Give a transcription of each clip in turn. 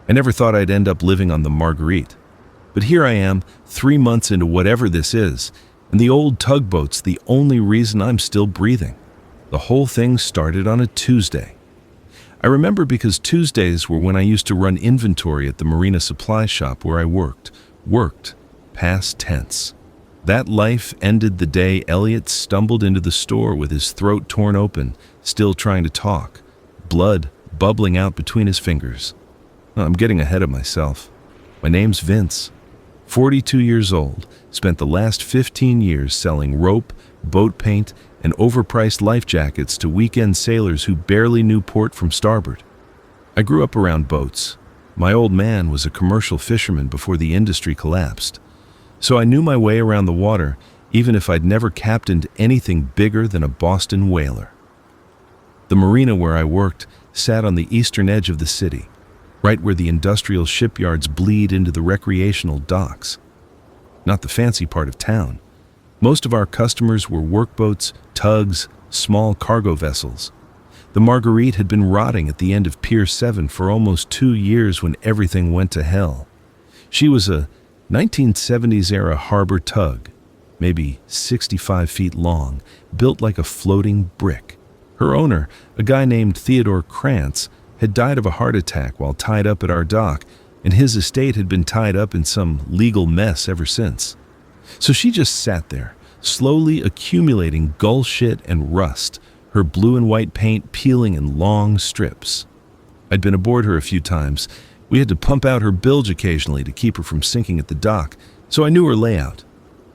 I never thought I'd end up living on the Marguerite. But here I am, 3 months into whatever this is, and the old tugboat's the only reason I'm still breathing. The whole thing started on a Tuesday. I remember because Tuesdays were when I used to run inventory at the marina supply shop where I worked, past tense. That life ended the day Elliot stumbled into the store with his throat torn open, still trying to talk, blood bubbling out between his fingers. I'm getting ahead of myself. My name's Vince, 42 years old, spent the last 15 years selling rope, boat paint, and overpriced life jackets to weekend sailors who barely knew port from starboard. I grew up around boats. My old man was a commercial fisherman before the industry collapsed. So I knew my way around the water, even if I'd never captained anything bigger than a Boston whaler. The marina where I worked sat on the eastern edge of the city, right where the industrial shipyards bleed into the recreational docks. Not the fancy part of town. Most of our customers were workboats, tugs, small cargo vessels. The Marguerite had been rotting at the end of Pier 7 for almost 2 years when everything went to hell. She was a 1970s-era harbor tug, maybe 65 feet long, built like a floating brick. Her owner, a guy named Theodore Krantz, had died of a heart attack while tied up at our dock, and his estate had been tied up in some legal mess ever since. So she just sat there, slowly accumulating gull shit and rust, her blue and white paint peeling in long strips. I'd been aboard her a few times. We had to pump out her bilge occasionally to keep her from sinking at the dock, so I knew her layout.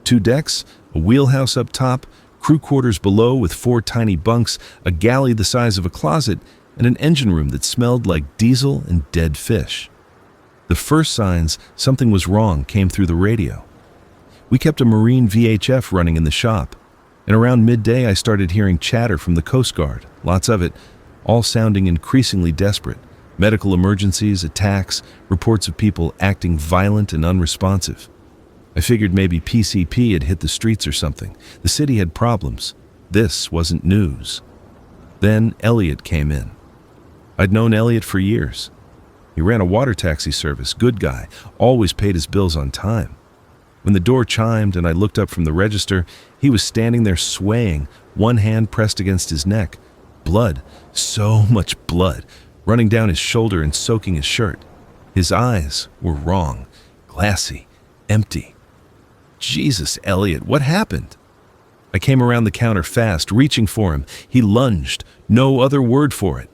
2 decks, a wheelhouse up top, crew quarters below with 4 tiny bunks, a galley the size of a closet, and an engine room that smelled like diesel and dead fish. The first signs something was wrong came through the radio. We kept a marine VHF running in the shop, and around midday I started hearing chatter from the Coast Guard, lots of it, all sounding increasingly desperate. Medical emergencies, attacks, reports of people acting violent and unresponsive. I figured maybe PCP had hit the streets or something. The city had problems. This wasn't news. Then Elliot came in. I'd known Elliot for years. He ran a water taxi service, good guy, always paid his bills on time. When the door chimed and I looked up from the register, he was standing there swaying, one hand pressed against his neck. Blood, so much blood, running down his shoulder and soaking his shirt. His eyes were wrong, glassy, empty. Jesus, Elliot, what happened? I came around the counter fast, reaching for him. He lunged, no other word for it.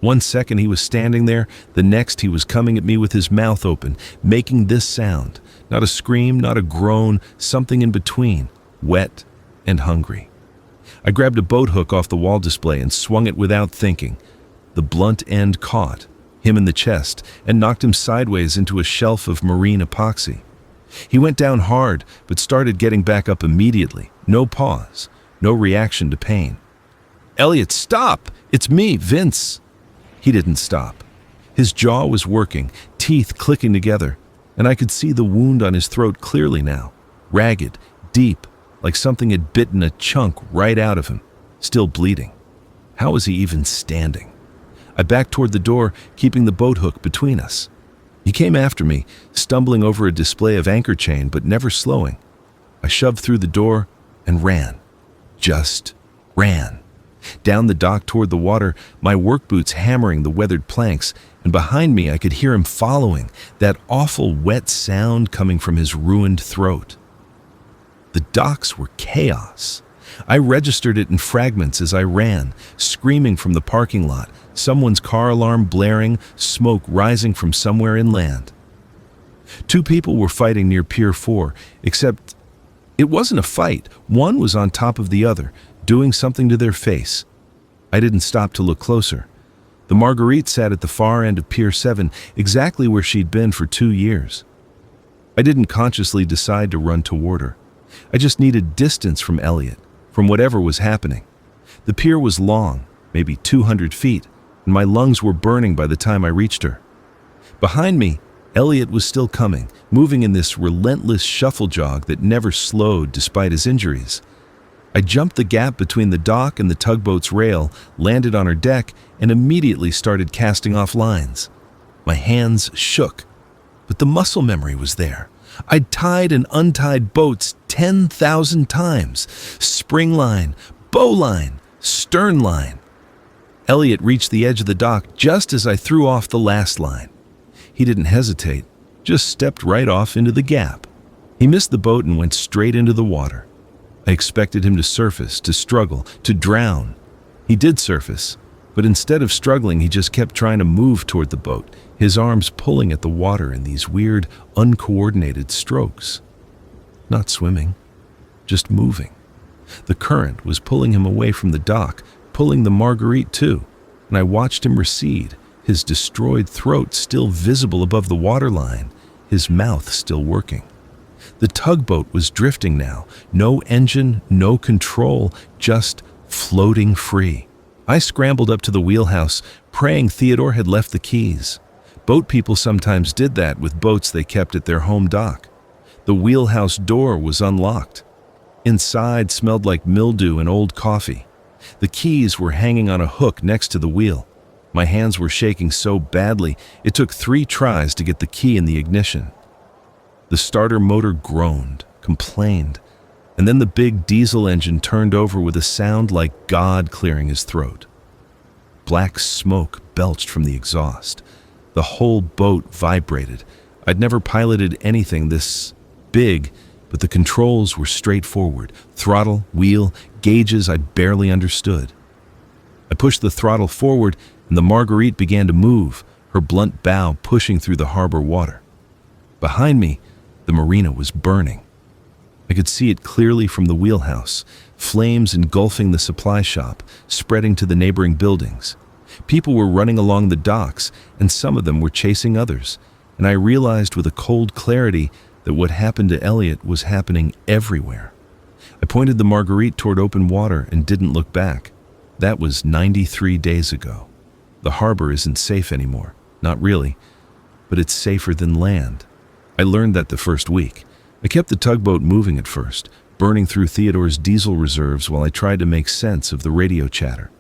1 second he was standing there, the next he was coming at me with his mouth open, making this sound. Not a scream, not a groan, something in between, wet and hungry. I grabbed a boat hook off the wall display and swung it without thinking. The blunt end caught him in the chest and knocked him sideways into a shelf of marine epoxy. He went down hard, but started getting back up immediately. No pause, no reaction to pain. Elliot, stop! It's me, Vince! He didn't stop. His jaw was working, teeth clicking together, and I could see the wound on his throat clearly now. Ragged, deep, like something had bitten a chunk right out of him, still bleeding. How was he even standing? I backed toward the door, keeping the boat hook between us. He came after me, stumbling over a display of anchor chain, but never slowing. I shoved through the door and ran. Just ran. Down the dock toward the water, my work boots hammering the weathered planks, and behind me I could hear him following, that awful wet sound coming from his ruined throat. The docks were chaos. I registered it in fragments as I ran, screaming from the parking lot, someone's car alarm blaring, smoke rising from somewhere inland. 2 people were fighting near Pier 4, except it wasn't a fight. One was on top of the other, doing something to their face. I didn't stop to look closer. The Marguerite sat at the far end of Pier 7, exactly where she'd been for 2 years. I didn't consciously decide to run toward her. I just needed distance from Elliot, from whatever was happening. The pier was long, maybe 200 feet, and my lungs were burning by the time I reached her. Behind me, Elliot was still coming, moving in this relentless shuffle jog that never slowed despite his injuries. I jumped the gap between the dock and the tugboat's rail, landed on her deck, and immediately started casting off lines. My hands shook, but the muscle memory was there. I'd tied and untied boats 10,000 times. Spring line, bow line, stern line. Elliot reached the edge of the dock just as I threw off the last line. He didn't hesitate, just stepped right off into the gap. He missed the boat and went straight into the water. I expected him to surface, to struggle, to drown. He did surface, but instead of struggling, he just kept trying to move toward the boat, his arms pulling at the water in these weird, uncoordinated strokes. Not swimming, just moving. The current was pulling him away from the dock, pulling the Marguerite too, and I watched him recede, his destroyed throat still visible above the waterline, his mouth still working. The tugboat was drifting now, no engine, no control, just floating free. I scrambled up to the wheelhouse, praying Theodore had left the keys. Boat people sometimes did that with boats they kept at their home dock. The wheelhouse door was unlocked. Inside smelled like mildew and old coffee. The keys were hanging on a hook next to the wheel. My hands were shaking so badly, it took 3 tries to get the key in the ignition. The starter motor groaned, complained, and then the big diesel engine turned over with a sound like God clearing his throat. Black smoke belched from the exhaust. The whole boat vibrated. I'd never piloted anything this big, but the controls were straightforward. Throttle, wheel, gauges I barely understood. I pushed the throttle forward, and the Marguerite began to move, her blunt bow pushing through the harbor water. Behind me, the marina was burning. I could see it clearly from the wheelhouse, flames engulfing the supply shop, spreading to the neighboring buildings. People were running along the docks, and some of them were chasing others, and I realized with a cold clarity that what happened to Elliot was happening everywhere. I pointed the Marguerite toward open water and didn't look back. That was 93 days ago. The harbor isn't safe anymore, not really, but it's safer than land. I learned that the first week. I kept the tugboat moving at first, burning through Theodore's diesel reserves while I tried to make sense of the radio chatter.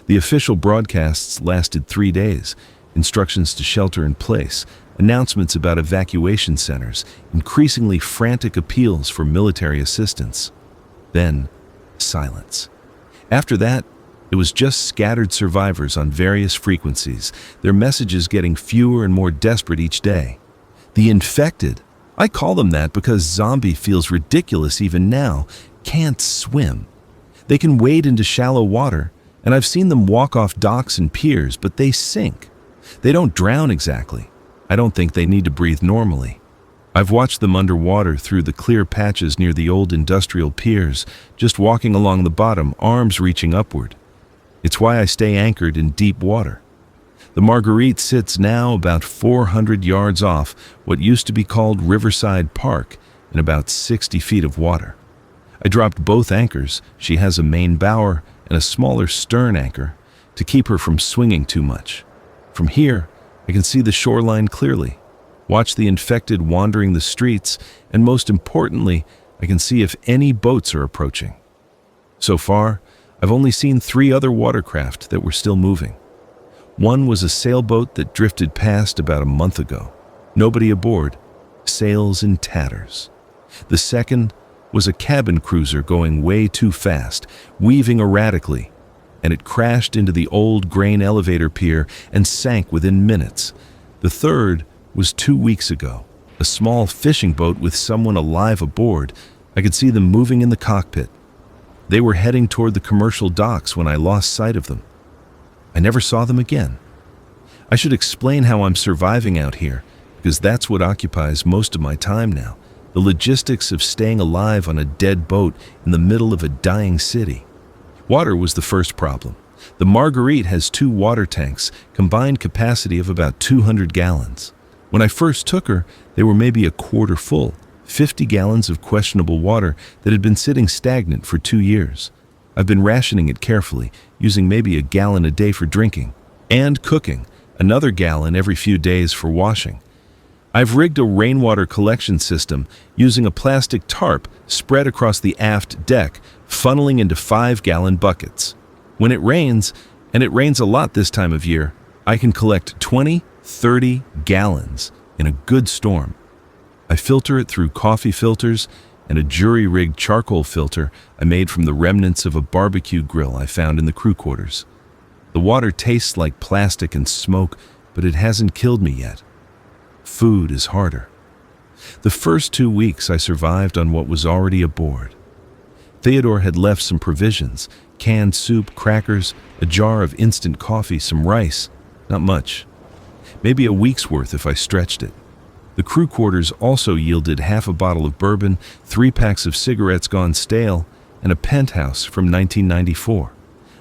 The official broadcasts lasted 3 days, instructions to shelter in place, announcements about evacuation centers, increasingly frantic appeals for military assistance. Then, silence. After that, it was just scattered survivors on various frequencies, their messages getting fewer and more desperate each day. The infected, I call them that because zombie feels ridiculous even now, can't swim. They can wade into shallow water, and I've seen them walk off docks and piers, but they sink. They don't drown exactly. I don't think they need to breathe normally. I've watched them underwater through the clear patches near the old industrial piers, just walking along the bottom, arms reaching upward. It's why I stay anchored in deep water. The Marguerite sits now about 400 yards off what used to be called Riverside Park in about 60 feet of water. I dropped both anchors. She has a main bower and a smaller stern anchor to keep her from swinging too much. From here, I can see the shoreline clearly, watch the infected wandering the streets, and most importantly, I can see if any boats are approaching. So far, I've only seen 3 other watercraft that were still moving. One was a sailboat that drifted past about a month ago. Nobody aboard, sails in tatters. The second was a cabin cruiser going way too fast, weaving erratically, and it crashed into the old grain elevator pier and sank within minutes. The third was 2 weeks ago, a small fishing boat with someone alive aboard. I could see them moving in the cockpit. They were heading toward the commercial docks when I lost sight of them. I never saw them again. I should explain how I'm surviving out here, because that's what occupies most of my time now, the logistics of staying alive on a dead boat in the middle of a dying city. Water was the first problem. The Marguerite has 2 water tanks, combined capacity of about 200 gallons. When I first took her, they were maybe a quarter full, 50 gallons of questionable water that had been sitting stagnant for 2 years. I've been rationing it carefully, using maybe a gallon a day for drinking and cooking, another gallon every few days for washing. I've rigged a rainwater collection system using a plastic tarp spread across the aft deck, funneling into 5-gallon buckets. When it rains, and it rains a lot this time of year, I can collect 20, 30 gallons in a good storm. I filter it through coffee filters and a jury-rigged charcoal filter I made from the remnants of a barbecue grill I found in the crew quarters. The water tastes like plastic and smoke, but it hasn't killed me yet. Food is harder. The first 2 weeks I survived on what was already aboard. Theodore had left some provisions, canned soup, crackers, a jar of instant coffee, some rice. Not much. Maybe a week's worth if I stretched it. The crew quarters also yielded half a bottle of bourbon, 3 packs of cigarettes gone stale, and a penthouse from 1994.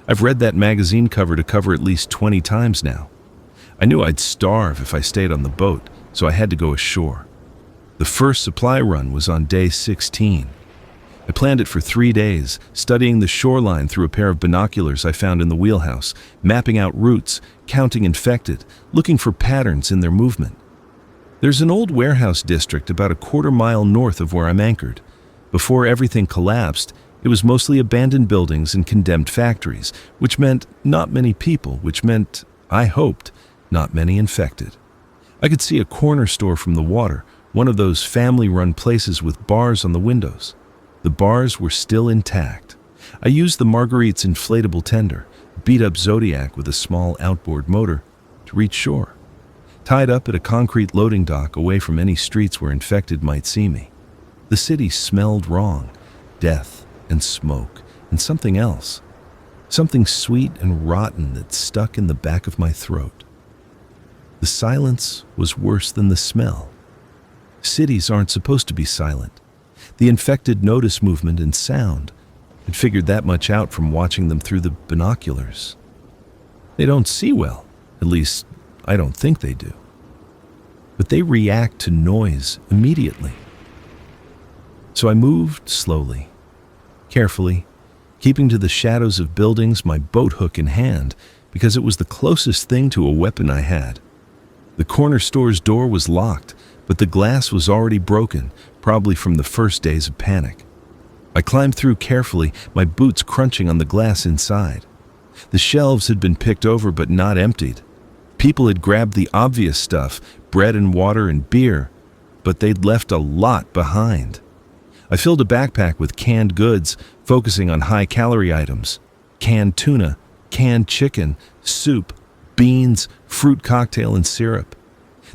I've read that magazine cover to cover at least 20 times now. I knew I'd starve if I stayed on the boat, so I had to go ashore. The first supply run was on day 16. I planned it for 3 days, studying the shoreline through a pair of binoculars I found in the wheelhouse, mapping out routes, counting infected, looking for patterns in their movement. There's an old warehouse district about a quarter-mile north of where I'm anchored. Before everything collapsed, it was mostly abandoned buildings and condemned factories, which meant not many people, which meant, I hoped, not many infected. I could see a corner store from the water, one of those family-run places with bars on the windows. The bars were still intact. I used the Marguerite's inflatable tender, beat-up Zodiac with a small outboard motor, to reach shore. Tied up at a concrete loading dock away from any streets where infected might see me. The city smelled wrong, death and smoke and something else, something sweet and rotten that stuck in the back of my throat. The silence was worse than the smell. Cities aren't supposed to be silent. The infected notice movement and sound. I'd figured that much out from watching them through the binoculars. They don't see well, at least I don't think they do. But they react to noise immediately. So I moved slowly, carefully, keeping to the shadows of buildings, my boat hook in hand, because it was the closest thing to a weapon I had. The corner store's door was locked, but the glass was already broken, probably from the first days of panic. I climbed through carefully, my boots crunching on the glass inside. The shelves had been picked over but not emptied. People had grabbed the obvious stuff, bread and water and beer, but they'd left a lot behind. I filled a backpack with canned goods, focusing on high-calorie items. Canned tuna, canned chicken, soup, beans, fruit cocktail, and syrup.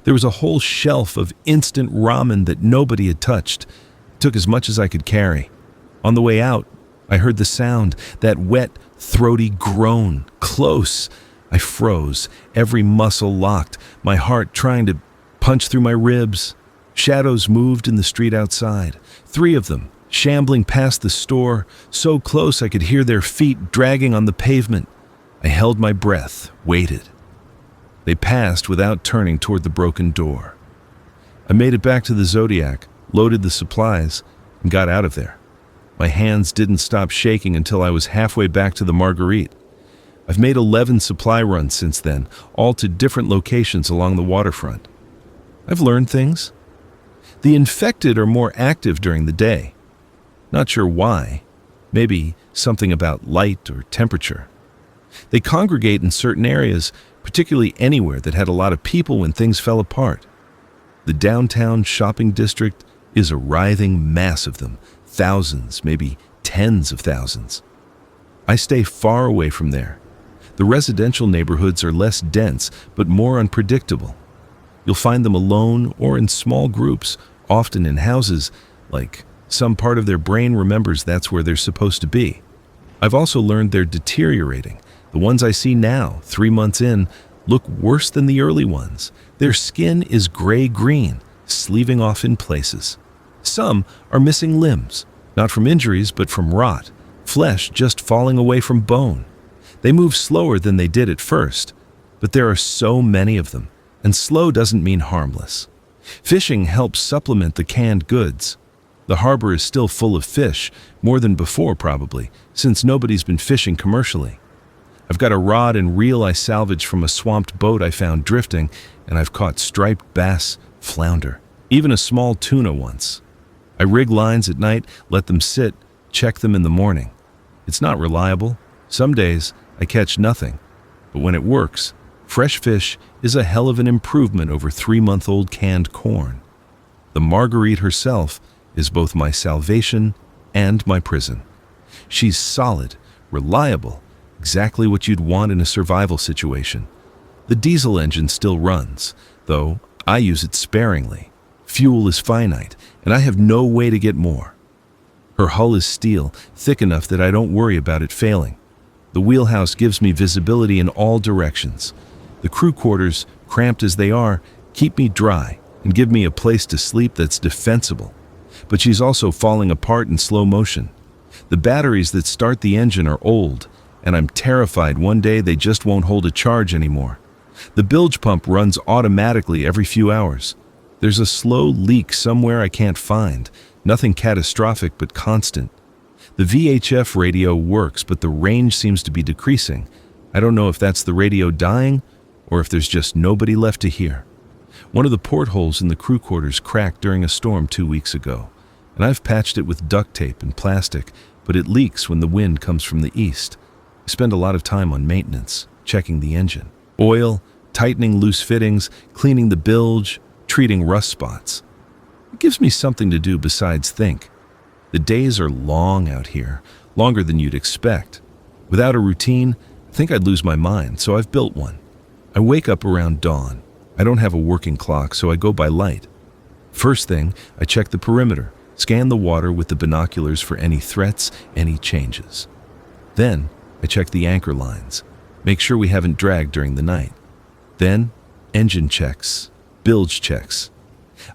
There was a whole shelf of instant ramen that nobody had touched. It took as much as I could carry. On the way out, I heard the sound, that wet, throaty groan, close. I froze, every muscle locked, my heart trying to punch through my ribs. Shadows moved in the street outside, 3 of them, shambling past the store, so close I could hear their feet dragging on the pavement. I held my breath, waited. They passed without turning toward the broken door. I made it back to the Zodiac, loaded the supplies, and got out of there. My hands didn't stop shaking until I was halfway back to the Marguerite. I've made 11 supply runs since then, all to different locations along the waterfront. I've learned things. The infected are more active during the day. Not sure why. Maybe something about light or temperature. They congregate in certain areas, particularly anywhere that had a lot of people when things fell apart. The downtown shopping district is a writhing mass of them, thousands, maybe tens of thousands. I stay far away from there. The residential neighborhoods are less dense, but more unpredictable. You'll find them alone or in small groups, often in houses, like some part of their brain remembers that's where they're supposed to be. I've also learned they're deteriorating. The ones I see now, 3 months in, look worse than the early ones. Their skin is gray-green, sleeving off in places. Some are missing limbs, not from injuries but from rot, flesh just falling away from bone. They move slower than they did at first, but there are so many of them, and slow doesn't mean harmless. Fishing helps supplement the canned goods. The harbor is still full of fish, more than before probably, since nobody's been fishing commercially. I've got a rod and reel I salvaged from a swamped boat I found drifting, and I've caught striped bass, flounder, even a small tuna once. I rig lines at night, let them sit, check them in the morning. It's not reliable. Some days I catch nothing, but when it works, Fresh fish is a hell of an improvement over 3-month-old canned corn. The Marguerite herself is both my salvation and my prison. She's solid, reliable, exactly what you'd want in a survival situation. The diesel engine still runs, though I use it sparingly. Fuel is finite, and I have no way to get more. Her hull is steel, thick enough that I don't worry about it failing. The wheelhouse gives me visibility in all directions. The crew quarters, cramped as they are, keep me dry and give me a place to sleep that's defensible. But she's also falling apart in slow motion. The batteries that start the engine are old, and I'm terrified one day they just won't hold a charge anymore. The bilge pump runs automatically every few hours. There's a slow leak somewhere I can't find, nothing catastrophic but constant. The VHF radio works, but the range seems to be decreasing. I don't know if that's the radio dying or if there's just nobody left to hear. One of the portholes in the crew quarters cracked during a storm 2 weeks ago, and I've patched it with duct tape and plastic, but it leaks when the wind comes from the east. I spend a lot of time on maintenance, checking the engine. Oil, tightening loose fittings, cleaning the bilge, treating rust spots. It gives me something to do besides think. The days are long out here, longer than you'd expect. Without a routine, I think I'd lose my mind, so I've built one. I wake up around dawn. I don't have a working clock, so I go by light. First thing, I check the perimeter, scan the water with the binoculars for any threats, any changes. Then, I check the anchor lines, make sure we haven't dragged during the night. Then, engine checks, bilge checks.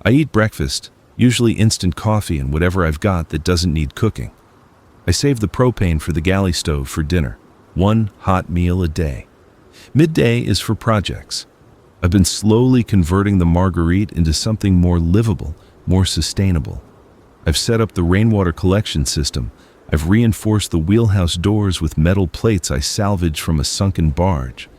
I eat breakfast, usually instant coffee and whatever I've got that doesn't need cooking. I save the propane for the galley stove for dinner, 1 hot meal a day. Midday is for projects. I've been slowly converting the Marguerite into something more livable, more sustainable. I've set up the rainwater collection system. I've reinforced the wheelhouse doors with metal plates I salvaged from a sunken barge.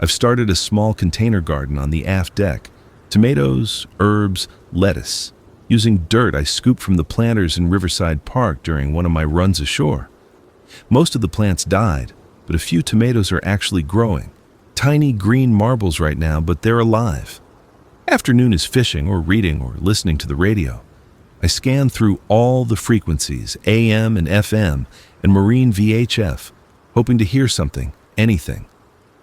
I've started a small container garden on the aft deck. Tomatoes, herbs, lettuce. Using dirt I scooped from the planters in Riverside Park during one of my runs ashore. Most of the plants died, but a few tomatoes are actually growing. Tiny green marbles right now, but they're alive. Afternoon is fishing or reading or listening to the radio. I scan through all the frequencies, AM and FM, and marine VHF, hoping to hear something, anything.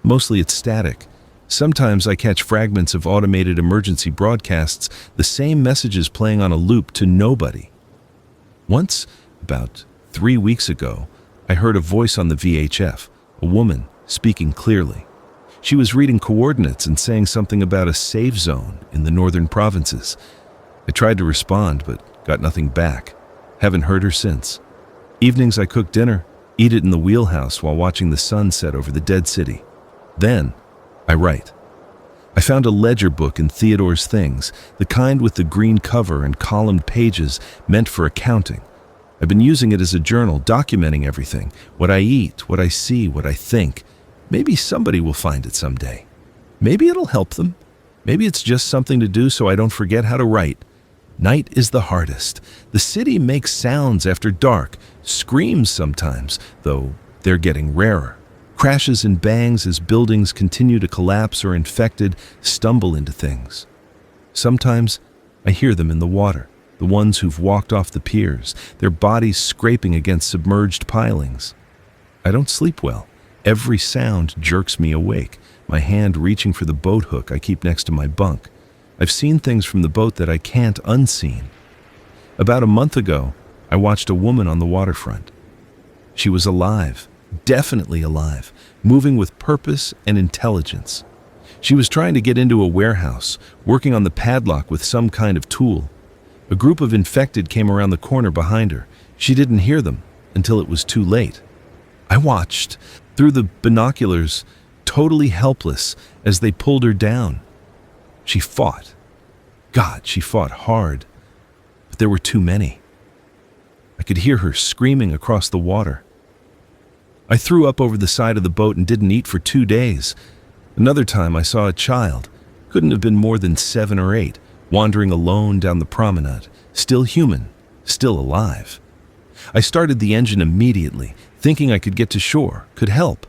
Mostly it's static. Sometimes I catch fragments of automated emergency broadcasts, the same messages playing on a loop to nobody. Once, about 3 weeks ago, I heard a voice on the VHF, a woman speaking clearly. She was reading coordinates and saying something about a safe zone in the northern provinces. I tried to respond, but got nothing back. Haven't heard her since. Evenings I cook dinner, eat it in the wheelhouse while watching the sun set over the dead city. Then, I write. I found a ledger book in Theodore's Things, the kind with the green cover and columned pages meant for accounting. I've been using it as a journal, documenting everything, what I eat, what I see, what I think. Maybe somebody will find it someday. Maybe it'll help them. Maybe it's just something to do so I don't forget how to write. Night is the hardest. The city makes sounds after dark, screams sometimes, though they're getting rarer. Crashes and bangs as buildings continue to collapse or infected stumble into things. Sometimes I hear them in the water, the ones who've walked off the piers, their bodies scraping against submerged pilings. I don't sleep well. Every sound jerks me awake, my hand reaching for the boat hook I keep next to my bunk. I've seen things from the boat that I can't unseen. About a month ago, I watched a woman on the waterfront. She was alive, definitely alive, moving with purpose and intelligence. She was trying to get into a warehouse, working on the padlock with some kind of tool. A group of infected came around the corner behind her. She didn't hear them until it was too late. I watched through the binoculars, totally helpless as they pulled her down. She fought. God, she fought hard. But there were too many. I could hear her screaming across the water. I threw up over the side of the boat and didn't eat for 2 days. Another time I saw a child, couldn't have been more than 7 or 8, wandering alone down the promenade, still human, still alive. I started the engine immediately, thinking I could get to shore, could help.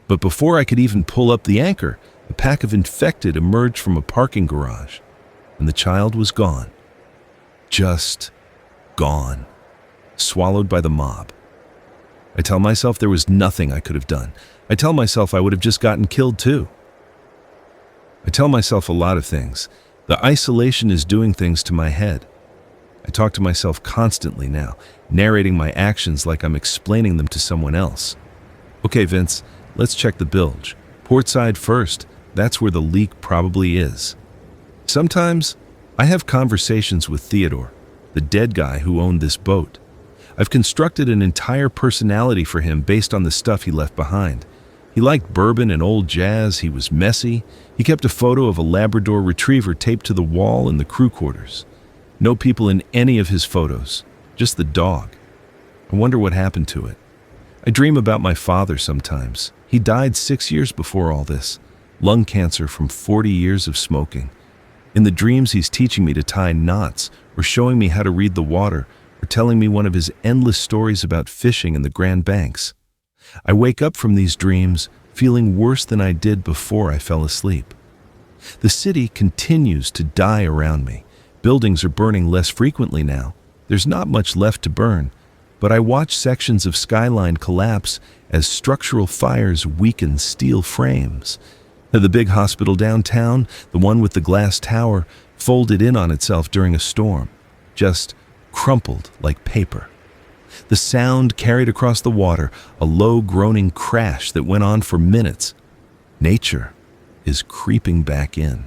But before I could even pull up the anchor, A pack of infected emerged from a parking garage, and the child was gone. Just gone. Swallowed by the mob. I tell myself there was nothing I could have done. I tell myself I would have just gotten killed too. I tell myself a lot of things. The isolation is doing things to my head. I talk to myself constantly now, narrating my actions like I'm explaining them to someone else. Okay, Vince, let's check the bilge. Port side first. That's where the leak probably is. Sometimes I have conversations with Theodore, the dead guy who owned this boat. I've constructed an entire personality for him based on the stuff he left behind. He liked bourbon and old jazz, he was messy, he kept a photo of a Labrador retriever taped to the wall in the crew quarters. No people in any of his photos, just the dog. I wonder what happened to it. I dream about my father sometimes. He died 6 years before all this. Lung cancer from 40 years of smoking. In the dreams he's teaching me to tie knots, or showing me how to read the water, or telling me one of his endless stories about fishing in the Grand Banks. I wake up from these dreams feeling worse than I did before I fell asleep. The city continues to die around me. Buildings are burning less frequently now. There's not much left to burn, but I watch sections of skyline collapse as structural fires weaken steel frames. The big hospital downtown, the one with the glass tower, folded in on itself during a storm, just crumpled like paper. The sound carried across the water, a low groaning crash that went on for minutes. Nature is creeping back in.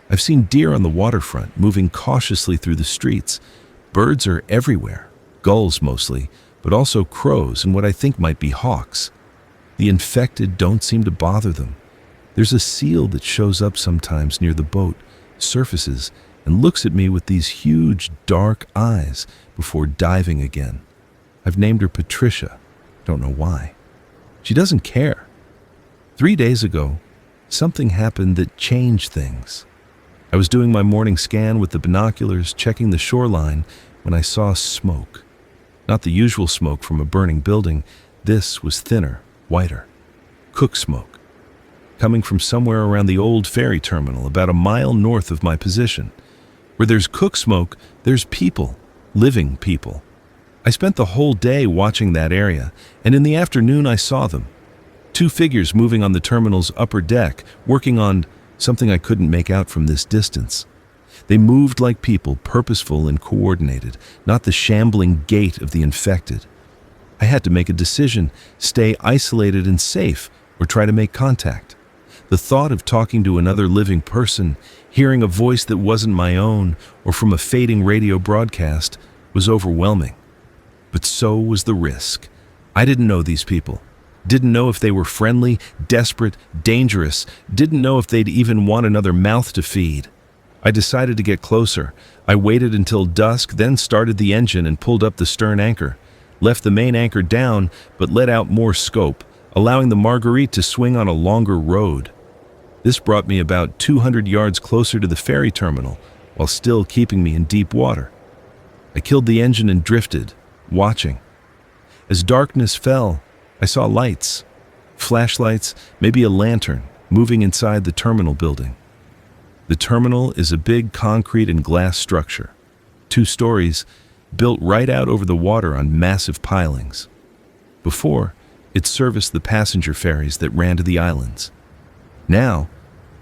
I've seen deer on the waterfront moving cautiously through the streets. Birds are everywhere, gulls mostly, but also crows and what I think might be hawks. The infected don't seem to bother them. There's a seal that shows up sometimes near the boat, surfaces, and looks at me with these huge, dark eyes before diving again. I've named her Patricia. Don't know why. She doesn't care. 3 days ago, something happened that changed things. I was doing my morning scan with the binoculars, checking the shoreline, when I saw smoke. Not the usual smoke from a burning building. This was thinner, whiter. Cook smoke. Coming from somewhere around the old ferry terminal, about a mile north of my position. Where there's cook smoke, there's people, living people. I spent the whole day watching that area, and in the afternoon I saw them. 2 figures moving on the terminal's upper deck, working on something I couldn't make out from this distance. They moved like people, purposeful and coordinated, not the shambling gait of the infected. I had to make a decision, stay isolated and safe, or try to make contact. The thought of talking to another living person, hearing a voice that wasn't my own or from a fading radio broadcast, was overwhelming. But so was the risk. I didn't know these people. Didn't know if they were friendly, desperate, dangerous. Didn't know if they'd even want another mouth to feed. I decided to get closer. I waited until dusk, then started the engine and pulled up the stern anchor. Left the main anchor down, but let out more scope, allowing the Marguerite to swing on a longer road. This brought me about 200 yards closer to the ferry terminal, while still keeping me in deep water. I killed the engine and drifted, watching. As darkness fell, I saw lights, flashlights, maybe a lantern, moving inside the terminal building. The terminal is a big concrete and glass structure, 2 stories, built right out over the water on massive pilings. Before, it serviced the passenger ferries that ran to the islands. Now,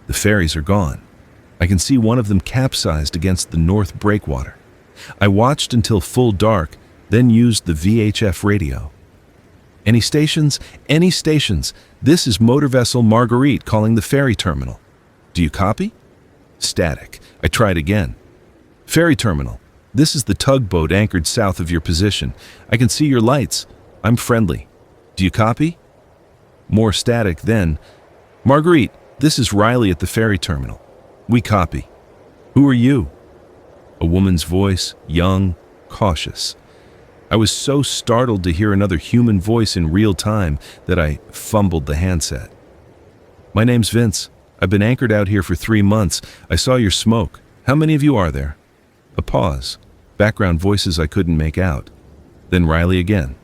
the ferries are gone. I can see one of them capsized against the north breakwater. I watched until full dark, then used the VHF radio. Any stations? Any stations. This is motor vessel Marguerite calling the ferry terminal. Do you copy? Static. I tried again. Ferry terminal. This is the tugboat anchored south of your position. I can see your lights. I'm friendly. Do you copy? More static then. Marguerite, this is Riley at the ferry terminal. We copy. Who are you? A woman's voice, young, cautious. I was so startled to hear another human voice in real time that I fumbled the handset. My name's Vince. I've been anchored out here for 3 months. I saw your smoke. How many of you are there? A pause. Background voices I couldn't make out. Then Riley again.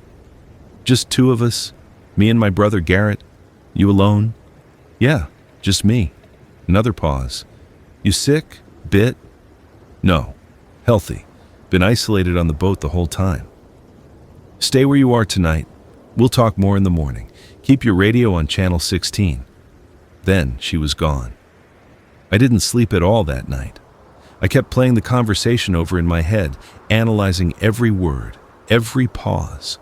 Just 2 of us. Me and my brother Garrett. You alone? Yeah. Just me. Another pause. You sick? Bit? No. Healthy. Been isolated on the boat the whole time. Stay where you are tonight. We'll talk more in the morning. Keep your radio on channel 16. Then she was gone. I didn't sleep at all that night. I kept playing the conversation over in my head, analyzing every word, every pause.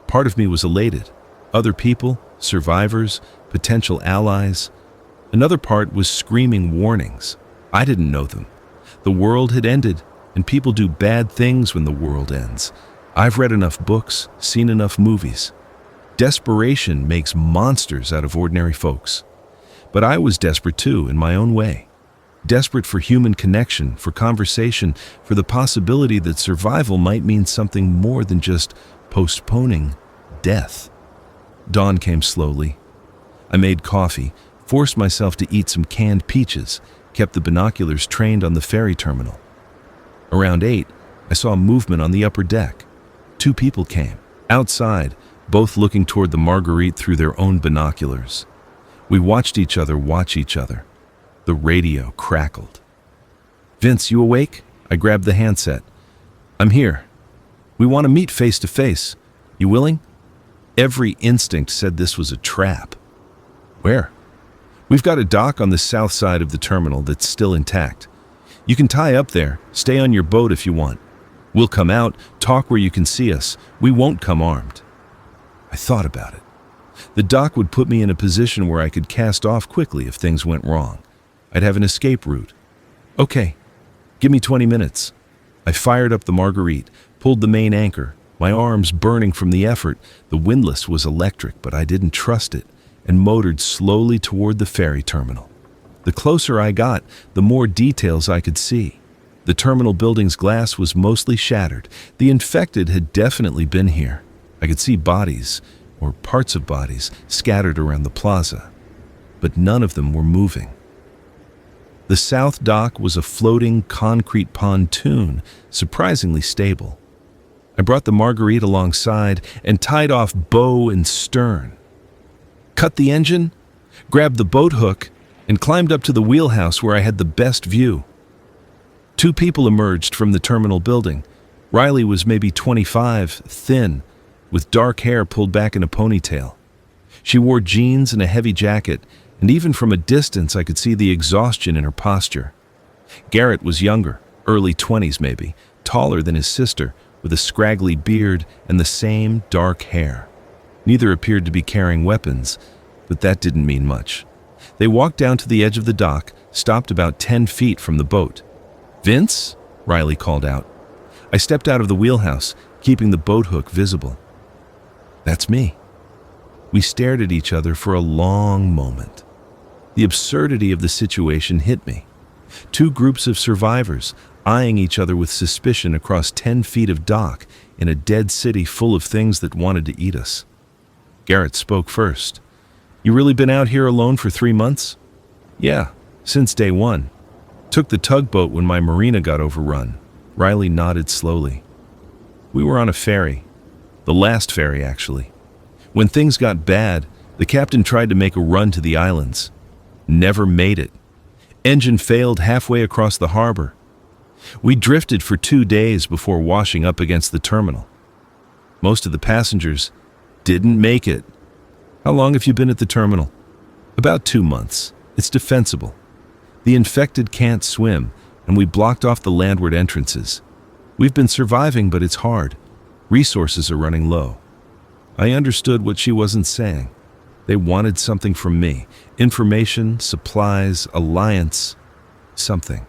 Part of me was elated. Other people, survivors, potential allies. Another part was screaming warnings. I didn't know them. The world had ended, and people do bad things when the world ends. I've read enough books, seen enough movies. Desperation makes monsters out of ordinary folks. But I was desperate too, in my own way. Desperate for human connection, for conversation, for the possibility that survival might mean something more than just postponing death. Dawn came slowly. I made coffee, forced myself to eat some canned peaches, kept the binoculars trained on the ferry terminal. Around 8, I saw movement on the upper deck. 2 people came, outside, both looking toward the Marguerite through their own binoculars. We watched each other watch each other. The radio crackled. "Vince, you awake?" I grabbed the handset. "I'm here. We want to meet face to face. You willing?" Every instinct said this was a trap. "Where?" "We've got a dock on the south side of the terminal that's still intact. You can tie up there, stay on your boat if you want. We'll come out, talk where you can see us. We won't come armed." I thought about it. The dock would put me in a position where I could cast off quickly if things went wrong. I'd have an escape route. "Okay, give me 20 minutes. I fired up the Marguerite, pulled the main anchor, my arms burning from the effort. The windlass was electric, but I didn't trust it, and motored slowly toward the ferry terminal. The closer I got, the more details I could see. The terminal building's glass was mostly shattered. The infected had definitely been here. I could see bodies, or parts of bodies, scattered around the plaza, but none of them were moving. The south dock was a floating concrete pontoon, surprisingly stable. I brought the Marguerite alongside and tied off bow and stern. Cut the engine, grabbed the boat hook, and climbed up to the wheelhouse where I had the best view. 2 people emerged from the terminal building. Riley was maybe 25, thin, with dark hair pulled back in a ponytail. She wore jeans and a heavy jacket, and even from a distance I could see the exhaustion in her posture. Garrett was younger, early 20s maybe, taller than his sister, with a scraggly beard and the same dark hair. Neither appeared to be carrying weapons, but that didn't mean much. They walked down to the edge of the dock, stopped about 10 feet from the boat. "Vince?" Riley called out. I stepped out of the wheelhouse, keeping the boat hook visible. "That's me." We stared at each other for a long moment. The absurdity of the situation hit me. 2 groups of survivors, eyeing each other with suspicion across 10 feet of dock in a dead city full of things that wanted to eat us. Garrett spoke first. "You really been out here alone for 3 months?" "Yeah, since day 1. Took the tugboat when my marina got overrun." Riley nodded slowly. "We were on a ferry. The last ferry, actually. When things got bad, the captain tried to make a run to the islands. Never made it. Engine failed halfway across the harbor. We drifted for 2 days before washing up against the terminal. Most of the passengers didn't make it." "How long have you been at the terminal?" "About 2 months. It's defensible. The infected can't swim, and we blocked off the landward entrances. We've been surviving, but it's hard. Resources are running low." I understood what she wasn't saying. They wanted something from me. Information, supplies, alliance, something.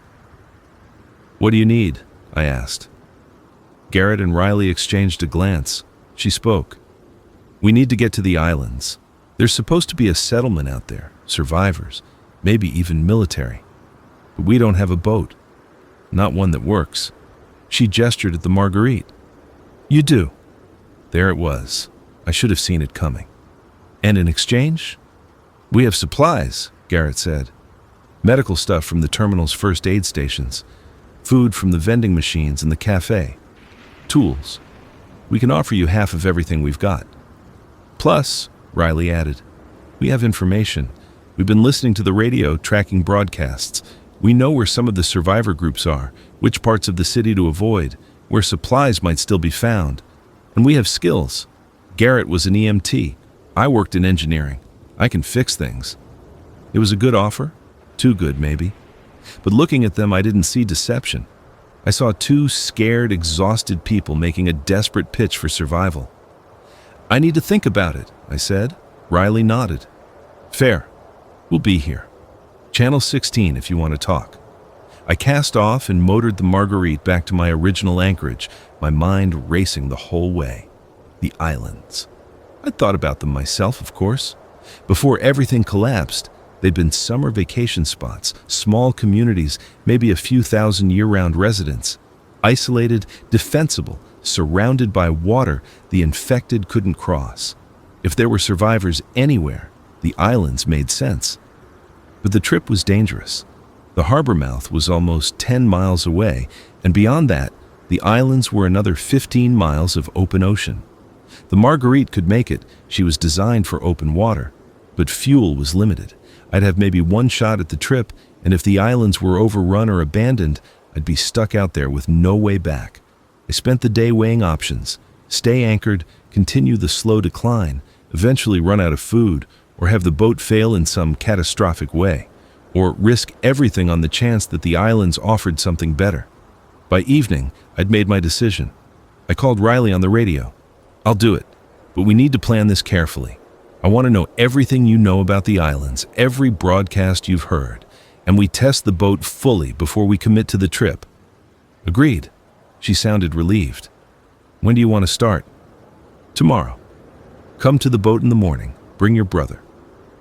"What do you need?" I asked. Garrett and Riley exchanged a glance. She spoke. "We need to get to the islands. There's supposed to be a settlement out there, survivors, maybe even military. But we don't have a boat. Not one that works." She gestured at the Marguerite. "You do." There it was. I should have seen it coming. "And in exchange?" "We have supplies," Garrett said. "Medical stuff from the terminal's first aid stations, food from the vending machines and the cafe, tools. We can offer you half of everything we've got. Plus," Riley added, "we have information. We've been listening to the radio, tracking broadcasts. We know where some of the survivor groups are, which parts of the city to avoid, where supplies might still be found. And we have skills. Garrett was an EMT. I worked in engineering. I can fix things. It was a good offer. Too good, maybe. But looking at them, I didn't see deception. I saw two scared, exhausted people making a desperate pitch for survival. "I need to think about it," I said. Riley nodded. "Fair. We'll be here. Channel 16 if you want to talk." I cast off and motored the Marguerite back to my original anchorage, my mind racing the whole way. The islands. I'd thought about them myself, of course. Before everything collapsed, they'd been summer vacation spots, small communities, maybe a few thousand year-round residents. Isolated, defensible, surrounded by water the infected couldn't cross. If there were survivors anywhere, the islands made sense. But the trip was dangerous. The harbor mouth was almost 10 miles away, and beyond that, the islands were another 15 miles of open ocean. The Marguerite could make it. She was designed for open water, but fuel was limited. I'd have maybe one shot at the trip, and if the islands were overrun or abandoned, I'd be stuck out there with no way back. I spent the day weighing options: stay anchored, continue the slow decline, eventually run out of food, or have the boat fail in some catastrophic way, or risk everything on the chance that the islands offered something better. By evening, I'd made my decision. I called Riley on the radio. "I'll do it, but we need to plan this carefully. I want to know everything you know about the islands, every broadcast you've heard, and we test the boat fully before we commit to the trip." "Agreed." She sounded relieved. "When do you want to start?" "Tomorrow. Come to the boat in the morning. Bring your brother.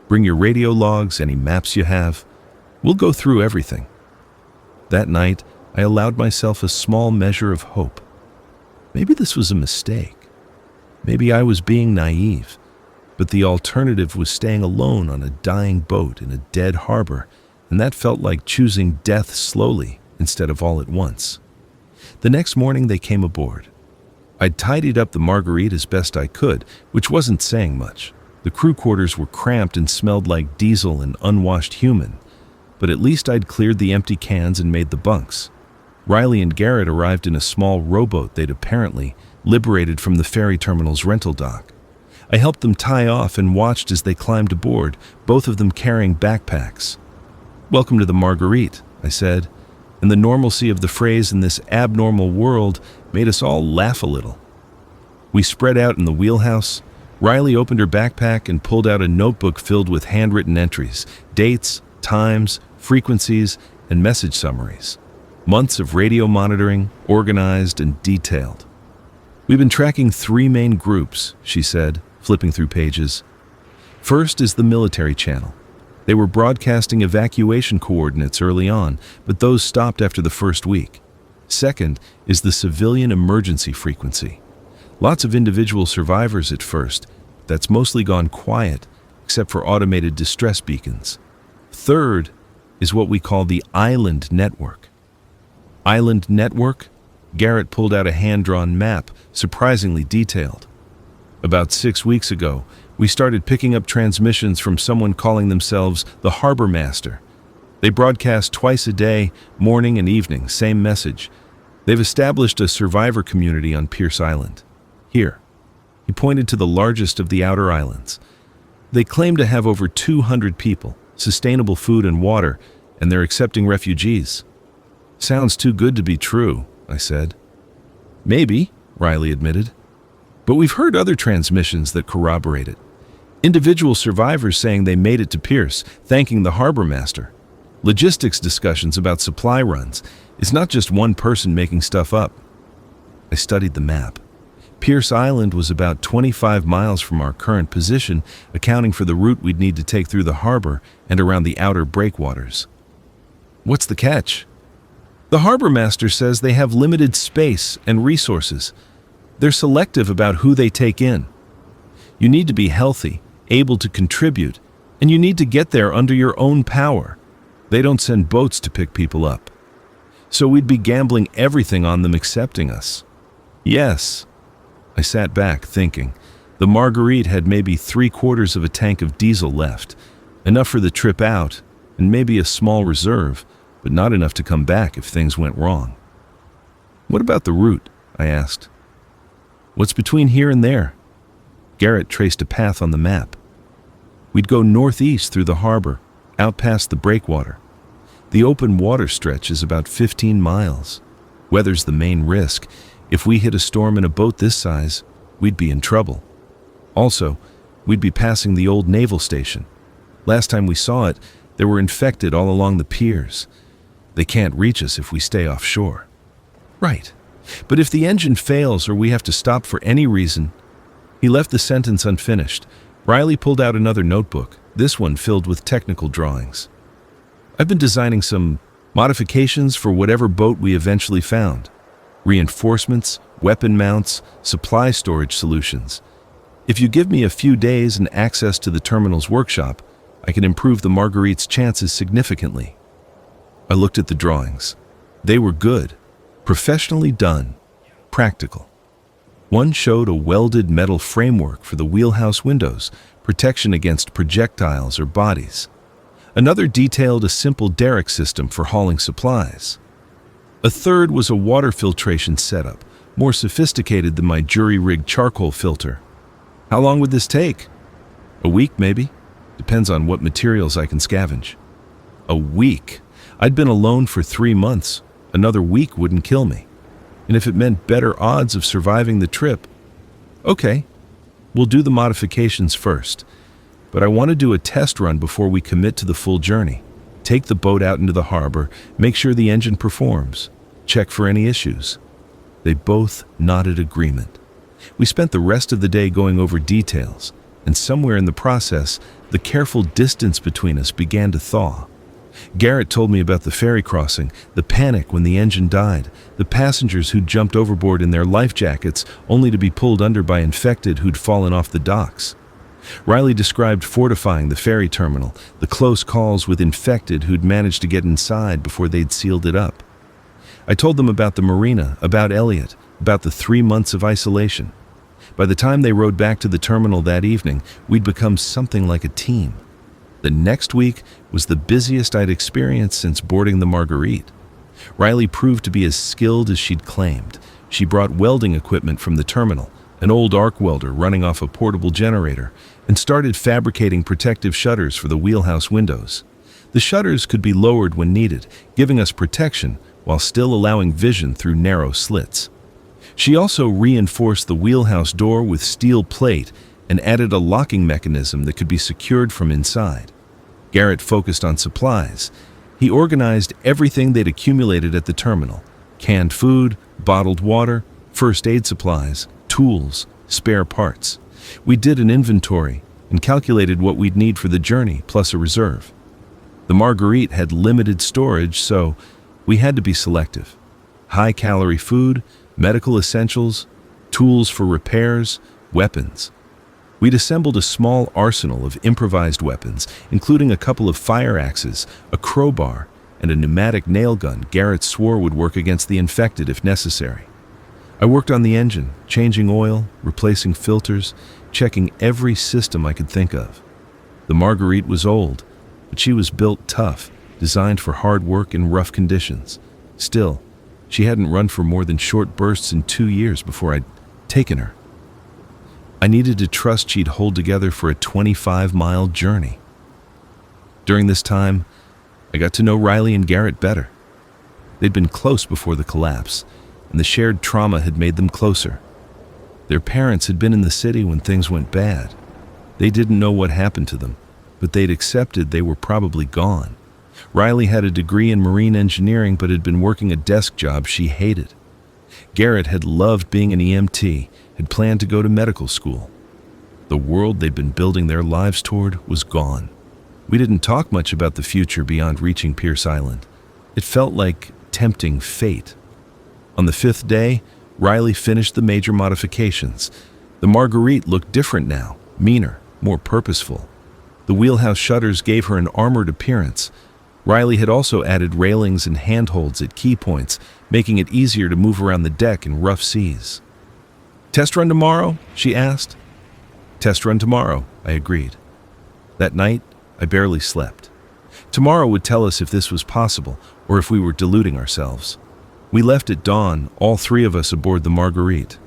Bring your radio logs, any maps you have. We'll go through everything." That night, I allowed myself a small measure of hope. Maybe this was a mistake. Maybe I was being naive. But the alternative was staying alone on a dying boat in a dead harbor, and that felt like choosing death slowly instead of all at once. The next morning they came aboard. I'd tidied up the Marguerite as best I could, which wasn't saying much. The crew quarters were cramped and smelled like diesel and unwashed human, but at least I'd cleared the empty cans and made the bunks. Riley and Garrett arrived in a small rowboat they'd apparently liberated from the ferry terminal's rental dock. I helped them tie off and watched as they climbed aboard, both of them carrying backpacks. "Welcome to the Marguerite," I said, and the normalcy of the phrase in this abnormal world made us all laugh a little. We spread out in the wheelhouse. Riley opened her backpack and pulled out a notebook filled with handwritten entries, dates, times, frequencies, and message summaries. Months of radio monitoring, organized and detailed. "We've been tracking 3 main groups," she said, flipping through pages. "First is the military channel. They were broadcasting evacuation coordinates early on, but those stopped after the first week. Second is the civilian emergency frequency. Lots of individual survivors at first. That's mostly gone quiet, except for automated distress beacons. Third is what we call the island network." "Island network?" Garrett pulled out a hand-drawn map, surprisingly detailed. "About 6 weeks ago, we started picking up transmissions from someone calling themselves the Harbor Master. They broadcast twice a day, morning and evening, same message. They've established a survivor community on Pierce Island. Here." He pointed to the largest of the outer islands. "They claim to have over 200 people, sustainable food and water, and they're accepting refugees." "Sounds too good to be true," I said. "Maybe," Riley admitted. "But we've heard other transmissions that corroborate it. Individual survivors saying they made it to Pierce, thanking the harbor master. Logistics discussions about supply runs. It's not just one person making stuff up." I studied the map. Pierce Island was about 25 miles from our current position, accounting for the route we'd need to take through the harbor and around the outer breakwaters. "What's the catch?" "The harbor master says they have limited space and resources. They're selective about who they take in. You need to be healthy, able to contribute, and you need to get there under your own power. They don't send boats to pick people up. So we'd be gambling everything on them accepting us." "Yes." I sat back, thinking. The Marguerite had maybe 3/4 of a tank of diesel left. Enough for the trip out, and maybe a small reserve, but not enough to come back if things went wrong. "What about the route?" I asked. "What's between here and there?" Garrett traced a path on the map. "We'd go northeast through the harbor, out past the breakwater. The open water stretch is about 15 miles. Weather's the main risk. If we hit a storm in a boat this size, we'd be in trouble. Also, we'd be passing the old naval station. Last time we saw it, they were infected all along the piers. They can't reach us if we stay offshore." "Right. But if the engine fails or we have to stop for any reason..." He left the sentence unfinished. Riley pulled out another notebook, this one filled with technical drawings. "I've been designing some modifications for whatever boat we eventually found. Reinforcements, weapon mounts, supply storage solutions. If you give me a few days and access to the terminal's workshop, I can improve the Marguerite's chances significantly." I looked at the drawings. They were good, professionally done, practical. One showed a welded metal framework for the wheelhouse windows, protection against projectiles or bodies. Another detailed a simple derrick system for hauling supplies. A third was a water filtration setup, more sophisticated than my jury-rigged charcoal filter. "How long would this take?" "A week, maybe. Depends on what materials I can scavenge." A week? I'd been alone for 3 months. Another week wouldn't kill me. And if it meant better odds of surviving the trip, okay, we'll do the modifications first. But I want to do a test run before we commit to the full journey. Take the boat out into the harbor, make sure the engine performs, check for any issues. They both nodded agreement. We spent the rest of the day going over details, and somewhere in the process, the careful distance between us began to thaw. Garrett told me about the ferry crossing, the panic when the engine died, the passengers who'd jumped overboard in their life jackets only to be pulled under by infected who'd fallen off the docks. Riley described fortifying the ferry terminal, the close calls with infected who'd managed to get inside before they'd sealed it up. I told them about the marina, about Elliot, about the 3 months of isolation. By the time they rode back to the terminal that evening, we'd become something like a team. The next week was the busiest I'd experienced since boarding the Marguerite. Riley proved to be as skilled as she'd claimed. She brought welding equipment from the terminal, an old arc welder running off a portable generator, and started fabricating protective shutters for the wheelhouse windows. The shutters could be lowered when needed, giving us protection while still allowing vision through narrow slits. She also reinforced the wheelhouse door with steel plate and added a locking mechanism that could be secured from inside. Garrett focused on supplies. He organized everything they'd accumulated at the terminal: canned food, bottled water, first aid supplies, tools, spare parts. We did an inventory and calculated what we'd need for the journey, plus a reserve. The Marguerite had limited storage, so we had to be selective. High-calorie food, medical essentials, tools for repairs, weapons. We'd assembled a small arsenal of improvised weapons, including a couple of fire axes, a crowbar, and a pneumatic nail gun Garrett swore would work against the infected if necessary. I worked on the engine, changing oil, replacing filters, checking every system I could think of. The Marguerite was old, but she was built tough, designed for hard work in rough conditions. Still, she hadn't run for more than short bursts in 2 years before I'd taken her. I needed to trust she'd hold together for a 25-mile journey. During this time, I got to know Riley and Garrett better. They'd been close before the collapse, and the shared trauma had made them closer. Their parents had been in the city when things went bad. They didn't know what happened to them, but they'd accepted they were probably gone. Riley had a degree in marine engineering but had been working a desk job she hated. Garrett had loved being an EMT, had planned to go to medical school. The world they'd been building their lives toward was gone. We didn't talk much about the future beyond reaching Pierce Island. It felt like tempting fate. On the 5th day, Riley finished the major modifications. The Marguerite looked different now, meaner, more purposeful. The wheelhouse shutters gave her an armored appearance. Riley had also added railings and handholds at key points, making it easier to move around the deck in rough seas. "Test run tomorrow?" she asked. "Test run tomorrow," I agreed. That night, I barely slept. Tomorrow would tell us if this was possible or if we were deluding ourselves. We left at dawn, all three of us aboard the Marguerite.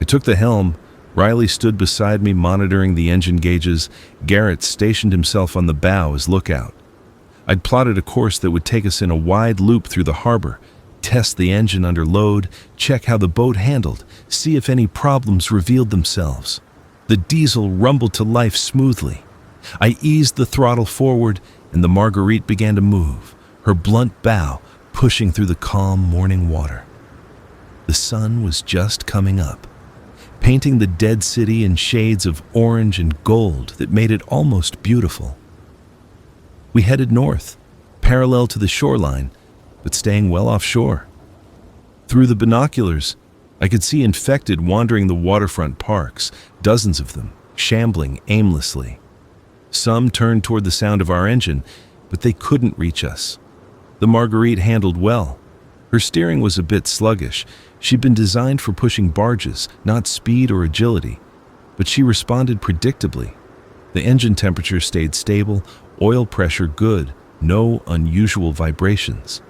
I took the helm. Riley stood beside me monitoring the engine gauges. Garrett stationed himself on the bow as lookout. I'd plotted a course that would take us in a wide loop through the harbor, test the engine under load, check how the boat handled, see if any problems revealed themselves. The diesel rumbled to life smoothly. I eased the throttle forward, and the Marguerite began to move, her blunt bow pushing through the calm morning water. The sun was just coming up, painting the dead city in shades of orange and gold that made it almost beautiful. We headed north, parallel to the shoreline, but staying well offshore. Through the binoculars, I could see infected wandering the waterfront parks, dozens of them, shambling aimlessly. Some turned toward the sound of our engine, but they couldn't reach us. The Marguerite handled well. Her steering was a bit sluggish. She'd been designed for pushing barges, not speed or agility, but she responded predictably. The engine temperature stayed stable, oil pressure good, no unusual vibrations.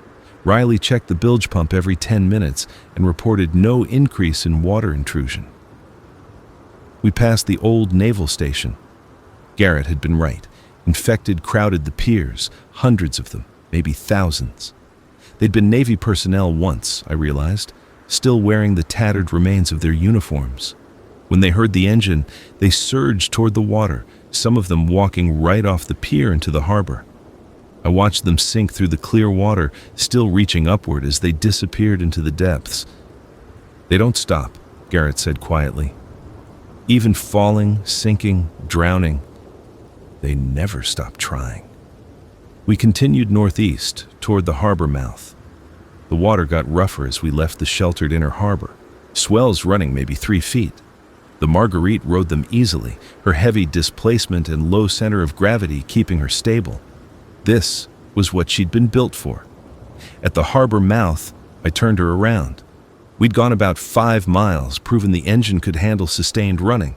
Riley checked the bilge pump every 10 minutes and reported no increase in water intrusion. We passed the old naval station. Garrett had been right. Infected crowded the piers, hundreds of them, maybe thousands. They'd been Navy personnel once, I realized, still wearing the tattered remains of their uniforms. When they heard the engine, they surged toward the water, some of them walking right off the pier into the harbor. I watched them sink through the clear water, still reaching upward as they disappeared into the depths. "They don't stop," Garrett said quietly. "Even falling, sinking, drowning, they never stop trying." We continued northeast, toward the harbor mouth. The water got rougher as we left the sheltered inner harbor, swells running maybe 3 feet. The Marguerite rode them easily, her heavy displacement and low center of gravity keeping her stable. This was what she'd been built for. At the harbor mouth, I turned her around. We'd gone about 5 miles, proving the engine could handle sustained running.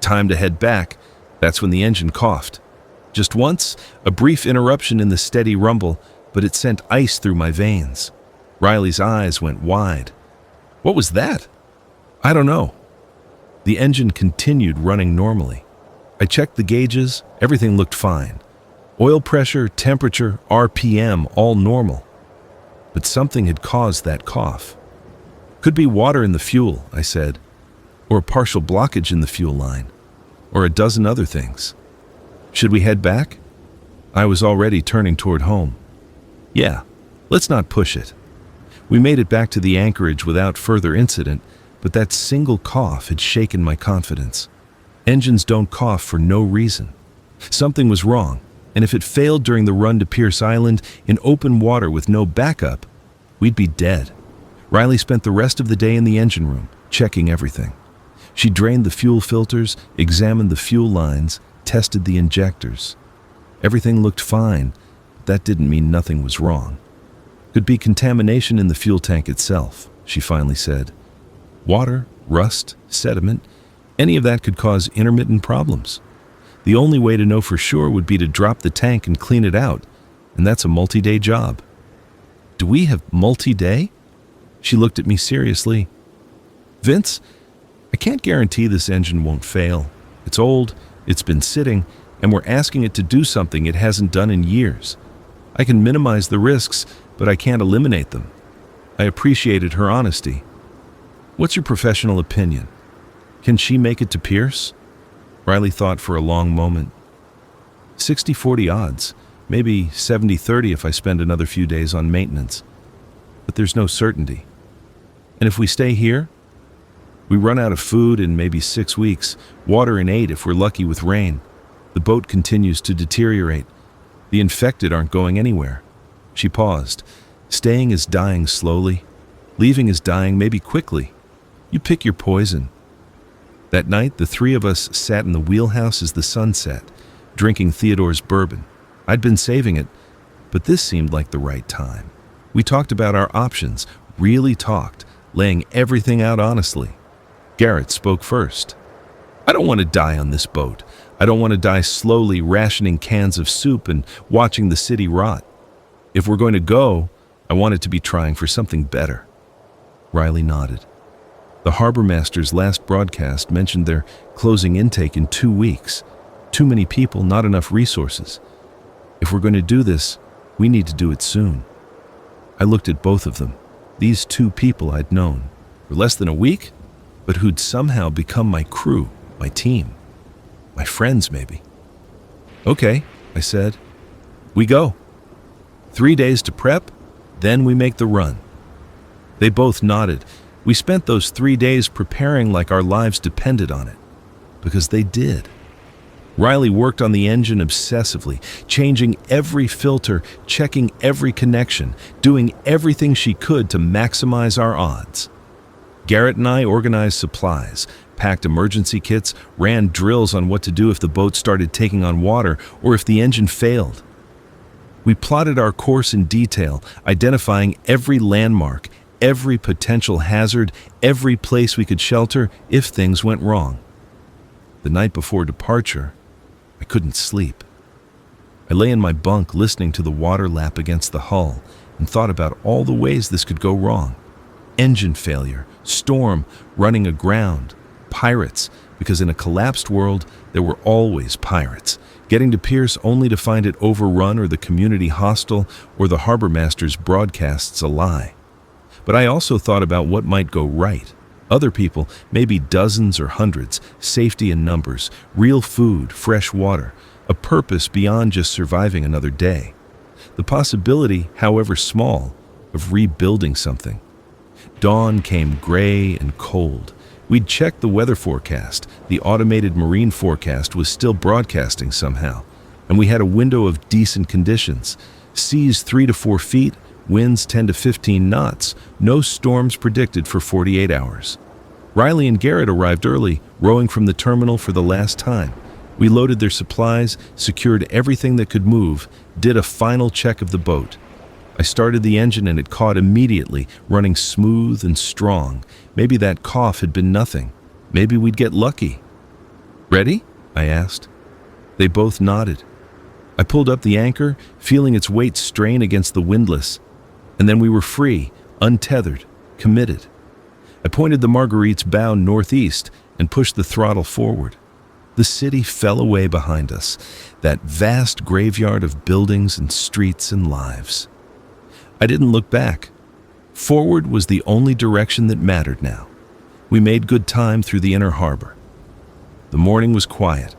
Time to head back. That's when the engine coughed. Just once, a brief interruption in the steady rumble, but it sent ice through my veins. Riley's eyes went wide. "What was that?" "I don't know." The engine continued running normally. I checked the gauges, everything looked fine. Oil pressure, temperature, RPM, all normal. But something had caused that cough. "Could be water in the fuel," I said, "or a partial blockage in the fuel line, or a dozen other things. Should we head back?" I was already turning toward home. "Yeah, let's not push it." We made it back to the anchorage without further incident, but that single cough had shaken my confidence. Engines don't cough for no reason. Something was wrong, and if it failed during the run to Pierce Island in open water with no backup, we'd be dead. Riley spent the rest of the day in the engine room, checking everything. She drained the fuel filters, examined the fuel lines, tested the injectors. Everything looked fine, but that didn't mean nothing was wrong. "Could be contamination in the fuel tank itself," she finally said. "Water, rust, sediment, any of that could cause intermittent problems. The only way to know for sure would be to drop the tank and clean it out, and that's a multi-day job." "Do we have multi-day?" She looked at me seriously. "Vince, I can't guarantee this engine won't fail. It's old, it's been sitting, and we're asking it to do something it hasn't done in years. I can minimize the risks, but I can't eliminate them." I appreciated her honesty. "What's your professional opinion? Can she make it to Pierce?" Riley thought for a long moment. 60-40 odds, maybe 70-30 if I spend another few days on maintenance. But there's no certainty. "And if we stay here?" "We run out of food in maybe 6 weeks, water in 8 if we're lucky with rain. The boat continues to deteriorate. The infected aren't going anywhere." She paused. "Staying is dying slowly. Leaving is dying maybe quickly. You pick your poison." That night, the three of us sat in the wheelhouse as the sun set, drinking Theodore's bourbon. I'd been saving it, but this seemed like the right time. We talked about our options, really talked, laying everything out honestly. Garrett spoke first. I don't want to die on this boat. I don't want to die slowly rationing cans of soup and watching the city rot. If we're going to go, I want it to be trying for something better." Riley nodded. The harbor master's last broadcast mentioned their closing intake in 2 weeks. Too many people, not enough resources. If we're going to do this, we need to do it soon. I looked at both of them. These 2 people I'd known for less than a week, but who'd somehow become my crew, my team, my friends maybe. "Okay," I said. "We go. 3 days to prep, then we make the run." They both nodded. We spent those 3 days preparing like our lives depended on it. Because they did. Riley worked on the engine obsessively, changing every filter, checking every connection, doing everything she could to maximize our odds. Garrett and I organized supplies, packed emergency kits, ran drills on what to do if the boat started taking on water or if the engine failed. We plotted our course in detail, identifying every landmark, every potential hazard, every place we could shelter if things went wrong. The night before departure, I couldn't sleep. I lay in my bunk listening to the water lap against the hull and thought about all the ways this could go wrong. Engine failure, storm, running aground, pirates, because in a collapsed world, there were always pirates, getting to Pierce only to find it overrun or the community hostile or the harbor master's broadcasts a lie. But I also thought about what might go right. Other people, maybe dozens or hundreds, safety in numbers, real food, fresh water, a purpose beyond just surviving another day. The possibility, however small, of rebuilding something. Dawn came gray and cold. We'd checked the weather forecast. The automated marine forecast was still broadcasting somehow, and we had a window of decent conditions. Seas 3 to 4 feet, winds 10 to 15 knots, no storms predicted for 48 hours. Riley and Garrett arrived early, rowing from the terminal for the last time. We loaded their supplies, secured everything that could move, did a final check of the boat. I started the engine and it caught immediately, running smooth and strong. Maybe that cough had been nothing. Maybe we'd get lucky. "Ready?" I asked. They both nodded. I pulled up the anchor, feeling its weight strain against the windlass. And then we were free, untethered, committed. I pointed the Marguerite's bow northeast and pushed the throttle forward. The city fell away behind us, that vast graveyard of buildings and streets and lives. I didn't look back. Forward was the only direction that mattered now. We made good time through the inner harbor. The morning was quiet,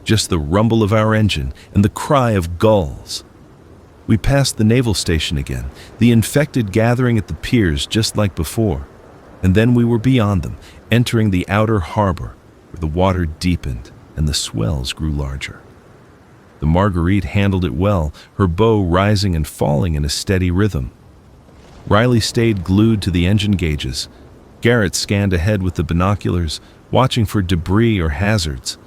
just the rumble of our engine and the cry of gulls. We passed the naval station again, the infected gathering at the piers just like before. And then we were beyond them, entering the outer harbor, where the water deepened and the swells grew larger. The Marguerite handled it well, her bow rising and falling in a steady rhythm. Riley stayed glued to the engine gauges. Garrett scanned ahead with the binoculars, watching for debris or hazards.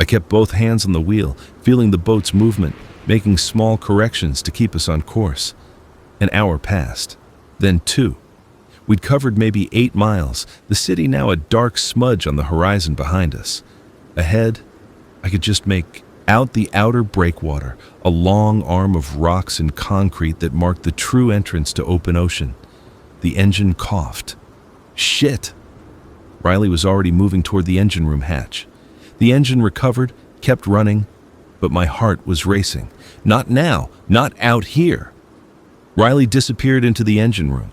I kept both hands on the wheel, feeling the boat's movement, making small corrections to keep us on course. An hour passed, then 2. We'd covered maybe 8 miles, the city now a dark smudge on the horizon behind us. Ahead, I could just make out the outer breakwater, a long arm of rocks and concrete that marked the true entrance to open ocean. The engine coughed. Shit! Riley was already moving toward the engine room hatch. The engine recovered, kept running, but my heart was racing. Not now, not out here. Riley disappeared into the engine room.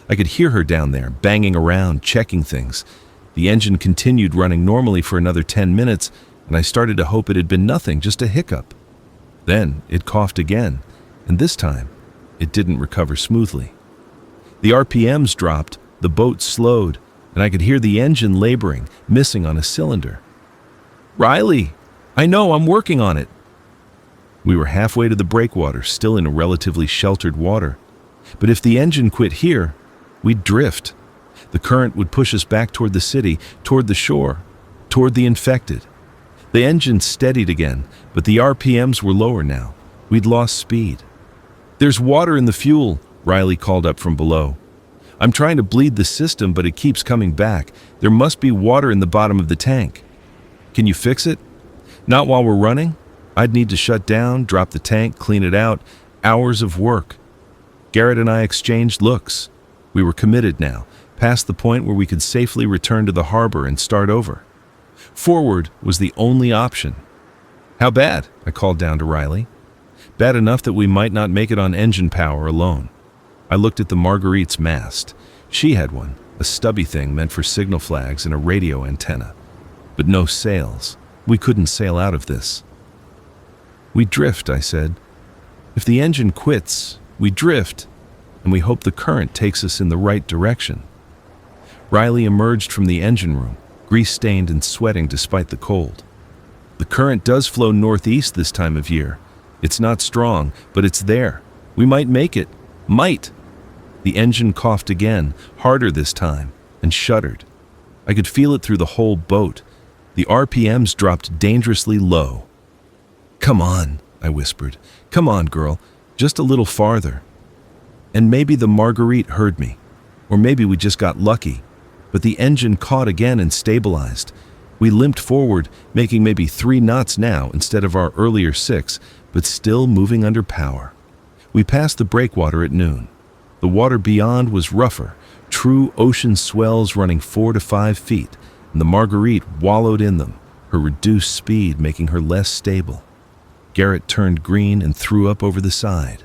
I could hear her down there, banging around, checking things. The engine continued running normally for another 10 minutes, and I started to hope it had been nothing, just a hiccup. Then it coughed again, and this time, it didn't recover smoothly. The RPMs dropped, the boat slowed, and I could hear the engine laboring, missing on a cylinder. "Riley, I know, I'm working on it." We were halfway to the breakwater, still in a relatively sheltered water. But if the engine quit here, we'd drift. The current would push us back toward the city, toward the shore, toward the infected. The engine steadied again, but the RPMs were lower now. We'd lost speed. "There's water in the fuel," Riley called up from below. "I'm trying to bleed the system, but it keeps coming back. There must be water in the bottom of the tank." Can you fix it? Not while we're running. I'd need to shut down, drop the tank, clean it out. Hours of work. Garrett and I exchanged looks. We were committed now, past the point where we could safely return to the harbor and start over. Forward was the only option. How bad? I called down to Riley. Bad enough that we might not make it on engine power alone. I looked at the Marguerite's mast. She had one, a stubby thing meant for signal flags and a radio antenna. But no sails. We couldn't sail out of this. We drift, I said. If the engine quits, we drift, and we hope the current takes us in the right direction. Riley emerged from the engine room, grease-stained and sweating despite the cold. The current does flow northeast this time of year. It's not strong, but it's there. We might make it. Might! The engine coughed again, harder this time, and shuddered. I could feel it through the whole boat. The RPMs dropped dangerously low. "Come on," I whispered. "Come on, girl. Just a little farther." And maybe the Marguerite heard me. Or maybe we just got lucky. But the engine caught again and stabilized. We limped forward, making maybe 3 knots now instead of our earlier 6, but still moving under power. We passed the breakwater at noon. The water beyond was rougher, true ocean swells running 4 to 5 feet, and the Marguerite wallowed in them, her reduced speed making her less stable. Garrett turned green and threw up over the side.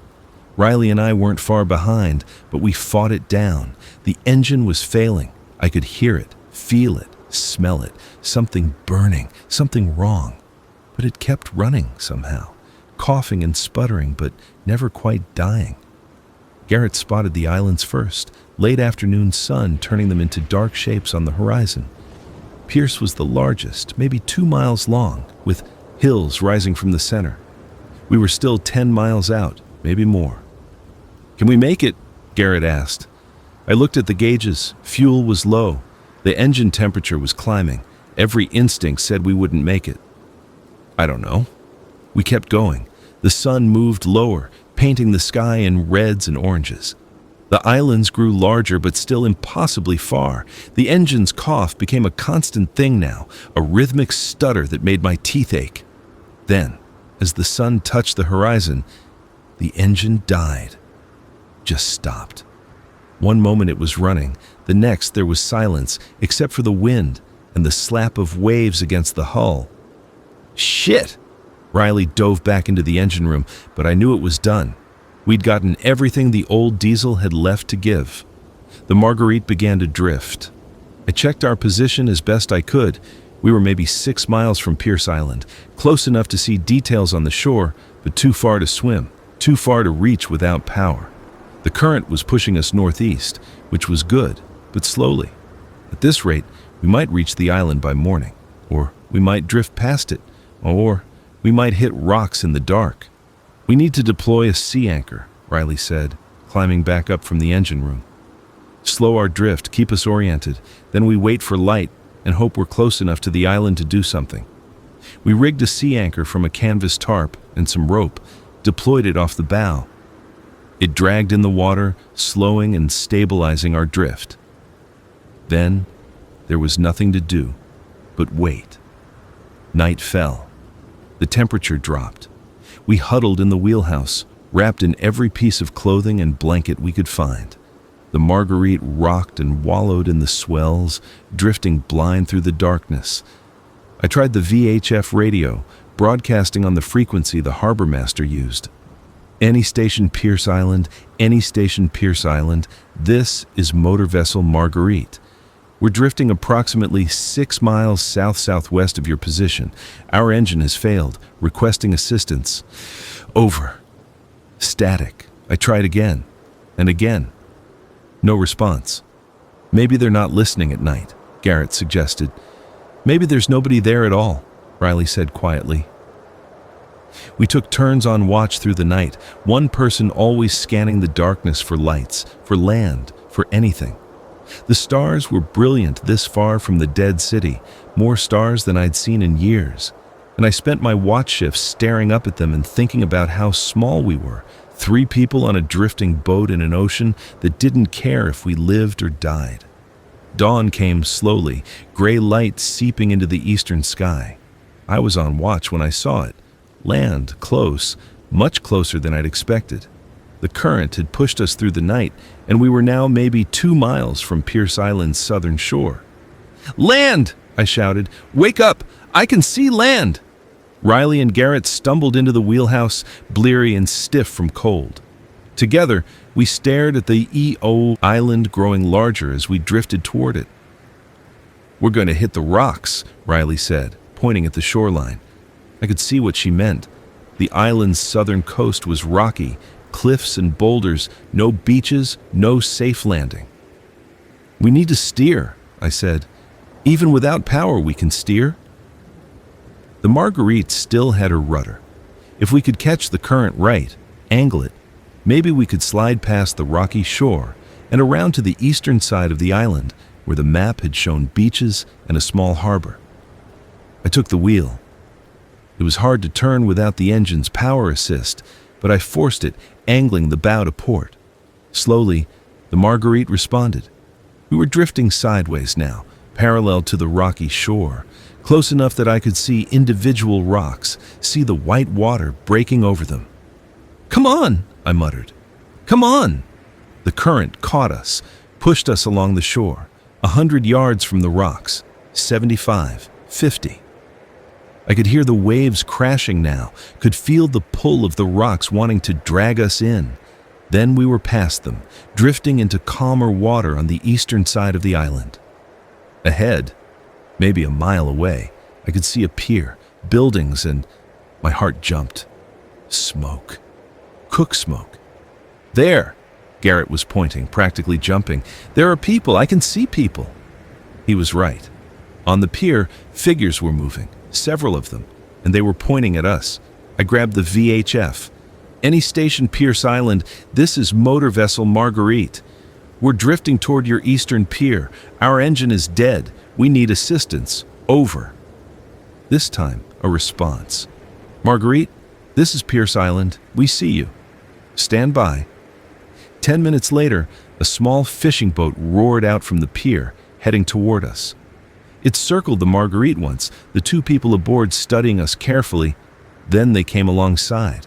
Riley and I weren't far behind, but we fought it down. The engine was failing. I could hear it, feel it, smell it, something burning, something wrong. But it kept running somehow, coughing and sputtering, but never quite dying. Garrett spotted the islands first, late afternoon sun turning them into dark shapes on the horizon. Pierce was the largest, maybe 2 miles long, with hills rising from the center. We were still 10 miles out, maybe more. "Can we make it?" Garrett asked. I looked at the gauges. Fuel was low. The engine temperature was climbing. Every instinct said we wouldn't make it. I don't know. We kept going. The sun moved lower, painting the sky in reds and oranges. The islands grew larger but still impossibly far. The engine's cough became a constant thing now, a rhythmic stutter that made my teeth ache. Then, as the sun touched the horizon, the engine died. Just stopped. One moment it was running, the next there was silence, except for the wind and the slap of waves against the hull. "Shit!" Riley dove back into the engine room, but I knew it was done. We'd gotten everything the old diesel had left to give. The Marguerite began to drift. I checked our position as best I could. We were maybe 6 miles from Pierce Island, close enough to see details on the shore, but too far to swim, too far to reach without power. The current was pushing us northeast, which was good, but slowly. At this rate, we might reach the island by morning, or we might drift past it, or we might hit rocks in the dark. "We need to deploy a sea anchor," Riley said, climbing back up from the engine room. "Slow our drift, keep us oriented, then we wait for light and hope we're close enough to the island to do something." We rigged a sea anchor from a canvas tarp and some rope, deployed it off the bow. It dragged in the water, slowing and stabilizing our drift. Then there was nothing to do but wait. Night fell. The temperature dropped. We huddled in the wheelhouse, wrapped in every piece of clothing and blanket we could find. The Marguerite rocked and wallowed in the swells, drifting blind through the darkness. I tried the VHF radio, broadcasting on the frequency the harbor master used. "Any station Pierce Island, any station Pierce Island, this is motor vessel Marguerite. We're drifting approximately 6 miles south-southwest of your position. Our engine has failed. Requesting assistance." Over. Static. I tried again and again. No response. "Maybe they're not listening at night," Garrett suggested. "Maybe there's nobody there at all," Riley said quietly. We took turns on watch through the night, one person always scanning the darkness for lights, for land, for anything. The stars were brilliant this far from the dead city, more stars than I'd seen in years. And I spent my watch shifts staring up at them and thinking about how small we were, 3 people on a drifting boat in an ocean that didn't care if we lived or died. Dawn came slowly, gray light seeping into the eastern sky. I was on watch when I saw it. Land, close, much closer than I'd expected. The current had pushed us through the night, and we were now maybe 2 miles from Pierce Island's southern shore. "Land!" I shouted. "Wake up! I can see land!" Riley and Garrett stumbled into the wheelhouse, bleary and stiff from cold. Together, we stared at the EO island growing larger as we drifted toward it. "We're going to hit the rocks," Riley said, pointing at the shoreline. I could see what she meant. The island's southern coast was rocky, cliffs and boulders, no beaches, no safe landing. "We need to steer," I said. "Even without power, we can steer." The Marguerite still had her rudder. If we could catch the current right, angle it, maybe we could slide past the rocky shore and around to the eastern side of the island where the map had shown beaches and a small harbor. I took the wheel. It was hard to turn without the engine's power assist, but I forced it, angling the bow to port. Slowly, the Marguerite responded. We were drifting sideways now, parallel to the rocky shore, close enough that I could see individual rocks, see the white water breaking over them. "Come on," I muttered. "Come on!" The current caught us, pushed us along the shore, 100 yards from the rocks, 75, 50. I could hear the waves crashing now, could feel the pull of the rocks wanting to drag us in. Then we were past them, drifting into calmer water on the eastern side of the island. Ahead, maybe a mile away, I could see a pier, buildings, and my heart jumped. Smoke. Cook smoke. "There!" Garrett was pointing, practically jumping. "There are people. I can see people." He was right. On the pier, figures were moving, several of them, and they were pointing at us. I grabbed the VHF. "Any station Pierce Island, this is motor vessel Marguerite. We're drifting toward your eastern pier. Our engine is dead. We need assistance. Over." This time, a response. "Marguerite, this is Pierce Island. We see you. Stand by." 10 minutes later, a small fishing boat roared out from the pier, heading toward us. It circled the Marguerite once, the 2 people aboard studying us carefully. Then they came alongside.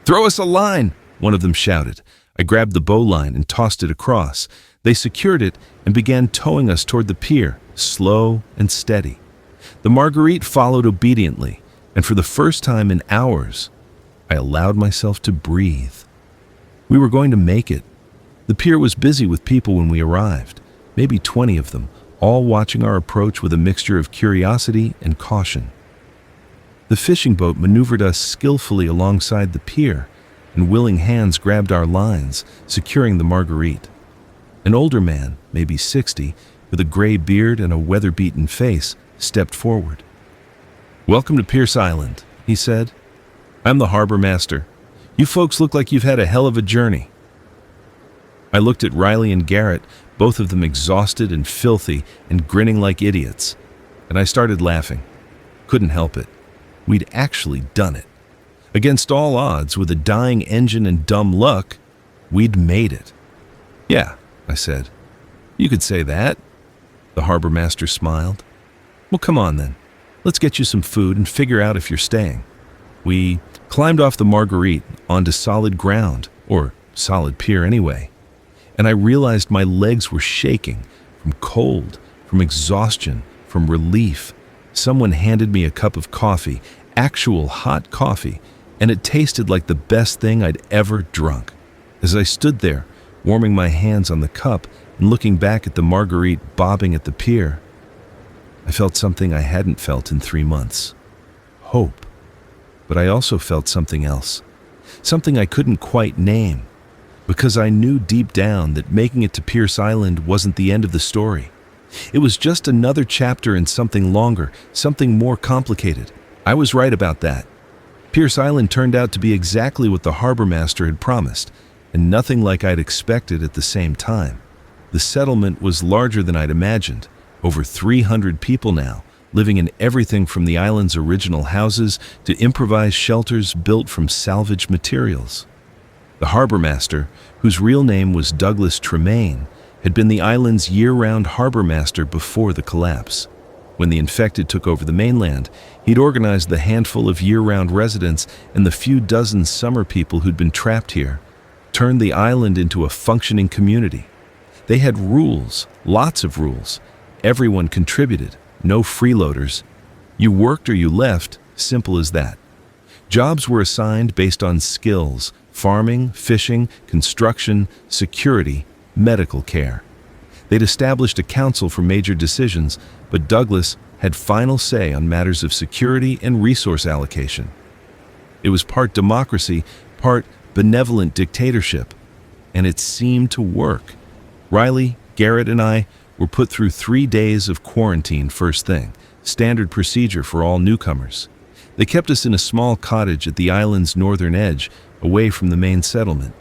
"Throw us a line," one of them shouted. I grabbed the bowline and tossed it across. They secured it and began towing us toward the pier, slow and steady. The Marguerite followed obediently, and for the first time in hours, I allowed myself to breathe. We were going to make it. The pier was busy with people when we arrived, maybe 20 of them, all watching our approach with a mixture of curiosity and caution. The fishing boat maneuvered us skillfully alongside the pier, and willing hands grabbed our lines, securing the Marguerite. An older man, maybe 60, with a gray beard and a weather-beaten face, stepped forward. "Welcome to Pierce Island," he said. "I'm the harbor master. You folks look like you've had a hell of a journey." I looked at Riley and Garrett, both of them exhausted and filthy and grinning like idiots, and I started laughing. Couldn't help it. We'd actually done it. Against all odds, with a dying engine and dumb luck, we'd made it. "Yeah," I said. "You could say that." The harbor master smiled. "Well, come on then. Let's get you some food and figure out if you're staying." We climbed off the Marguerite onto solid ground, or solid pier anyway, and I realized my legs were shaking from cold, from exhaustion, from relief. Someone handed me a cup of coffee, actual hot coffee, and it tasted like the best thing I'd ever drunk. As I stood there, warming my hands on the cup and looking back at the Marguerite bobbing at the pier, I felt something I hadn't felt in 3 months. Hope. But I also felt something else. Something I couldn't quite name. Because I knew deep down that making it to Pierce Island wasn't the end of the story. It was just another chapter in something longer, something more complicated. I was right about that. Pierce Island turned out to be exactly what the harbor master had promised, and nothing like I'd expected at the same time. The settlement was larger than I'd imagined. Over 300 people now, living in everything from the island's original houses to improvised shelters built from salvaged materials. The harbor master, whose real name was Douglas Tremaine, had been the island's year-round harbor master before the collapse. When the infected took over the mainland, he'd organized the handful of year-round residents and the few dozen summer people who'd been trapped here, turned the island into a functioning community. They had rules, lots of rules. Everyone contributed, no freeloaders. You worked or you left, simple as that. Jobs were assigned based on skills: farming, fishing, construction, security, medical care. They'd established a council for major decisions, but Douglas had final say on matters of security and resource allocation. It was part democracy, part benevolent dictatorship, and it seemed to work. Riley, Garrett, and I were put through 3 days of quarantine first thing, standard procedure for all newcomers. They kept us in a small cottage at the island's northern edge, away from the main settlement,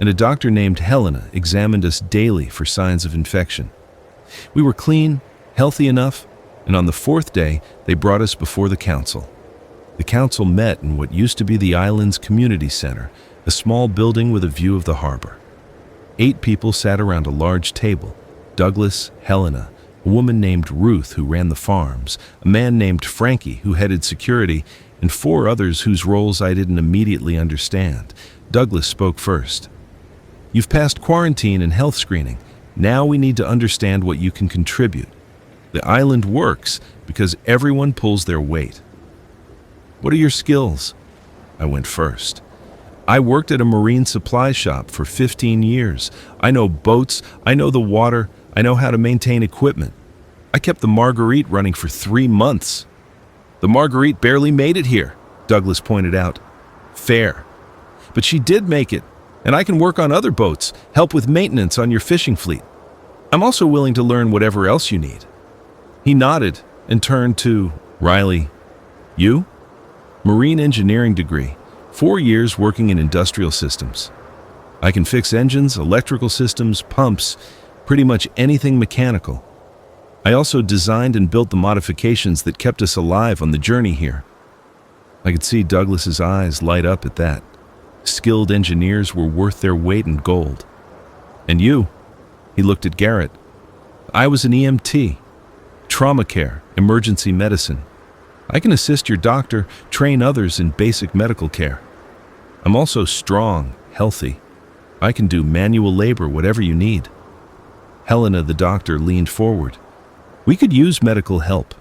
and a doctor named Helena examined us daily for signs of infection. We were clean, healthy enough, and on the 4th day, they brought us before the council. The council met in what used to be the island's community center, a small building with a view of the harbor. 8 people sat around a large table: Douglas, Helena, a woman named Ruth who ran the farms, a man named Frankie who headed security, and 4 others whose roles I didn't immediately understand. Douglas spoke first. "You've passed quarantine and health screening. Now we need to understand what you can contribute. The island works because everyone pulls their weight. What are your skills?" I went first. "I worked at a marine supply shop for 15 years. I know boats, I know the water, I know how to maintain equipment. I kept the Marguerite running for 3 months." "The Marguerite barely made it here," Douglas pointed out. "Fair. But she did make it, and I can work on other boats, help with maintenance on your fishing fleet. I'm also willing to learn whatever else you need." He nodded and turned to Riley. "You?" "Marine engineering degree, 4 years working in industrial systems. I can fix engines, electrical systems, pumps, pretty much anything mechanical. I also designed and built the modifications that kept us alive on the journey here." I could see Douglas's eyes light up at that. Skilled engineers were worth their weight in gold. "And you?" He looked at Garrett. "I was an EMT, trauma care, emergency medicine. I can assist your doctor, train others in basic medical care. I'm also strong, healthy. I can do manual labor, whatever you need." Helena, the doctor, leaned forward. "We could use medical help.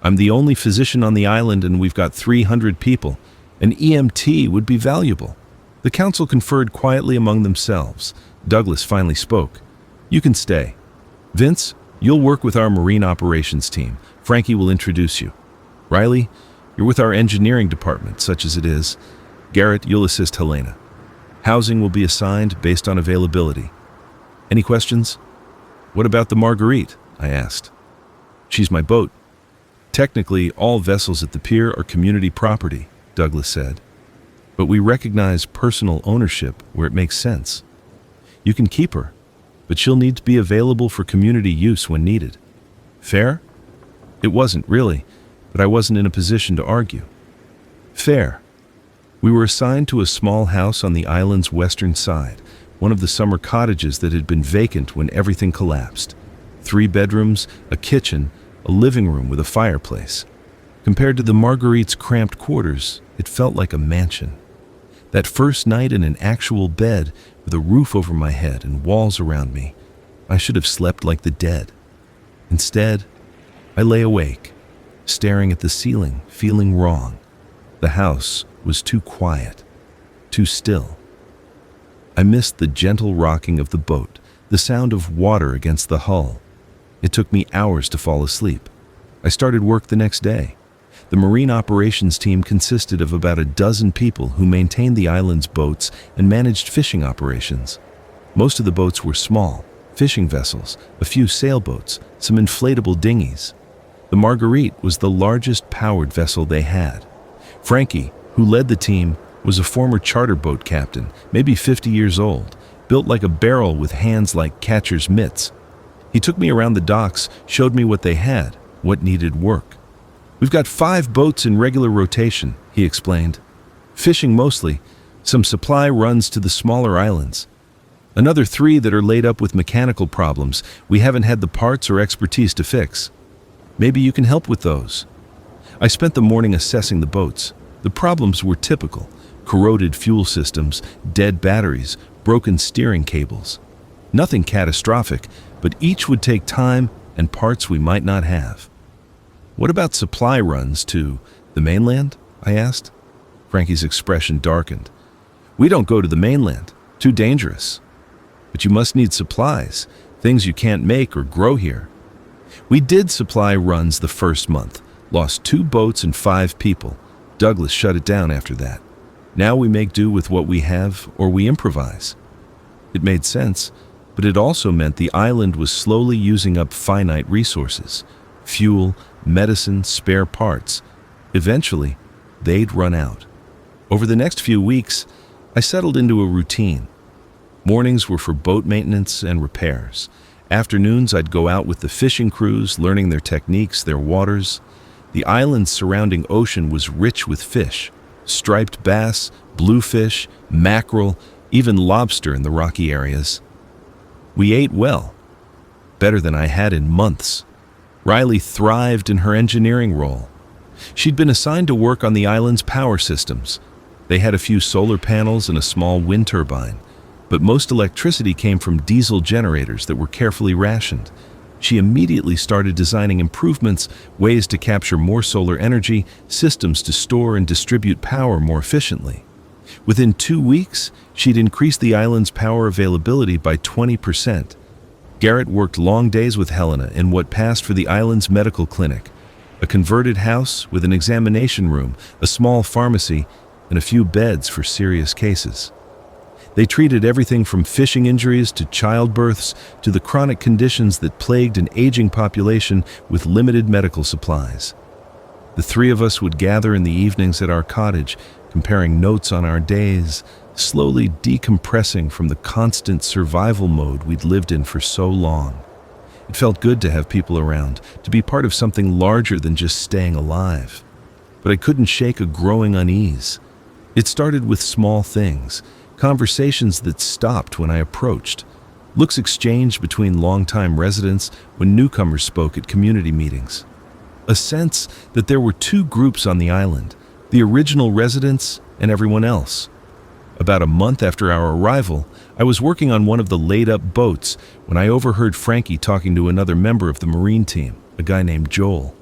I'm the only physician on the island and we've got 300 people. An EMT would be valuable." The council conferred quietly among themselves. Douglas finally spoke. "You can stay. Vince, you'll work with our marine operations team. Frankie will introduce you. Riley, you're with our engineering department, such as it is. Garrett, you'll assist Helena. Housing will be assigned based on availability. Any questions?" "What about the Marguerite?" I asked. "She's my boat. Technically, all vessels at the pier are community property," Douglas said. "But we recognize personal ownership where it makes sense. You can keep her, but she'll need to be available for community use when needed. Fair?" It wasn't, really, but I wasn't in a position to argue. Fair. We were assigned to a small house on the island's western side, one of the summer cottages that had been vacant when everything collapsed. 3 bedrooms, a kitchen, a living room with a fireplace. Compared to the Marguerite's cramped quarters, it felt like a mansion. That first night in an actual bed, with a roof over my head and walls around me, I should have slept like the dead. Instead, I lay awake, staring at the ceiling, feeling wrong. The house was too quiet, too still. I missed the gentle rocking of the boat, the sound of water against the hull. It took me hours to fall asleep. I started work the next day. The marine operations team consisted of about a dozen people who maintained the island's boats and managed fishing operations. Most of the boats were small, fishing vessels, a few sailboats, some inflatable dinghies. The Marguerite was the largest powered vessel they had. Frankie, who led the team, was a former charter boat captain, maybe 50 years old, built like a barrel with hands like catcher's mitts. He took me around the docks, showed me what they had, what needed work. "We've got 5 boats in regular rotation," he explained. "Fishing mostly, some supply runs to the smaller islands. Another 3 that are laid up with mechanical problems we haven't had the parts or expertise to fix." Maybe you can help with those." I spent the morning assessing the boats. The problems were typical: corroded fuel systems, dead batteries, broken steering cables. Nothing catastrophic, but each would take time and parts we might not have. "What about supply runs to the mainland?" I asked. Frankie's expression darkened. "We don't go to the mainland. Too dangerous." "But you must need supplies, things you can't make or grow here." We did supply runs the first month, lost 2 boats and 5 people. Douglas shut it down after that. Now we make do with what we have, or we improvise. It made sense, but it also meant the island was slowly using up finite resources: fuel, medicine, spare parts. Eventually, they'd run out. Over the next few weeks, I settled into a routine. Mornings were for boat maintenance and repairs. Afternoons, I'd go out with the fishing crews, learning their techniques, their waters. The island's surrounding ocean was rich with fish: striped bass, bluefish, mackerel, even lobster in the rocky areas. We ate well, better than I had in months. Riley thrived in her engineering role. She'd been assigned to work on the island's power systems. They had a few solar panels and a small wind turbine, but most electricity came from diesel generators that were carefully rationed. She immediately started designing improvements, ways to capture more solar energy, systems to store and distribute power more efficiently. Within 2 weeks, she'd increased the island's power availability by 20%. Garrett worked long days with Helena in what passed for the island's medical clinic, a converted house with an examination room, a small pharmacy, and a few beds for serious cases. They treated everything from fishing injuries to childbirths to the chronic conditions that plagued an aging population with limited medical supplies. The 3 of us would gather in the evenings at our cottage, comparing notes on our days, slowly decompressing from the constant survival mode we'd lived in for so long. It felt good to have people around, to be part of something larger than just staying alive. But I couldn't shake a growing unease. It started with small things: conversations that stopped when I approached, looks exchanged between longtime residents when newcomers spoke at community meetings. A sense that there were 2 groups on the island: the original residents and everyone else. About a month after our arrival, I was working on one of the laid-up boats when I overheard Frankie talking to another member of the Marine team, a guy named Joel.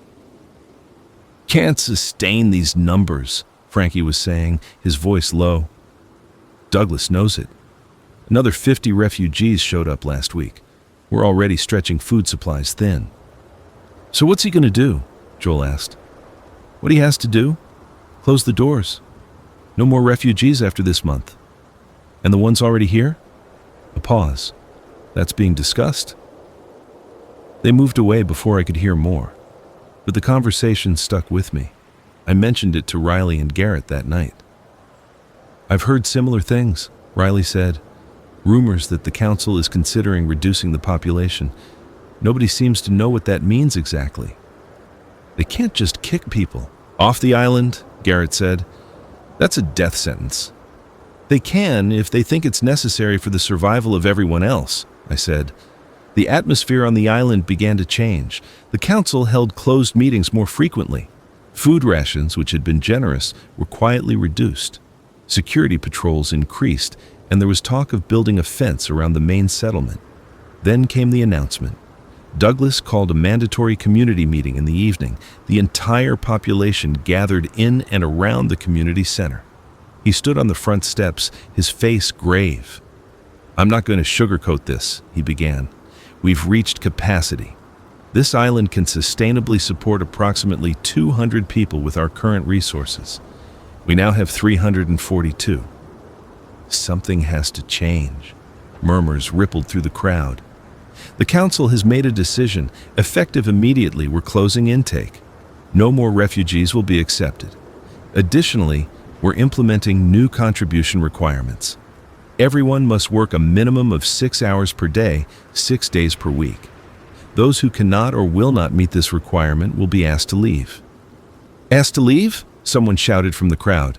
"Can't sustain these numbers," Frankie was saying, his voice low. "Douglas knows it. Another 50 refugees showed up last week. We're already stretching food supplies thin." "So what's he going to do?" Joel asked. "What he has to do? Close the doors. No more refugees after this month. And the ones already here?" A pause. "That's being discussed." They moved away before I could hear more, but the conversation stuck with me. I mentioned it to Riley and Garrett that night. "I've heard similar things," Riley said. "Rumors that the council is considering reducing the population. Nobody seems to know what that means exactly." "They can't just kick people off the island," Garrett said. "That's a death sentence." "They can if they think it's necessary for the survival of everyone else," I said. The atmosphere on the island began to change. The council held closed meetings more frequently. Food rations, which had been generous, were quietly reduced. Security patrols increased, and there was talk of building a fence around the main settlement. Then came the announcement. Douglas called a mandatory community meeting in the evening. The entire population gathered in and around the community center. He stood on the front steps, his face grave. "I'm not going to sugarcoat this," he began. "We've reached capacity. This island can sustainably support approximately 200 people with our current resources. We now have 342. Something has to change." Murmurs rippled through the crowd. "The council has made a decision. Effective immediately, we're closing intake. No more refugees will be accepted. Additionally, we're implementing new contribution requirements. Everyone must work a minimum of 6 hours per day, 6 days per week. Those who cannot or will not meet this requirement will be asked to leave." "Asked to leave?" someone shouted from the crowd.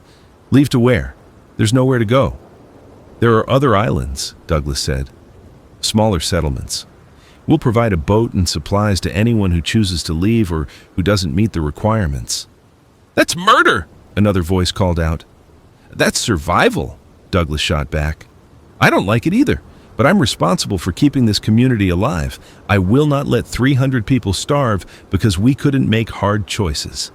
"Leave to where? There's nowhere to go." "There are other islands," Douglas said. "Smaller settlements. We'll provide a boat and supplies to anyone who chooses to leave or who doesn't meet the requirements." "That's murder!" another voice called out. "That's survival," Douglas shot back. "I don't like it either, but I'm responsible for keeping this community alive. I will not let 300 people starve because we couldn't make hard choices."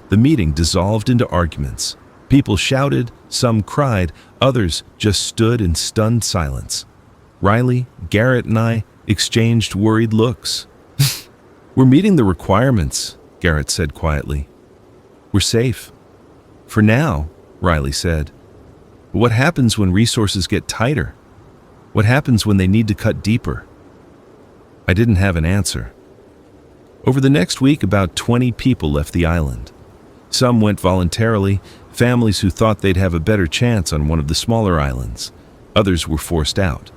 The meeting dissolved into arguments. People shouted, some cried, others just stood in stunned silence. Riley, Garrett, and I exchanged worried looks. "We're meeting the requirements," Garrett said quietly. "We're safe. For now," Riley said. "But what happens when resources get tighter? What happens when they need to cut deeper?" I didn't have an answer. Over the next week, about 20 people left the island. Some went voluntarily, families who thought they'd have a better chance on one of the smaller islands. Others were forced out.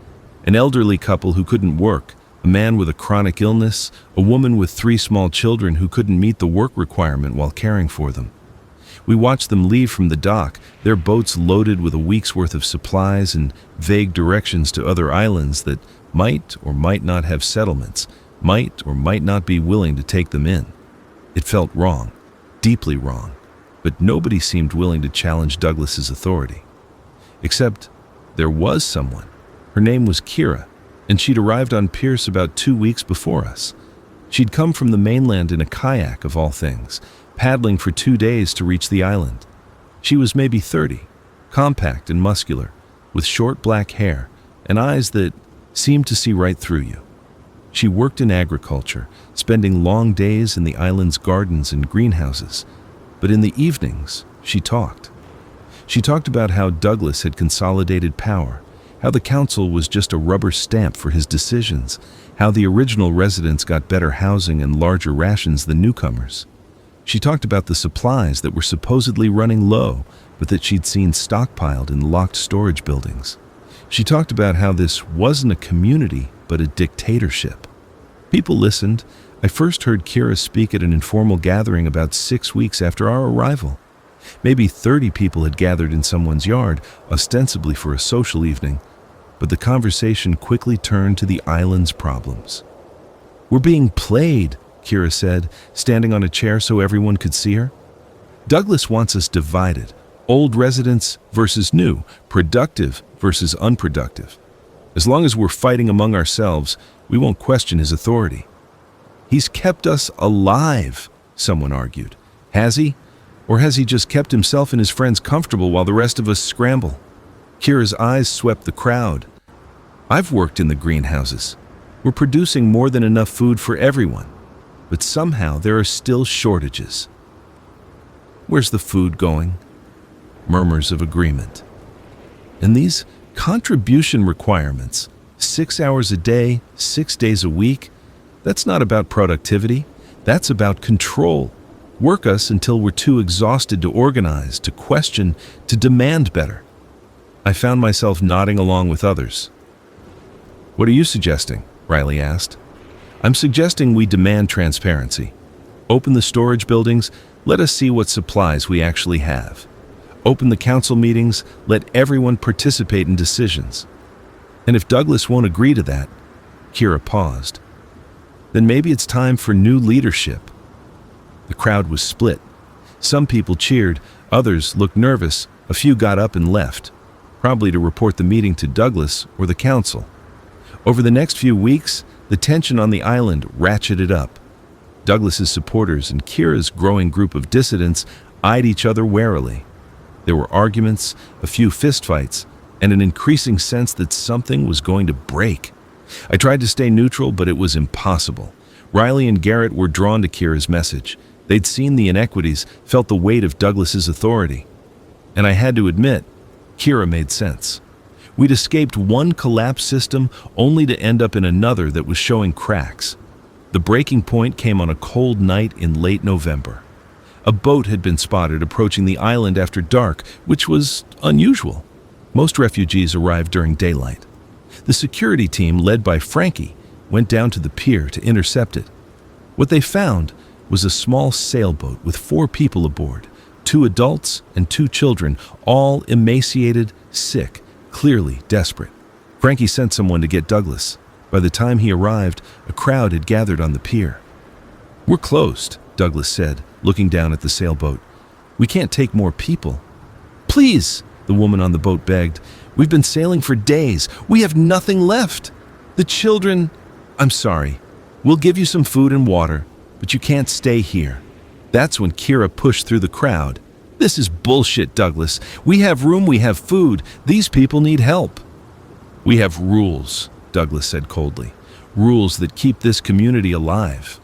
An elderly couple who couldn't work, a man with a chronic illness, a woman with 3 small children who couldn't meet the work requirement while caring for them. We watched them leave from the dock, their boats loaded with a week's worth of supplies and vague directions to other islands that might or might not have settlements, might or might not be willing to take them in. It felt wrong, deeply wrong, but nobody seemed willing to challenge Douglas's authority. Except there was someone. Her name was Kira, and she'd arrived on Pierce about 2 weeks before us. She'd come from the mainland in a kayak, of all things, paddling for 2 days to reach the island. She was maybe 30, compact and muscular, with short black hair and eyes that seemed to see right through you. She worked in agriculture, spending long days in the island's gardens and greenhouses, but in the evenings, she talked. She talked about how Douglas had consolidated power, how the council was just a rubber stamp for his decisions, how the original residents got better housing and larger rations than newcomers. She talked about the supplies that were supposedly running low, but that she'd seen stockpiled in locked storage buildings. She talked about how this wasn't a community, but a dictatorship. People listened. I first heard Kira speak at an informal gathering about 6 weeks after our arrival. Maybe 30 people had gathered in someone's yard, ostensibly for a social evening, but the conversation quickly turned to the island's problems. "We're being played," Kira said, standing on a chair so everyone could see her. "Douglas wants us divided, old residents versus new, productive versus unproductive. As long as we're fighting among ourselves, we won't question his authority." "He's kept us alive," someone argued. "Has he? Or has he just kept himself and his friends comfortable while the rest of us scramble?" Kira's eyes swept the crowd. "I've worked in the greenhouses. We're producing more than enough food for everyone, but somehow there are still shortages." "Where's the food going?" Murmurs of agreement. And these contribution requirements, 6 hours a day, 6 days a week, that's not about productivity, that's about control. Work us until we're too exhausted to organize, to question, to demand better. I found myself nodding along with others. "What are you suggesting?" Riley asked. "I'm suggesting we demand transparency. Open the storage buildings, let us see what supplies we actually have. Open the council meetings, let everyone participate in decisions. And if Douglas won't agree to that," Kira paused, "then maybe it's time for new leadership." The crowd was split. Some people cheered, others looked nervous, a few got up and left, probably to report the meeting to Douglas or the council. Over the next few weeks, the tension on the island ratcheted up. Douglas's supporters and Kira's growing group of dissidents eyed each other warily. There were arguments, a few fistfights, and an increasing sense that something was going to break. I tried to stay neutral, but it was impossible. Riley and Garrett were drawn to Kira's message. They'd seen the inequities, felt the weight of Douglas's authority. And I had to admit, Kira made sense. We'd escaped one collapsed system only to end up in another that was showing cracks. The breaking point came on a cold night in late November. A boat had been spotted approaching the island after dark, which was unusual. Most refugees arrived during daylight. The security team, led by Frankie, went down to the pier to intercept it. What they found was a small sailboat with 4 people aboard, 2 adults and 2 children, all emaciated, sick, clearly desperate. Frankie sent someone to get Douglas. By the time he arrived, a crowd had gathered on the pier. "We're closed," Douglas said, looking down at the sailboat. "We can't take more people." "Please," the woman on the boat begged. "We've been sailing for days. We have nothing left. The children—" "I'm sorry. We'll give you some food and water, but you can't stay here." That's when Kira pushed through the crowd. "This is bullshit, Douglas. We have room, we have food. These people need help." "We have rules," Douglas said coldly. "Rules that keep this community alive.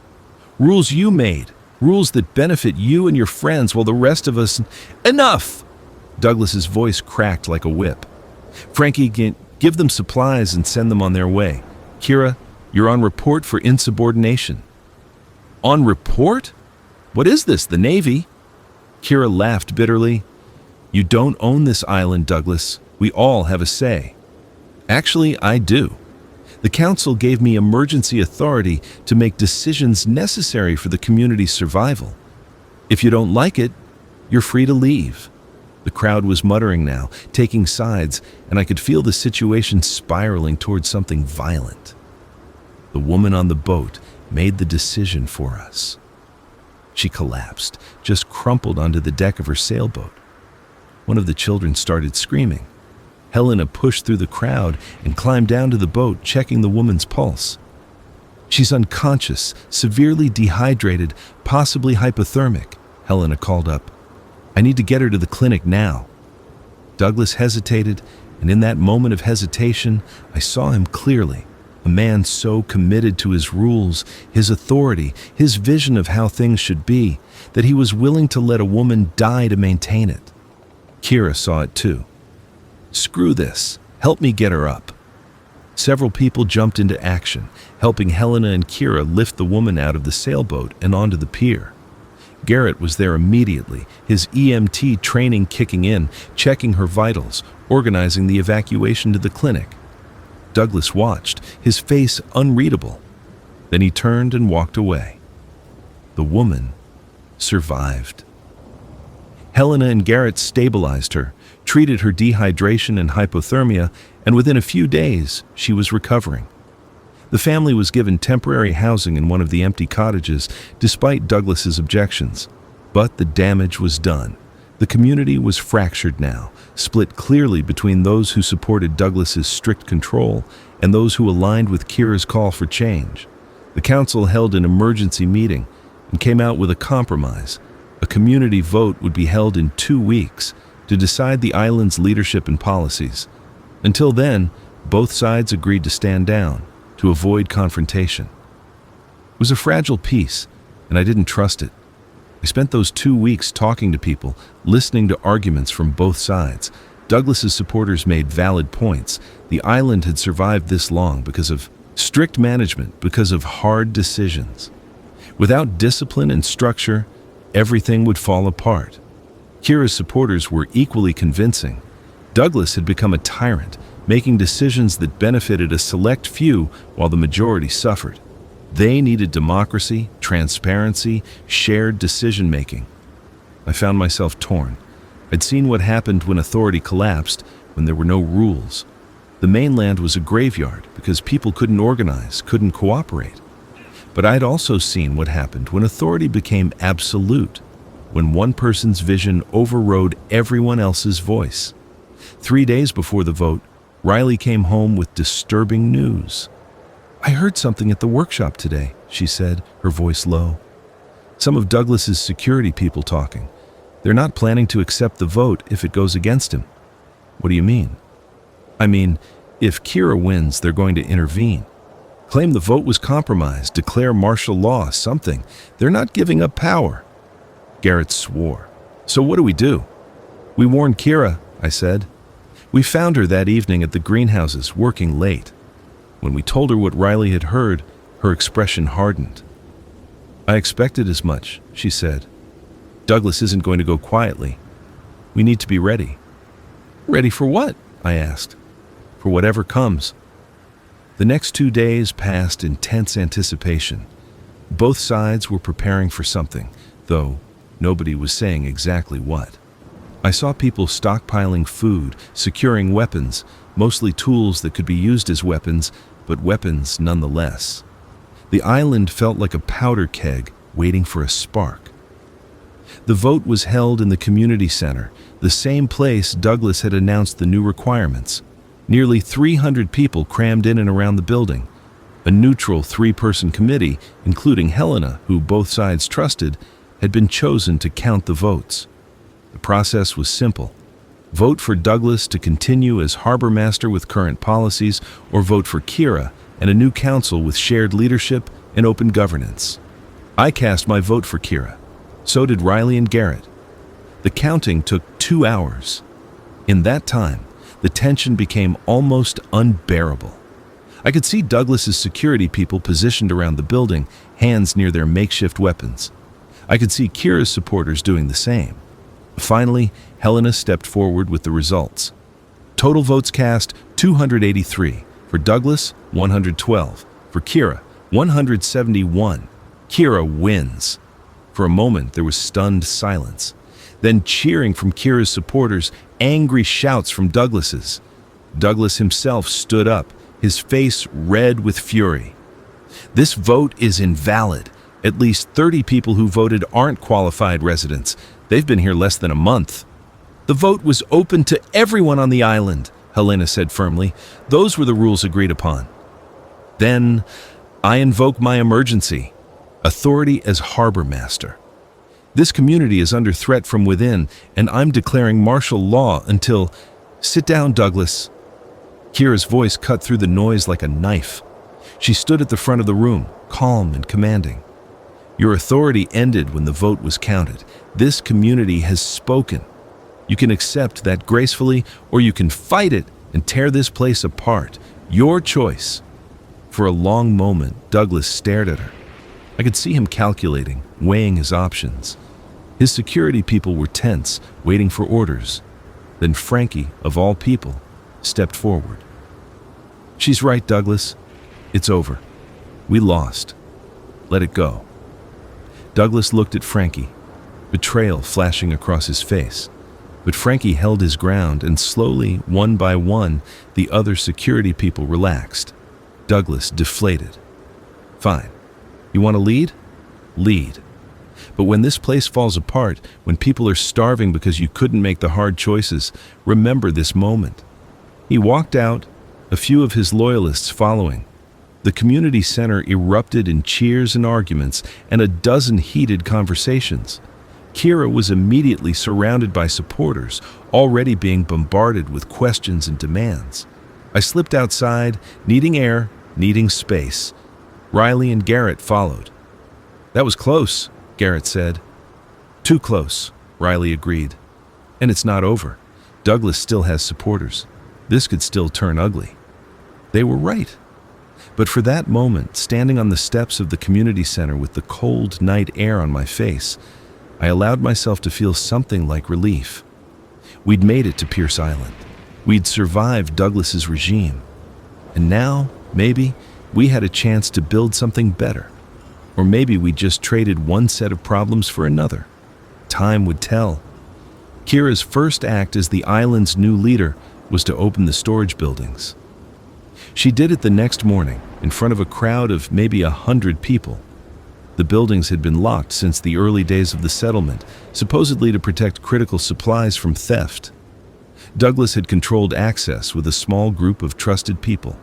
Rules you made. Rules that benefit you and your friends while the rest of us—" "Enough!" Douglas's voice cracked like a whip. "Frankie, give them supplies and send them on their way. Kira, you're on report for insubordination." "On report? What is this, the Navy?" Kira laughed bitterly. "You don't own this island, Douglas. We all have a say." "Actually, I do. The council gave me emergency authority to make decisions necessary for the community's survival. If you don't like it, you're free to leave." The crowd was muttering now, taking sides, and I could feel the situation spiraling towards something violent. The woman on the boat made the decision for us. She collapsed, just crumpled onto the deck of her sailboat. One of the children started screaming. Helena pushed through the crowd and climbed down to the boat, checking the woman's pulse. "She's unconscious, severely dehydrated, possibly hypothermic," Helena called up. "I need to get her to the clinic now." Douglas hesitated, and in that moment of hesitation, I saw him clearly. A man so committed to his rules, his authority, his vision of how things should be, that he was willing to let a woman die to maintain it. Kira saw it too. "Screw this. Help me get her up." Several people jumped into action, helping Helena and Kira lift the woman out of the sailboat and onto the pier. Garrett was there immediately, his EMT training kicking in, checking her vitals, organizing the evacuation to the clinic. Douglas watched, his face unreadable. Then he turned and walked away. The woman survived. Helena and Garrett stabilized her, treated her dehydration and hypothermia, and within a few days, she was recovering. The family was given temporary housing in one of the empty cottages, despite Douglas's objections. But the damage was done. The community was fractured now, split clearly between those who supported Douglas's strict control and those who aligned with Kira's call for change. The council held an emergency meeting and came out with a compromise. A community vote would be held in 2 weeks to decide the island's leadership and policies. Until then, both sides agreed to stand down, to avoid confrontation. It was a fragile peace, and I didn't trust it. I spent those 2 weeks talking to people, listening to arguments from both sides. Douglas's supporters made valid points. The island had survived this long because of strict management, because of hard decisions. Without discipline and structure, everything would fall apart. Kira's supporters were equally convincing. Douglas had become a tyrant, making decisions that benefited a select few while the majority suffered. They needed democracy, transparency, shared decision-making. I found myself torn. I'd seen what happened when authority collapsed, when there were no rules. The mainland was a graveyard because people couldn't organize, couldn't cooperate. But I'd also seen what happened when authority became absolute, when one person's vision overrode everyone else's voice. 3 days before the vote, Riley came home with disturbing news. "I heard something at the workshop today," she said, her voice low. "Some of Douglas's security people talking. They're not planning to accept the vote if it goes against him." "What do you mean?" "I mean, if Kira wins, they're going to intervene. Claim the vote was compromised, declare martial law, something. They're not giving up power." Garrett swore. "So what do we do?" "We warned Kira," I said. "We found her that evening at the greenhouses, working late. When we told her what Riley had heard, her expression hardened." "I expected as much," she said. "Douglas isn't going to go quietly. We need to be ready." "Ready for what?" I asked. "For whatever comes." The next 2 days passed in tense anticipation. Both sides were preparing for something, though nobody was saying exactly what. I saw people stockpiling food, securing weapons, mostly tools that could be used as weapons, but weapons nonetheless. The island felt like a powder keg waiting for a spark. The vote was held in the community center, the same place Douglas had announced the new requirements. Nearly 300 people crammed in and around the building. A neutral three-person committee, including Helena, who both sides trusted, had been chosen to count the votes. The process was simple. Vote for Douglas to continue as harbor master with current policies, or vote for Kira and a new council with shared leadership and open governance. I cast my vote for Kira. So did Riley and Garrett. The counting took 2 hours. In that time, the tension became almost unbearable. I could see Douglas's security people positioned around the building, hands near their makeshift weapons. I could see Kira's supporters doing the same. Finally, Helena stepped forward with the results. Total votes cast, 283. For Douglas, 112. For Kira, 171. Kira wins. For a moment, there was stunned silence. Then cheering from Kira's supporters, angry shouts from Douglas's. Douglas himself stood up, his face red with fury. This vote is invalid. At least 30 people who voted aren't qualified residents. They've been here less than a month. The vote was open to everyone on the island, Helena said firmly. Those were the rules agreed upon. Then, I invoke my emergency. Authority as harbor master. This community is under threat from within, and I'm declaring martial law until... Sit down, Douglas. Kira's voice cut through the noise like a knife. She stood at the front of the room, calm and commanding. Your authority ended when the vote was counted. This community has spoken. You can accept that gracefully, or you can fight it and tear this place apart. Your choice. For a long moment, Douglas stared at her. I could see him calculating, weighing his options. His security people were tense, waiting for orders. Then Frankie, of all people, stepped forward. She's right, Douglas. It's over. We lost. Let it go. Douglas looked at Frankie, betrayal flashing across his face. But Frankie held his ground, and slowly, one by one, the other security people relaxed. Douglas deflated. Fine. You want to lead? Lead. But when this place falls apart, when people are starving because you couldn't make the hard choices, remember this moment. He walked out, a few of his loyalists following. The community center erupted in cheers and arguments and a dozen heated conversations. Kira was immediately surrounded by supporters, already being bombarded with questions and demands. I slipped outside, needing air, needing space. Riley and Garrett followed. That was close, Garrett said. Too close, Riley agreed. And it's not over. Douglas still has supporters. This could still turn ugly. They were right. But for that moment, standing on the steps of the community center with the cold night air on my face, I allowed myself to feel something like relief. We'd made it to Pierce Island. We'd survived Douglas's regime. And now, maybe, we had a chance to build something better. Or maybe we just traded one set of problems for another. Time would tell. Kira's first act as the island's new leader was to open the storage buildings. She did it the next morning, in front of a crowd of maybe 100 people. The buildings had been locked since the early days of the settlement, supposedly to protect critical supplies from theft. Douglas had controlled access with a small group of trusted people.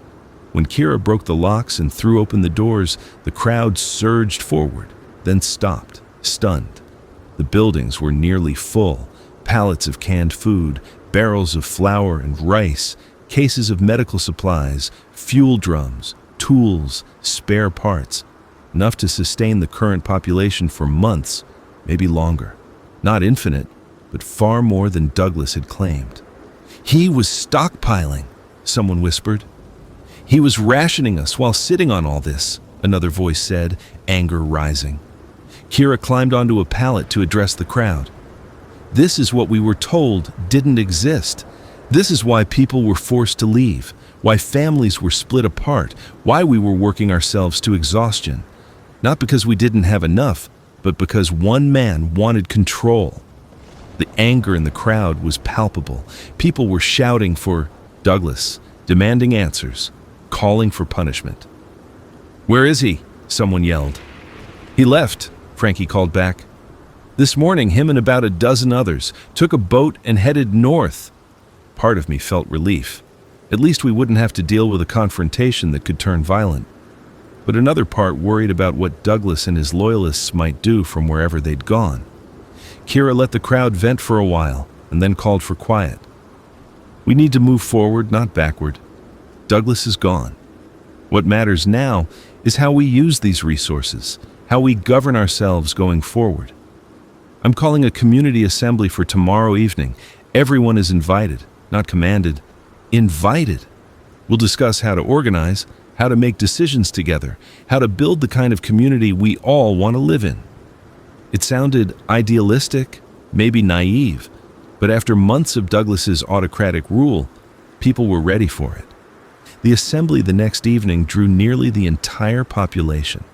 When Kira broke the locks and threw open the doors, the crowd surged forward, then stopped, stunned. The buildings were nearly full. Pallets of canned food, barrels of flour and rice, cases of medical supplies, fuel drums, tools, spare parts. Enough to sustain the current population for months, maybe longer. Not infinite, but far more than Douglas had claimed. He was stockpiling, someone whispered. He was rationing us while sitting on all this, another voice said, anger rising. Kira climbed onto a pallet to address the crowd. This is what we were told didn't exist. This is why people were forced to leave, why families were split apart, why we were working ourselves to exhaustion. Not because we didn't have enough, but because one man wanted control. The anger in the crowd was palpable. People were shouting for Douglas, demanding answers, calling for punishment. "Where is he?" someone yelled. "He left," Frankie called back. "This morning, him and about a dozen others took a boat and headed north." Part of me felt relief. At least we wouldn't have to deal with a confrontation that could turn violent. But another part worried about what Douglas and his loyalists might do from wherever they'd gone. Kira let the crowd vent for a while and then called for quiet. "We need to move forward, not backward. Douglas is gone. What matters now is how we use these resources, how we govern ourselves going forward. I'm calling a community assembly for tomorrow evening. Everyone is invited, not commanded. Invited. We'll discuss how to organize, how to make decisions together, how to build the kind of community we all want to live in." It sounded idealistic, maybe naive, but after months of Douglas's autocratic rule, people were ready for it. The assembly the next evening drew nearly the entire population.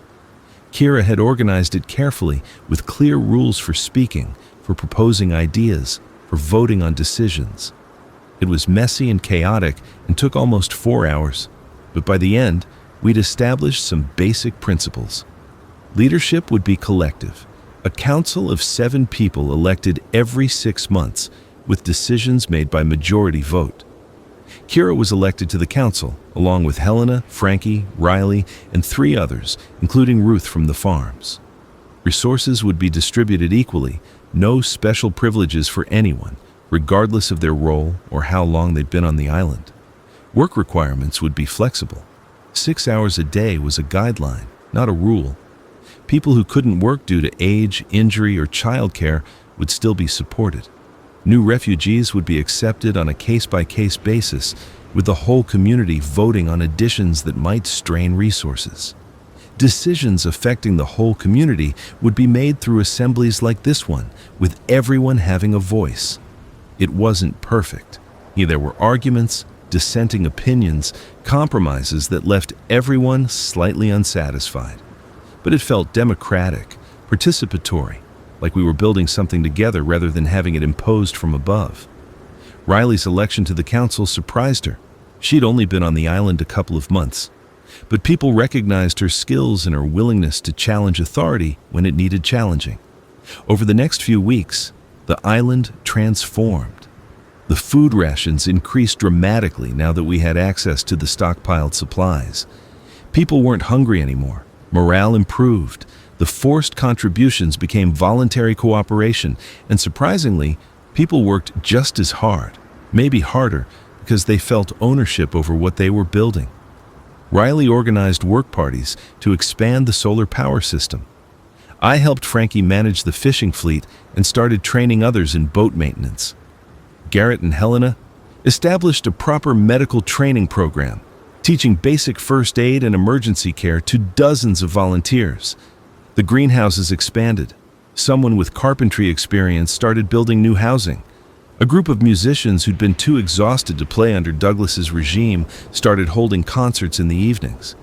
Kira had organized it carefully with clear rules for speaking, for proposing ideas, for voting on decisions. It was messy and chaotic and took almost 4 hours, but by the end, we'd established some basic principles. Leadership would be collective, a council of 7 people elected every 6 months, with decisions made by majority vote. Kira was elected to the council, along with Helena, Frankie, Riley, and 3 others, including Ruth from the farms. Resources would be distributed equally, no special privileges for anyone, regardless of their role or how long they'd been on the island. Work requirements would be flexible. 6 hours a day was a guideline, not a rule. People who couldn't work due to age, injury, or childcare would still be supported. New refugees would be accepted on a case-by-case basis, with the whole community voting on additions that might strain resources. Decisions affecting the whole community would be made through assemblies like this one, with everyone having a voice. It wasn't perfect. There were arguments, dissenting opinions, compromises that left everyone slightly unsatisfied. But it felt democratic, participatory, like we were building something together rather than having it imposed from above. Riley's election to the council surprised her. She'd only been on the island a couple of months, but people recognized her skills and her willingness to challenge authority when it needed challenging. Over the next few weeks, the island transformed. The food rations increased dramatically now that we had access to the stockpiled supplies. People weren't hungry anymore. Morale improved. The forced contributions became voluntary cooperation, and surprisingly, people worked just as hard, maybe harder, because they felt ownership over what they were building. Riley organized work parties to expand the solar power system. I helped Frankie manage the fishing fleet and started training others in boat maintenance. Garrett and Helena established a proper medical training program, teaching basic first aid and emergency care to dozens of volunteers. The greenhouses expanded. Someone with carpentry experience started building new housing. A group of musicians who'd been too exhausted to play under Douglas's regime started holding concerts in the evenings.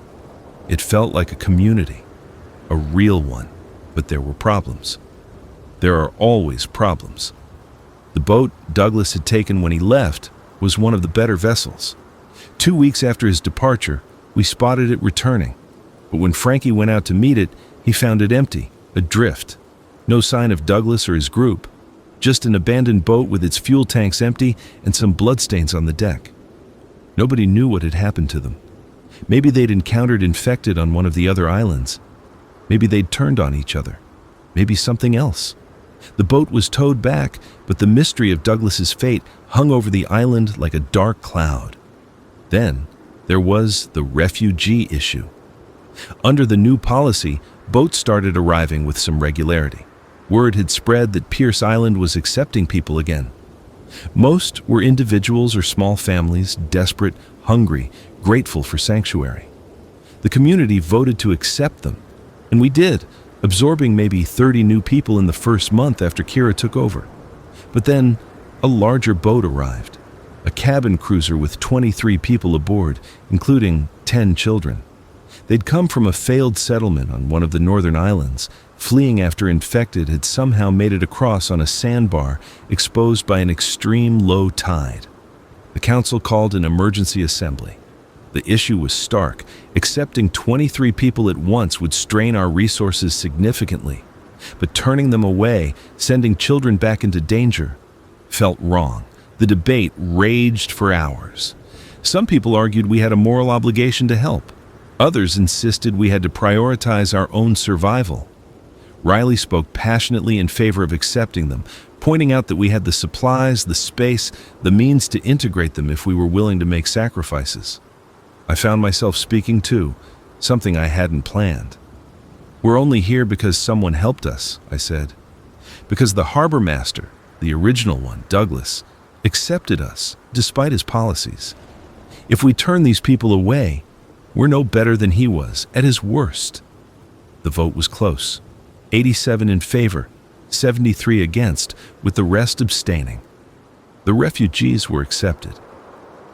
It felt like a community, a real one, but there were problems. There are always problems. The boat Douglas had taken when he left was one of the better vessels. 2 weeks after his departure, we spotted it returning, but when Frankie went out to meet it, he found it empty, adrift. No sign of Douglas or his group, just an abandoned boat with its fuel tanks empty and some bloodstains on the deck. Nobody knew what had happened to them. Maybe they'd encountered infected on one of the other islands. Maybe they'd turned on each other. Maybe something else. The boat was towed back, but the mystery of Douglas's fate hung over the island like a dark cloud. Then there was the refugee issue. Under the new policy, boats started arriving with some regularity. Word had spread that Pierce Island was accepting people again. Most were individuals or small families, desperate, hungry, grateful for sanctuary. The community voted to accept them, and we did, absorbing maybe 30 new people in the first month after Kira took over. But then a larger boat arrived, a cabin cruiser with 23 people aboard, including 10 children. They'd come from a failed settlement on one of the northern islands, fleeing after infected had somehow made it across on a sandbar exposed by an extreme low tide. The council called an emergency assembly. The issue was stark. Accepting 23 people at once would strain our resources significantly. But turning them away, sending children back into danger, felt wrong. The debate raged for hours. Some people argued we had a moral obligation to help. Others insisted we had to prioritize our own survival. Riley spoke passionately in favor of accepting them, pointing out that we had the supplies, the space, the means to integrate them if we were willing to make sacrifices. I found myself speaking too, something I hadn't planned. "We're only here because someone helped us," I said. "Because the harbor master, the original one, Douglas, accepted us despite his policies. If we turn these people away, we're no better than he was at his worst." The vote was close. 87 in favor, 73 against, with the rest abstaining. The refugees were accepted.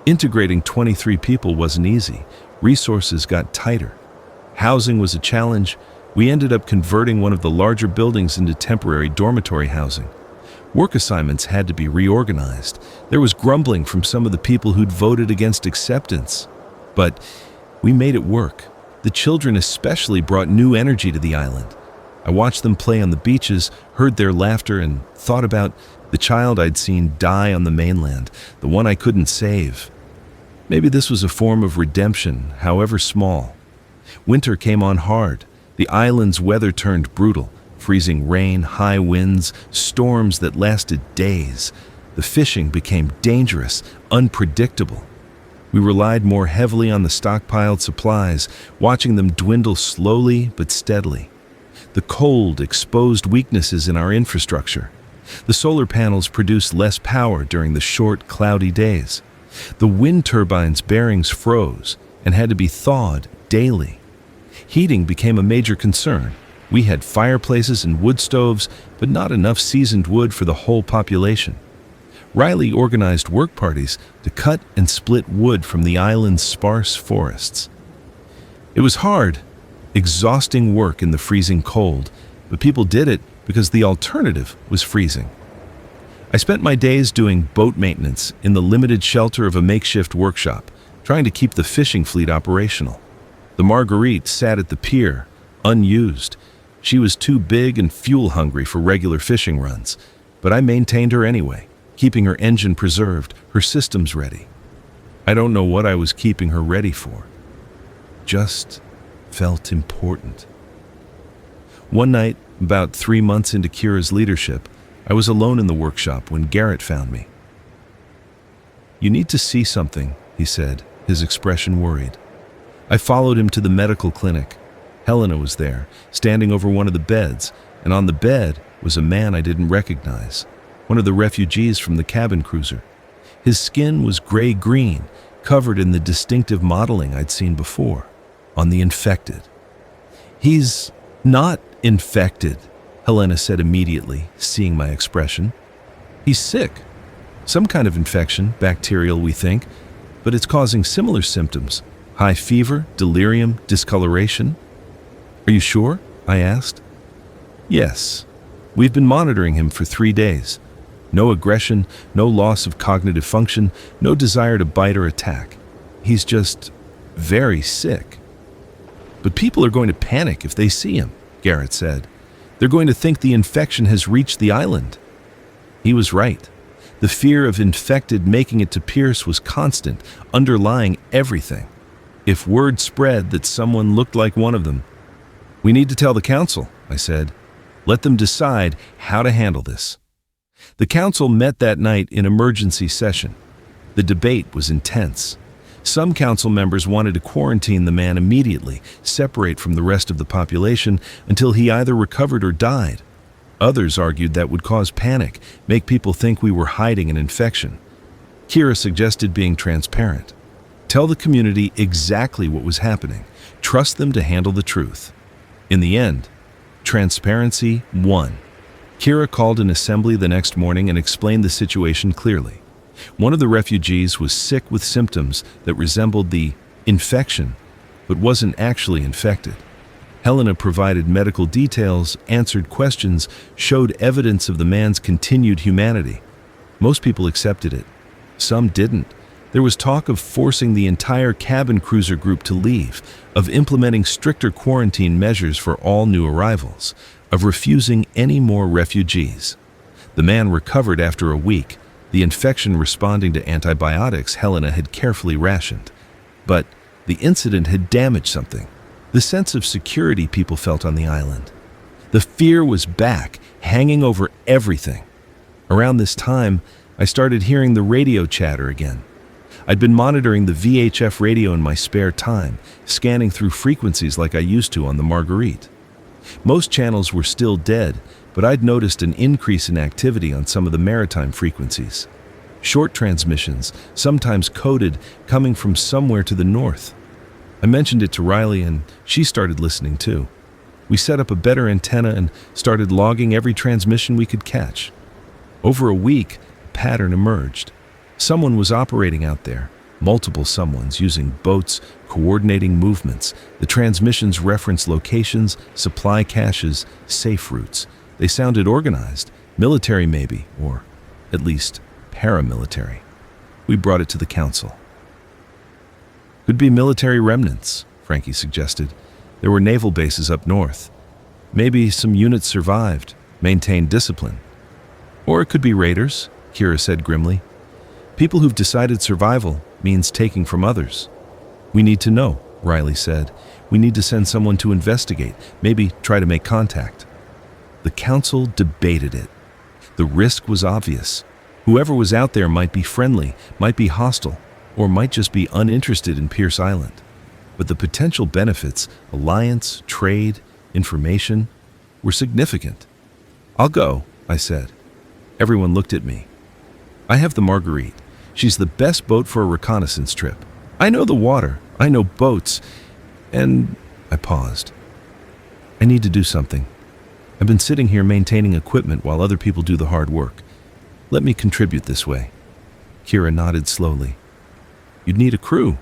Integrating 23 people wasn't easy. Resources got tighter. Housing was a challenge. We ended up converting one of the larger buildings into temporary dormitory housing. Work assignments had to be reorganized. There was grumbling from some of the people who'd voted against acceptance. But we made it work. The children especially brought new energy to the island. I watched them play on the beaches, heard their laughter, and thought about the child I'd seen die on the mainland, the one I couldn't save. Maybe this was a form of redemption, however small. Winter came on hard. The island's weather turned brutal. Freezing rain, high winds, storms that lasted days. The fishing became dangerous, unpredictable. We relied more heavily on the stockpiled supplies, watching them dwindle slowly but steadily. The cold exposed weaknesses in our infrastructure. The solar panels produced less power during the short, cloudy days. The wind turbines' bearings froze and had to be thawed daily. Heating became a major concern. We had fireplaces and wood stoves, but not enough seasoned wood for the whole population. Riley organized work parties to cut and split wood from the island's sparse forests. It was hard, exhausting work in the freezing cold, but people did it because the alternative was freezing. I spent my days doing boat maintenance in the limited shelter of a makeshift workshop, trying to keep the fishing fleet operational. The Marguerite sat at the pier, unused. She was too big and fuel-hungry for regular fishing runs, but I maintained her anyway, keeping her engine preserved, her systems ready. I don't know what I was keeping her ready for. Just felt important. One night, about 3 months into Kira's leadership, I was alone in the workshop when Garrett found me. "You need to see something," he said, his expression worried. I followed him to the medical clinic. Helena was there, standing over one of the beds, and on the bed was a man I didn't recognize, one of the refugees from the cabin cruiser. His skin was gray-green, covered in the distinctive modeling I'd seen before, on the infected. "He's not infected," Helena said immediately, seeing my expression. "He's sick. Some kind of infection, bacterial we think, but it's causing similar symptoms. High fever, delirium, discoloration." "Are you sure?" I asked. "Yes. We've been monitoring him for 3 days. No aggression, no loss of cognitive function, no desire to bite or attack. He's just very sick." "But people are going to panic if they see him," Garrett said. "They're going to think the infection has reached the island." He was right. The fear of infected making it to Pierce was constant, underlying everything. If word spread that someone looked like one of them, "We need to tell the council," I said. "Let them decide how to handle this." The council met that night in emergency session. The debate was intense. Some council members wanted to quarantine the man immediately, separate from the rest of the population until he either recovered or died. Others argued that would cause panic, make people think we were hiding an infection. Kira suggested being transparent. Tell the community exactly what was happening. Trust them to handle the truth. In the end, transparency won. Kira called an assembly the next morning and explained the situation clearly. One of the refugees was sick with symptoms that resembled the infection, but wasn't actually infected. Helena provided medical details, answered questions, showed evidence of the man's continued humanity. Most people accepted it. Some didn't. There was talk of forcing the entire cabin cruiser group to leave, of implementing stricter quarantine measures for all new arrivals, of refusing any more refugees. The man recovered after a week, the infection responding to antibiotics Helena had carefully rationed. But the incident had damaged something, the sense of security people felt on the island. The fear was back, hanging over everything. Around this time, I started hearing the radio chatter again. I'd been monitoring the VHF radio in my spare time, scanning through frequencies like I used to on the Marguerite. Most channels were still dead, but I'd noticed an increase in activity on some of the maritime frequencies. Short transmissions, sometimes coded, coming from somewhere to the north. I mentioned it to Riley and she started listening too. We set up a better antenna and started logging every transmission we could catch. Over a week, a pattern emerged. Someone was operating out there, multiple someones using boats, coordinating movements. The transmissions referenced locations, supply caches, safe routes. They sounded organized, military maybe, or at least paramilitary. We brought it to the council. Could be military remnants, Frankie suggested. There were naval bases up north. Maybe some units survived, maintained discipline. Or it could be raiders, Kira said grimly. People who've decided survival means taking from others. We need to know, Riley said. We need to send someone to investigate, maybe try to make contact. The council debated it. The risk was obvious. Whoever was out there might be friendly, might be hostile, or might just be uninterested in Pierce Island. But the potential benefits, alliance, trade, information, were significant. I'll go, I said. Everyone looked at me. I have the Marguerite. She's the best boat for a reconnaissance trip. I know the water, I know boats, and I paused. I need to do something. I've been sitting here maintaining equipment while other people do the hard work. Let me contribute this way. Kira nodded slowly. You'd need a crew.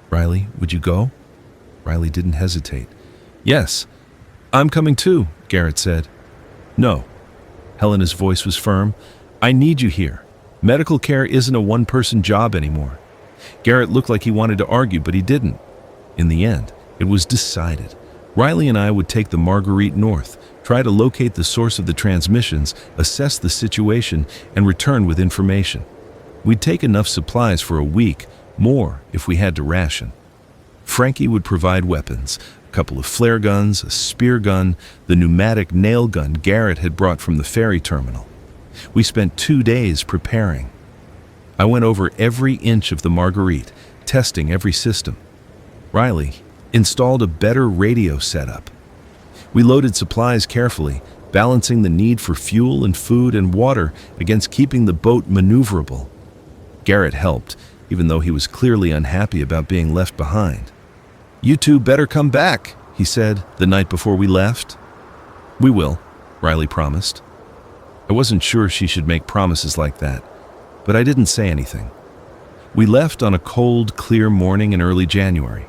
Riley, would you go? Riley didn't hesitate. Yes, I'm coming too, Garrett said. No. Helena's voice was firm. I need you here. Medical care isn't a one-person job anymore. Garrett looked like he wanted to argue, but he didn't. In the end, it was decided. Riley and I would take the Marguerite north, try to locate the source of the transmissions, assess the situation, and return with information. We'd take enough supplies for a week, more if we had to ration. Frankie would provide weapons, a couple of flare guns, a spear gun, the pneumatic nail gun Garrett had brought from the ferry terminal. We spent 2 days preparing. I went over every inch of the Marguerite, testing every system. Riley installed a better radio setup. We loaded supplies carefully, balancing the need for fuel and food and water against keeping the boat maneuverable. Garrett helped, even though he was clearly unhappy about being left behind. You two better come back, he said the night before we left. We will, Riley promised. I wasn't sure she should make promises like that, but I didn't say anything. We left on a cold, clear morning in early January.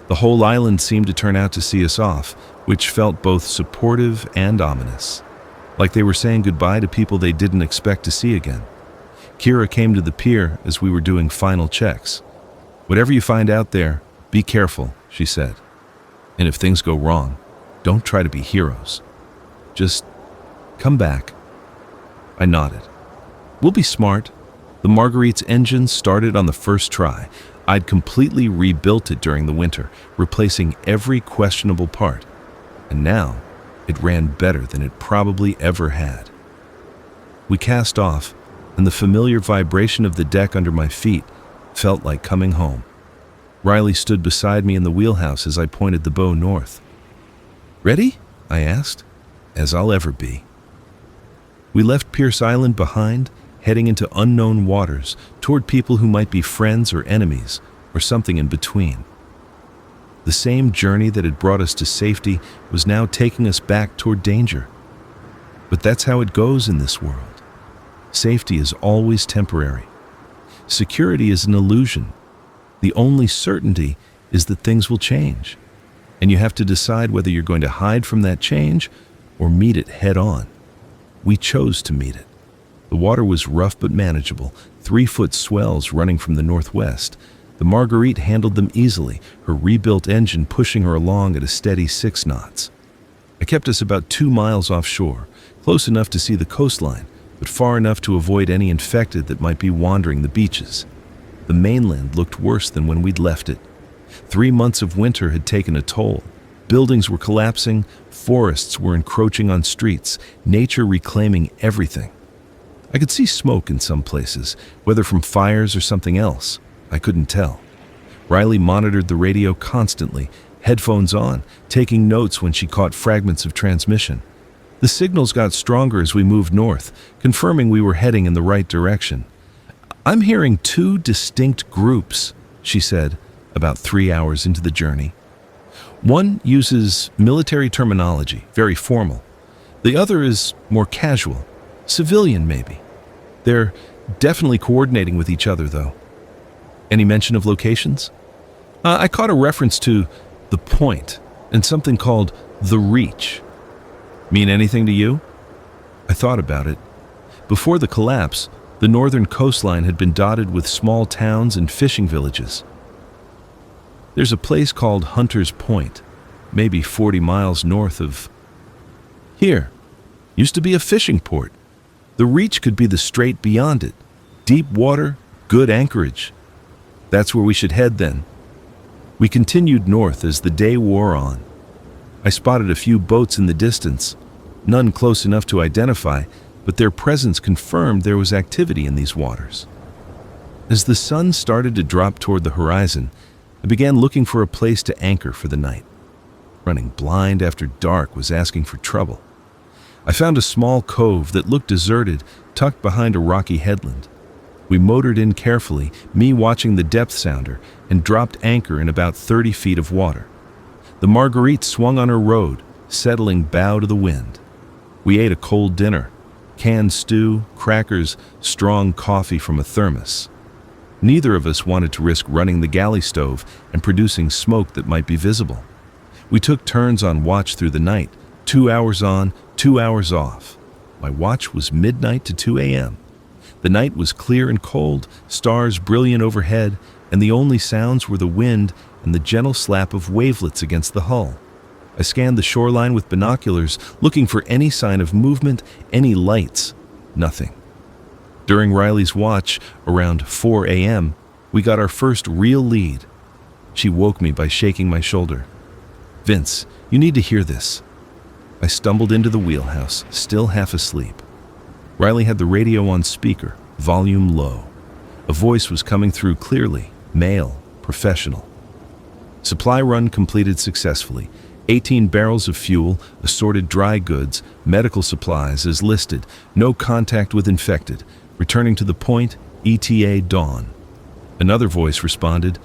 The whole island seemed to turn out to see us off, which felt both supportive and ominous, like they were saying goodbye to people they didn't expect to see again. Kira came to the pier as we were doing final checks. Whatever you find out there, be careful, she said. And if things go wrong, don't try to be heroes. Just come back. I nodded. We'll be smart. The Marguerite's engine started on the first try. I'd completely rebuilt it during the winter, replacing every questionable part. And now, it ran better than it probably ever had. We cast off, and the familiar vibration of the deck under my feet felt like coming home. Riley stood beside me in the wheelhouse as I pointed the bow north. Ready? I asked. As I'll ever be. We left Pierce Island behind, heading into unknown waters, toward people who might be friends or enemies, or something in between. The same journey that had brought us to safety was now taking us back toward danger. But that's how it goes in this world. Safety is always temporary. Security is an illusion. The only certainty is that things will change, and you have to decide whether you're going to hide from that change or meet it head on. We chose to meet it. The water was rough but manageable, 3-foot swells running from the northwest. The Marguerite handled them easily, her rebuilt engine pushing her along at a steady 6 knots. It kept us about 2 miles offshore, close enough to see the coastline, but far enough to avoid any infected that might be wandering the beaches. The mainland looked worse than when we'd left it. 3 months of winter had taken a toll. Buildings were collapsing, forests were encroaching on streets, nature reclaiming everything. I could see smoke in some places, whether from fires or something else. I couldn't tell. Riley monitored the radio constantly, headphones on, taking notes when she caught fragments of transmission. The signals got stronger as we moved north, confirming we were heading in the right direction. "I'm hearing 2 distinct groups," she said, about 3 hours into the journey. "One uses military terminology, very formal. The other is more casual, civilian maybe. They're definitely coordinating with each other, though." "Any mention of locations?" I caught a reference to the point and something called the reach. Mean anything to you? I thought about it. Before the collapse, the northern coastline had been dotted with small towns and fishing villages. There's a place called Hunter's Point, maybe 40 miles north of here. Used to be a fishing port. The reach could be the strait beyond it. Deep water, good anchorage. That's where we should head then. We continued north as the day wore on. I spotted a few boats in the distance, none close enough to identify, but their presence confirmed there was activity in these waters. As the sun started to drop toward the horizon, I began looking for a place to anchor for the night. Running blind after dark was asking for trouble. I found a small cove that looked deserted, tucked behind a rocky headland. We motored in carefully, me watching the depth sounder, and dropped anchor in about 30 feet of water. The Marguerite swung on her road, settling bow to the wind. We ate a cold dinner, canned stew, crackers, strong coffee from a thermos. Neither of us wanted to risk running the galley stove and producing smoke that might be visible. We took turns on watch through the night, 2 hours on, 2 hours off. My watch was midnight to 2 a.m. The night was clear and cold, stars brilliant overhead, and the only sounds were the wind and the gentle slap of wavelets against the hull. I scanned the shoreline with binoculars, looking for any sign of movement, any lights. Nothing. During Riley's watch, around 4 a.m., we got our first real lead. She woke me by shaking my shoulder. "Vince, you need to hear this." I stumbled into the wheelhouse, still half asleep. Riley had the radio on speaker, volume low. A voice was coming through clearly, male, professional. Supply run completed successfully. 18 barrels of fuel, assorted dry goods, medical supplies as listed, no contact with infected. Returning to the point, ETA dawn. Another voice responded,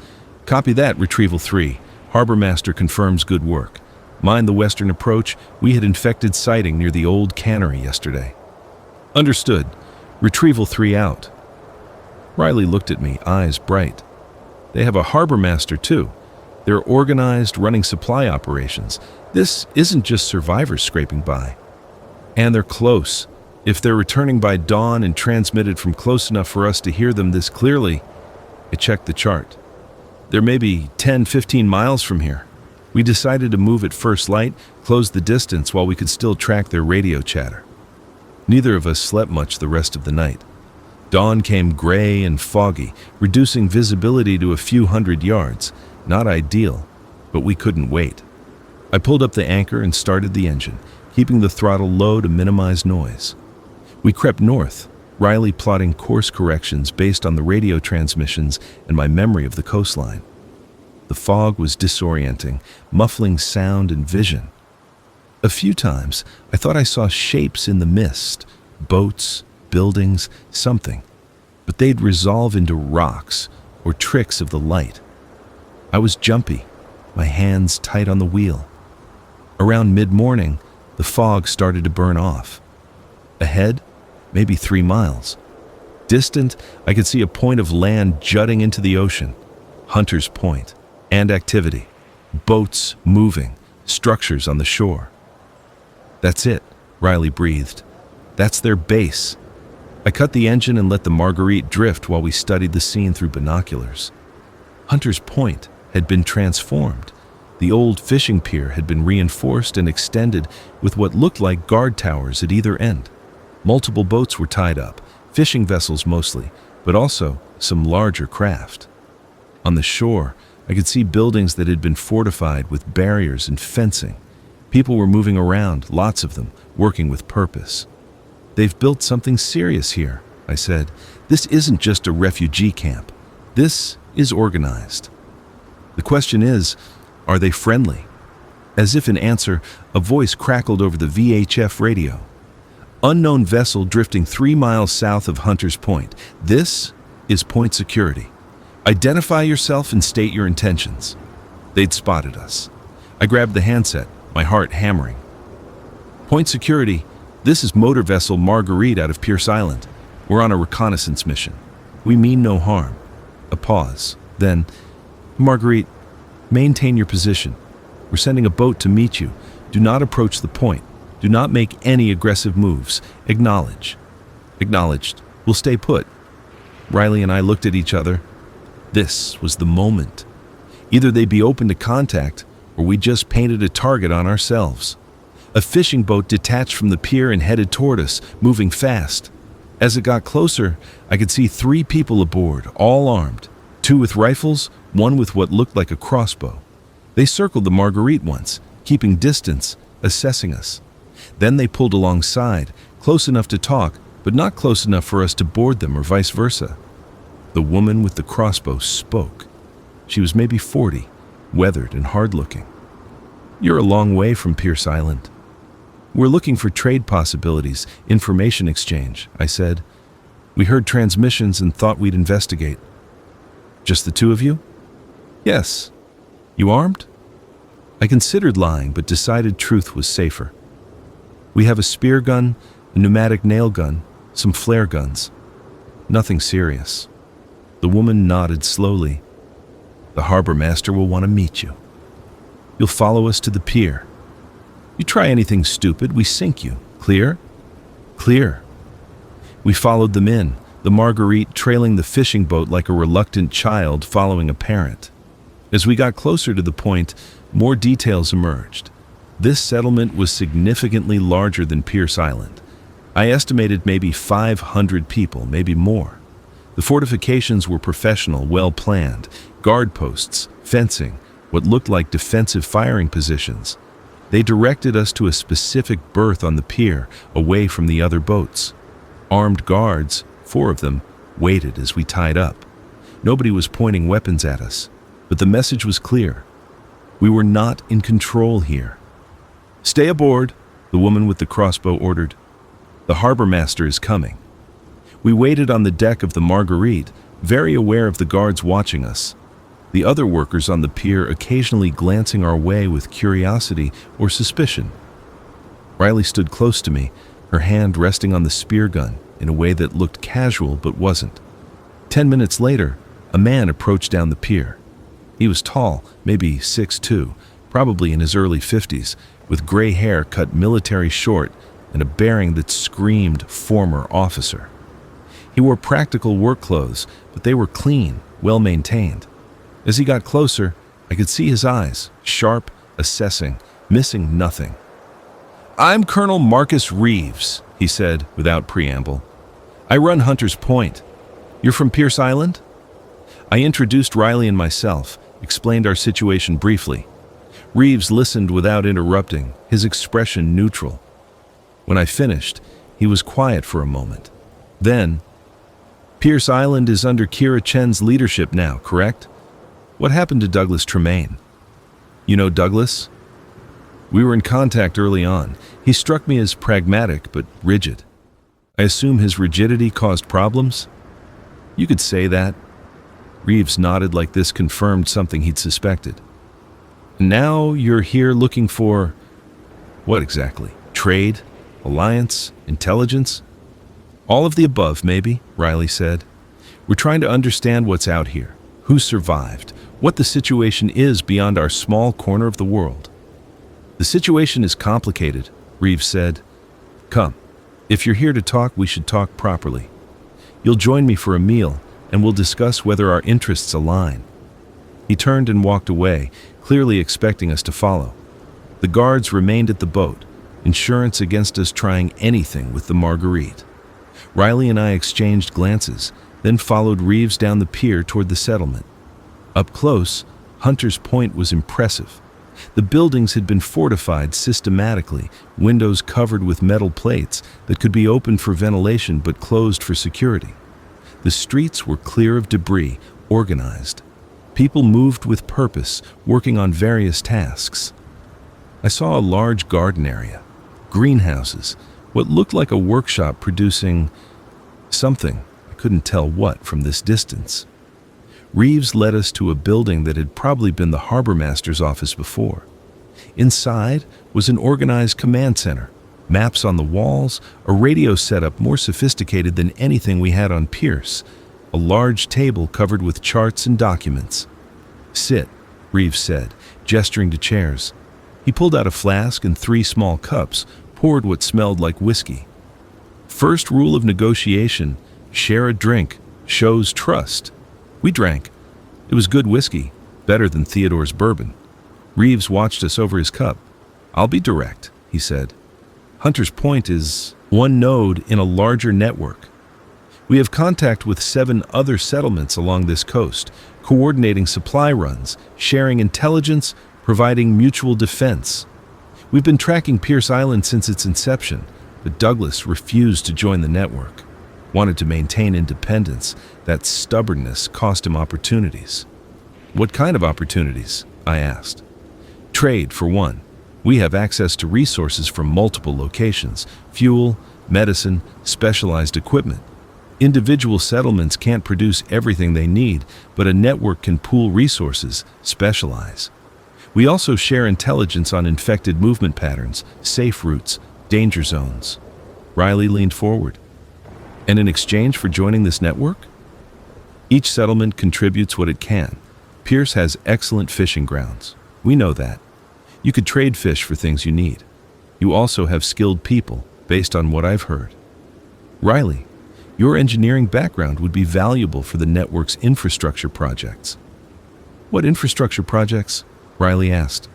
"Copy that, Retrieval 3. Harbor Master confirms good work. Mind the western approach, we had infected sighting near the old cannery yesterday." "Understood. Retrieval 3 out." Riley looked at me, eyes bright. "They have a harbor master too. They're organized, running supply operations. This isn't just survivors scraping by. And they're close. If they're returning by dawn and transmitted from close enough for us to hear them this clearly," I checked the chart. "They're maybe 10, 15 miles from here." We decided to move at first light, close the distance while we could still track their radio chatter. Neither of us slept much the rest of the night. Dawn came gray and foggy, reducing visibility to a few hundred yards. Not ideal, but we couldn't wait. I pulled up the anchor and started the engine, keeping the throttle low to minimize noise. We crept north, Riley plotting course corrections based on the radio transmissions and my memory of the coastline. The fog was disorienting, muffling sound and vision. A few times, I thought I saw shapes in the mist, boats, buildings, something, but they'd resolve into rocks or tricks of the light. I was jumpy, my hands tight on the wheel. Around mid-morning, the fog started to burn off. Ahead, maybe 3 miles. Distant, I could see a point of land jutting into the ocean, Hunter's Point, and activity, boats moving, structures on the shore. "That's it," Riley breathed. "That's their base." I cut the engine and let the Marguerite drift while we studied the scene through binoculars. Hunter's Point had been transformed. The old fishing pier had been reinforced and extended with what looked like guard towers at either end. Multiple boats were tied up, fishing vessels mostly, but also some larger craft. On the shore, I could see buildings that had been fortified with barriers and fencing. People were moving around, lots of them, working with purpose. "They've built something serious here," I said. "This isn't just a refugee camp. This is organized." The question is, are they friendly? As if in answer, a voice crackled over the VHF radio. "Unknown vessel drifting 3 miles south of Hunter's Point. This is point security. Identify yourself and state your intentions." They'd spotted us. I grabbed the handset, my heart hammering. "Point security, this is motor vessel Marguerite out of Pierce Island. We're on a reconnaissance mission. We mean no harm." A pause. Then, "Marguerite, maintain your position. We're sending a boat to meet you. Do not approach the point. Do not make any aggressive moves. Acknowledge." "Acknowledged. We'll stay put." Riley and I looked at each other. This was the moment. Either they'd be open to contact, or we just painted a target on ourselves. A fishing boat detached from the pier and headed toward us, moving fast. As it got closer, I could see 3 people aboard, all armed. 2 with rifles, 1 with what looked like a crossbow. They circled the Marguerite once, keeping distance, assessing us. Then they pulled alongside, close enough to talk, but not close enough for us to board them or vice versa. The woman with the crossbow spoke. She was maybe 40, weathered and hard-looking. "You're a long way from Pierce Island." "We're looking for trade possibilities, information exchange," I said. "We heard transmissions and thought we'd investigate." "Just the 2 of you?" "Yes." "You armed?" I considered lying, but decided truth was safer. "We have a spear gun, a pneumatic nail gun, some flare guns. Nothing serious." The woman nodded slowly. "The harbor master will want to meet you. You'll follow us to the pier. You try anything stupid, we sink you. Clear?" "Clear." We followed them in, the Marguerite trailing the fishing boat like a reluctant child following a parent. As we got closer to the point, more details emerged. This settlement was significantly larger than Pierce Island. I estimated maybe 500 people, maybe more. The fortifications were professional, well-planned, guard posts, fencing, what looked like defensive firing positions. They directed us to a specific berth on the pier, away from the other boats. Armed guards, 4 of them, waited as we tied up. Nobody was pointing weapons at us, but the message was clear. We were not in control here. "Stay aboard," the woman with the crossbow ordered. "The harbor master is coming." We waited on the deck of the Marguerite, very aware of the guards watching us. The other workers on the pier occasionally glancing our way with curiosity or suspicion. Riley stood close to me, her hand resting on the spear gun in a way that looked casual but wasn't. 10 minutes later, a man approached down the pier. He was tall, maybe 6'2", probably in his early 50s, with gray hair cut military short and a bearing that screamed former officer. He wore practical work clothes, but they were clean, well-maintained. As he got closer, I could see his eyes, sharp, assessing, missing nothing. "I'm Colonel Marcus Reeves," he said without preamble. "I run Hunter's Point. You're from Pierce Island?" I introduced Riley and myself, explained our situation briefly. Reeves listened without interrupting, his expression neutral. When I finished, he was quiet for a moment. Then, "Pierce Island is under Kira Chen's leadership now, correct? What happened to Douglas Tremaine?" "You know Douglas?" "We were in contact early on. He struck me as pragmatic but rigid. I assume his rigidity caused problems?" "You could say that." Reeves nodded like this confirmed something he'd suspected. "And now you're here looking for... what exactly? Trade? Alliance? Intelligence?" "All of the above, maybe," Riley said. "We're trying to understand what's out here, who survived, what the situation is beyond our small corner of the world." "The situation is complicated," Reeves said. "Come, if you're here to talk, we should talk properly. You'll join me for a meal, and we'll discuss whether our interests align." He turned and walked away, clearly expecting us to follow. The guards remained at the boat, insurance against us trying anything with the Marguerite. Riley and I exchanged glances, then followed Reeves down the pier toward the settlement. Up close, Hunter's Point was impressive. The buildings had been fortified systematically, windows covered with metal plates that could be opened for ventilation but closed for security. The streets were clear of debris, organized. People moved with purpose, working on various tasks. I saw a large garden area, greenhouses, what looked like a workshop producing something. I couldn't tell what from this distance. Reeves led us to a building that had probably been the harbor master's office before. Inside was an organized command center, maps on the walls, a radio setup more sophisticated than anything we had on Pierce, a large table covered with charts and documents. "Sit," Reeves said, gesturing to chairs. He pulled out a flask and 3 small cups, poured what smelled like whiskey. "First rule of negotiation, share a drink, shows trust." We drank. It was good whiskey, better than Theodore's bourbon. Reeves watched us over his cup. "I'll be direct," he said. "Hunter's Point is one node in a larger network. We have contact with 7 other settlements along this coast, coordinating supply runs, sharing intelligence, providing mutual defense. We've been tracking Pierce Island since its inception, but Douglas refused to join the network. Wanted to maintain independence. That stubbornness cost him opportunities." "What kind of opportunities?" I asked. "Trade, for one. We have access to resources from multiple locations: fuel, medicine, specialized equipment. Individual settlements can't produce everything they need, but a network can pool resources, specialize. We also share intelligence on infected movement patterns, safe routes, danger zones." Riley leaned forward. "And in exchange for joining this network?" "Each settlement contributes what it can. Pierce has excellent fishing grounds. We know that. You could trade fish for things you need. You also have skilled people, based on what I've heard. Riley, your engineering background would be valuable for the network's infrastructure projects." "What infrastructure projects?" Riley asked.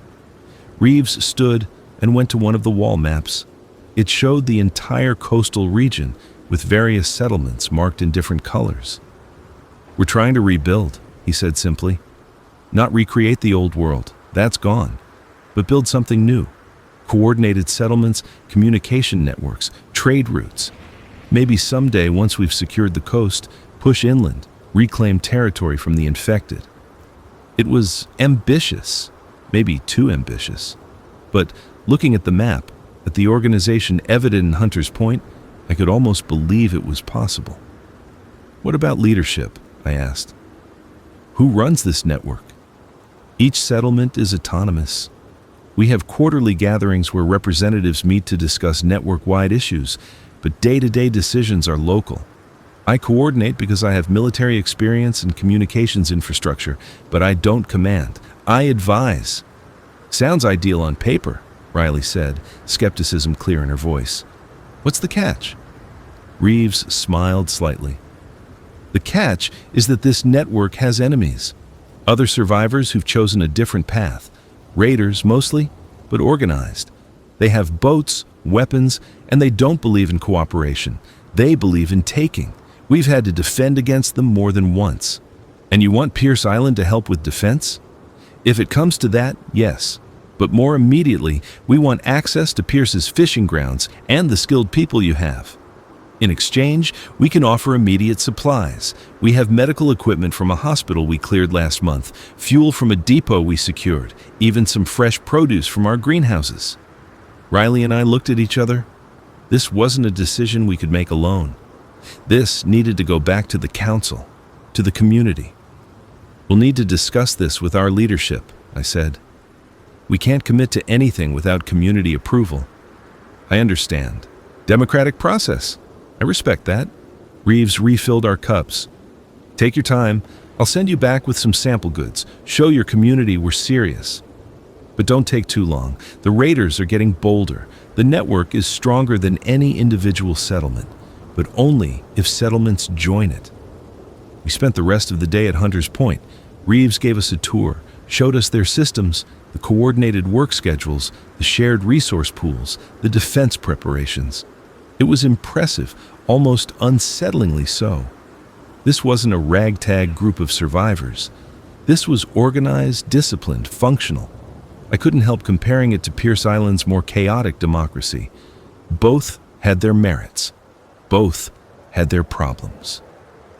Reeves stood and went to one of the wall maps. It showed the entire coastal region, with various settlements marked in different colors. "We're trying to rebuild," he said simply. "Not recreate the old world, that's gone, but build something new. Coordinated settlements, communication networks, trade routes. Maybe someday, once we've secured the coast, push inland, reclaim territory from the infected." It was ambitious, maybe too ambitious. But looking at the map, at the organization evident in Hunter's Point, I could almost believe it was possible. "What about leadership?" I asked. "Who runs this network?" "Each settlement is autonomous. We have quarterly gatherings where representatives meet to discuss network-wide issues, but day-to-day decisions are local. I coordinate because I have military experience and communications infrastructure, but I don't command. I advise." "Sounds ideal on paper," Riley said, skepticism clear in her voice. "What's the catch?" Reeves smiled slightly. "The catch is that this network has enemies. Other survivors who've chosen a different path. Raiders, mostly, but organized. They have boats, weapons, and they don't believe in cooperation. They believe in taking. We've had to defend against them more than once. And you want Pierce Island to help with defense? If it comes to that, yes. But more immediately, we want access to Pierce's fishing grounds and the skilled people you have. In exchange, we can offer immediate supplies. We have medical equipment from a hospital we cleared last month, fuel from a depot we secured, even some fresh produce from our greenhouses." Riley and I looked at each other. This wasn't a decision we could make alone. This needed to go back to the council, to the community. "We'll need to discuss this with our leadership," I said. "We can't commit to anything without community approval." "I understand. Democratic process. I respect that." Reeves refilled our cups. "Take your time. I'll send you back with some sample goods. Show your community we're serious. But don't take too long. The raiders are getting bolder. The network is stronger than any individual settlement. but only if settlements join it. We spent the rest of the day at Hunter's Point. Reeves gave us a tour, showed us their systems, the coordinated work schedules, the shared resource pools, the defense preparations. It was impressive, almost unsettlingly so. This wasn't a ragtag group of survivors. This was organized, disciplined, functional. I couldn't help comparing it to Pierce Island's more chaotic democracy. Both had their merits. Both had their problems.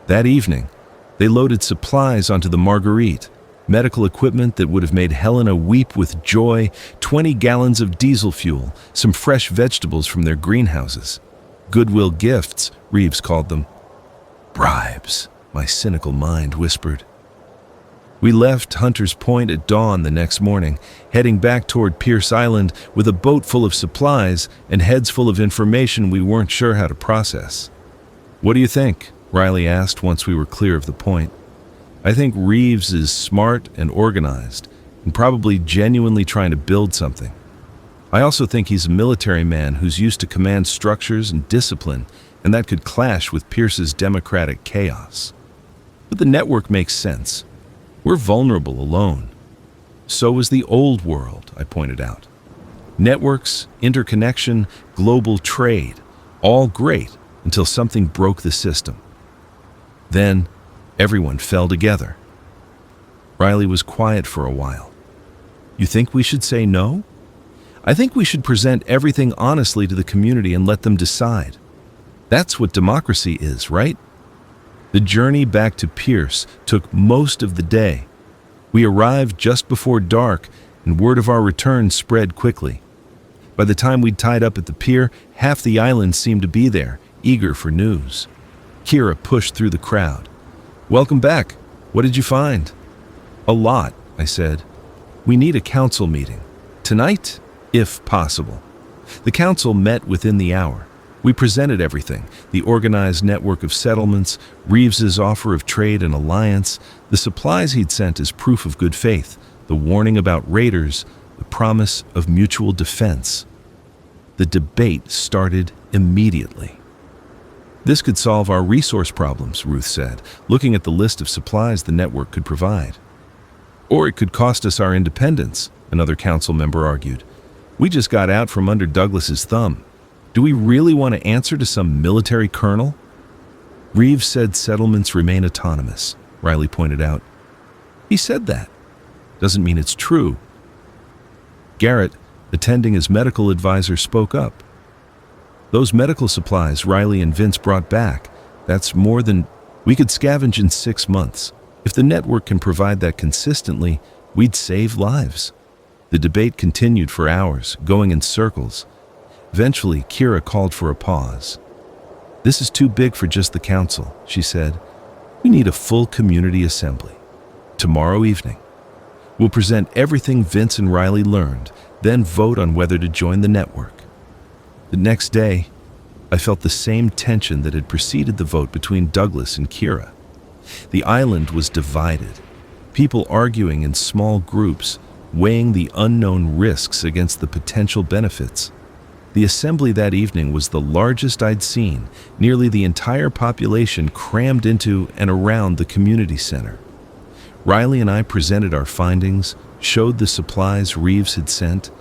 That evening, they loaded supplies onto the Marguerite, medical equipment that would have made Helena weep with joy, 20 gallons of diesel fuel, some fresh vegetables from their greenhouses. Goodwill gifts, Reeves called them. Bribes, my cynical mind whispered. We left Hunter's Point at dawn the next morning, heading back toward Pierce Island with a boat full of supplies and heads full of information we weren't sure how to process. "What do you think?" Riley asked once we were clear of the point. "I think Reeves is smart and organized, and probably genuinely trying to build something. I also think he's a military man who's used to command structures and discipline, and that could clash with Pierce's democratic chaos. But the network makes sense. We're vulnerable alone. So is the old world," I pointed out. "Networks, interconnection, global trade, all great until something broke the system. Then, everyone fell together." Riley was quiet for a while. "You think we should say no?" "I think we should present everything honestly to the community and let them decide. That's what democracy is, right?" The journey back to Pierce took most of the day. We arrived just before dark, and word of our return spread quickly. By the time we'd tied up at the pier, half the island seemed to be there, eager for news. Kira pushed through the crowd. "Welcome back. What did you find?" "A lot," I said. "We need a council meeting. Tonight, if possible." The council met within the hour. We presented everything: the organized network of settlements, Reeves's offer of trade and alliance, the supplies he'd sent as proof of good faith, the warning about raiders, the promise of mutual defense. The debate started immediately. "This could solve our resource problems," Ruth said, looking at the list of supplies the network could provide. "Or it could cost us our independence," another council member argued. "We just got out from under Douglas's thumb. Do we really want to answer to some military colonel?" "Reeves said settlements remain autonomous," Riley pointed out. "He said that. Doesn't mean it's true." Garrett, attending as medical advisor, spoke up. "Those medical supplies Riley and Vince brought back, that's more than we could scavenge in 6 months. If the network can provide that consistently, we'd save lives." The debate continued for hours, going in circles. Eventually, Kira called for a pause. "This is too big for just the council," she said. "We need a full community assembly. Tomorrow evening. We'll present everything Vince and Riley learned, then vote on whether to join the network." The next day, I felt the same tension that had preceded the vote between Douglas and Kira. The island was divided, people arguing in small groups, weighing the unknown risks against the potential benefits. The assembly that evening was the largest I'd seen, nearly the entire population crammed into and around the community center. Riley and I presented our findings, showed the supplies Reeves had sent,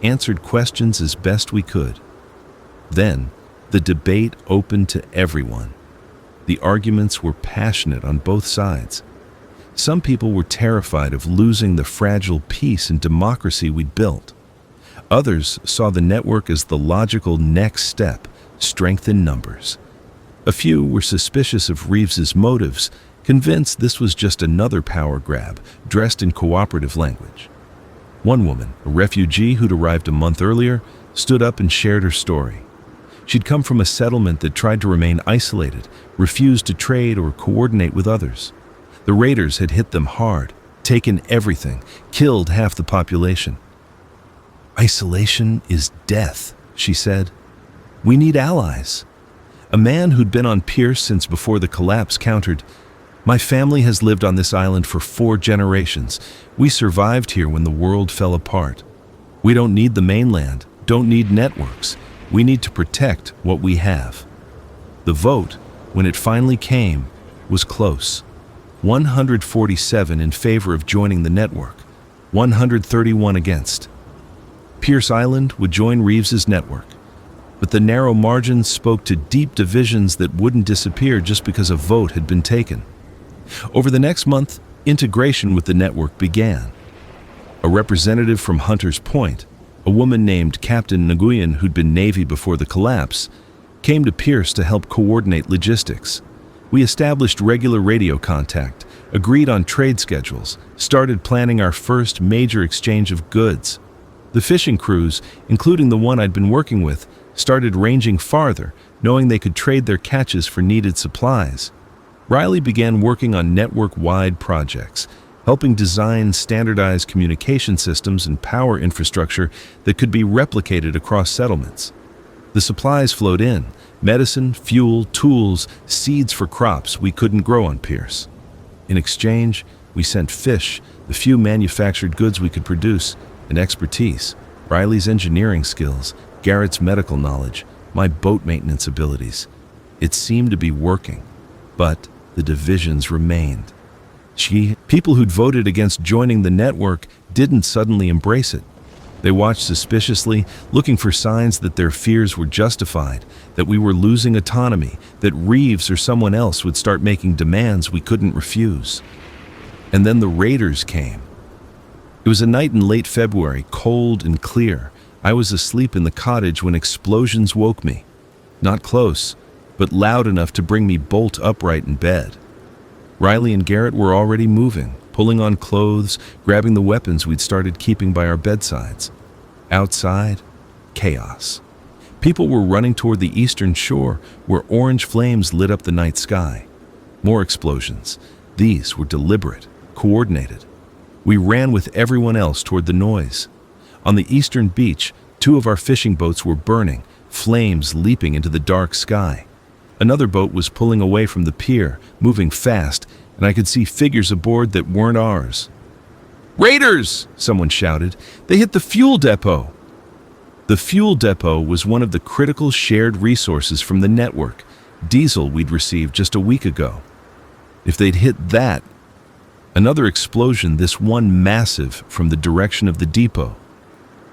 answered questions as best we could. Then, the debate opened to everyone. The arguments were passionate on both sides. Some people were terrified of losing the fragile peace and democracy we'd built. Others saw the network as the logical next step, strength in numbers. A few were suspicious of Reeves's motives, convinced this was just another power grab, dressed in cooperative language. One woman, a refugee who'd arrived a month earlier, stood up and shared her story. She'd come from a settlement that tried to remain isolated, refused to trade or coordinate with others. The raiders had hit them hard, taken everything, killed half the population. "Isolation is death," she said. "We need allies." A man who'd been on Pierce since before the collapse countered, "My family has lived on this island for 4 generations. We survived here when the world fell apart. We don't need the mainland, don't need networks. We need to protect what we have." The vote, when it finally came, was close. 147 in favor of joining the network, 131 against. Pierce Island would join Reeves's network, but the narrow margins spoke to deep divisions that wouldn't disappear just because a vote had been taken. Over the next month, integration with the network began. A representative from Hunters Point, a woman named Captain Nguyen who'd been Navy before the collapse, came to Pierce to help coordinate logistics. We established regular radio contact, agreed on trade schedules, started planning our first major exchange of goods. The fishing crews, including the one I'd been working with, started ranging farther, knowing they could trade their catches for needed supplies. Riley began working on network-wide projects, helping design standardized communication systems and power infrastructure that could be replicated across settlements. The supplies flowed in: medicine, fuel, tools, seeds for crops we couldn't grow on Pierce. In exchange, we sent fish, the few manufactured goods we could produce, and expertise: Riley's engineering skills, Garrett's medical knowledge, my boat maintenance abilities. It seemed to be working, but the divisions remained. People who'd voted against joining the network didn't suddenly embrace it. They watched suspiciously, looking for signs that their fears were justified, that we were losing autonomy, that Reeves or someone else would start making demands we couldn't refuse. And then the raiders came. It was a night in late February, cold and clear. I was asleep in the cottage when explosions woke me. Not close, but loud enough to bring me bolt upright in bed. Riley and Garrett were already moving, pulling on clothes, grabbing the weapons we'd started keeping by our bedsides. Outside, chaos. People were running toward the eastern shore, where orange flames lit up the night sky. More explosions. These were deliberate, coordinated. We ran with everyone else toward the noise. On the eastern beach, 2 of our fishing boats were burning, flames leaping into the dark sky. Another boat was pulling away from the pier, moving fast, and I could see figures aboard that weren't ours. "Raiders!" someone shouted. "They hit the fuel depot!" The fuel depot was one of the critical shared resources from the network, diesel we'd received just a week ago. If they'd hit that, another explosion, this one massive from the direction of the depot.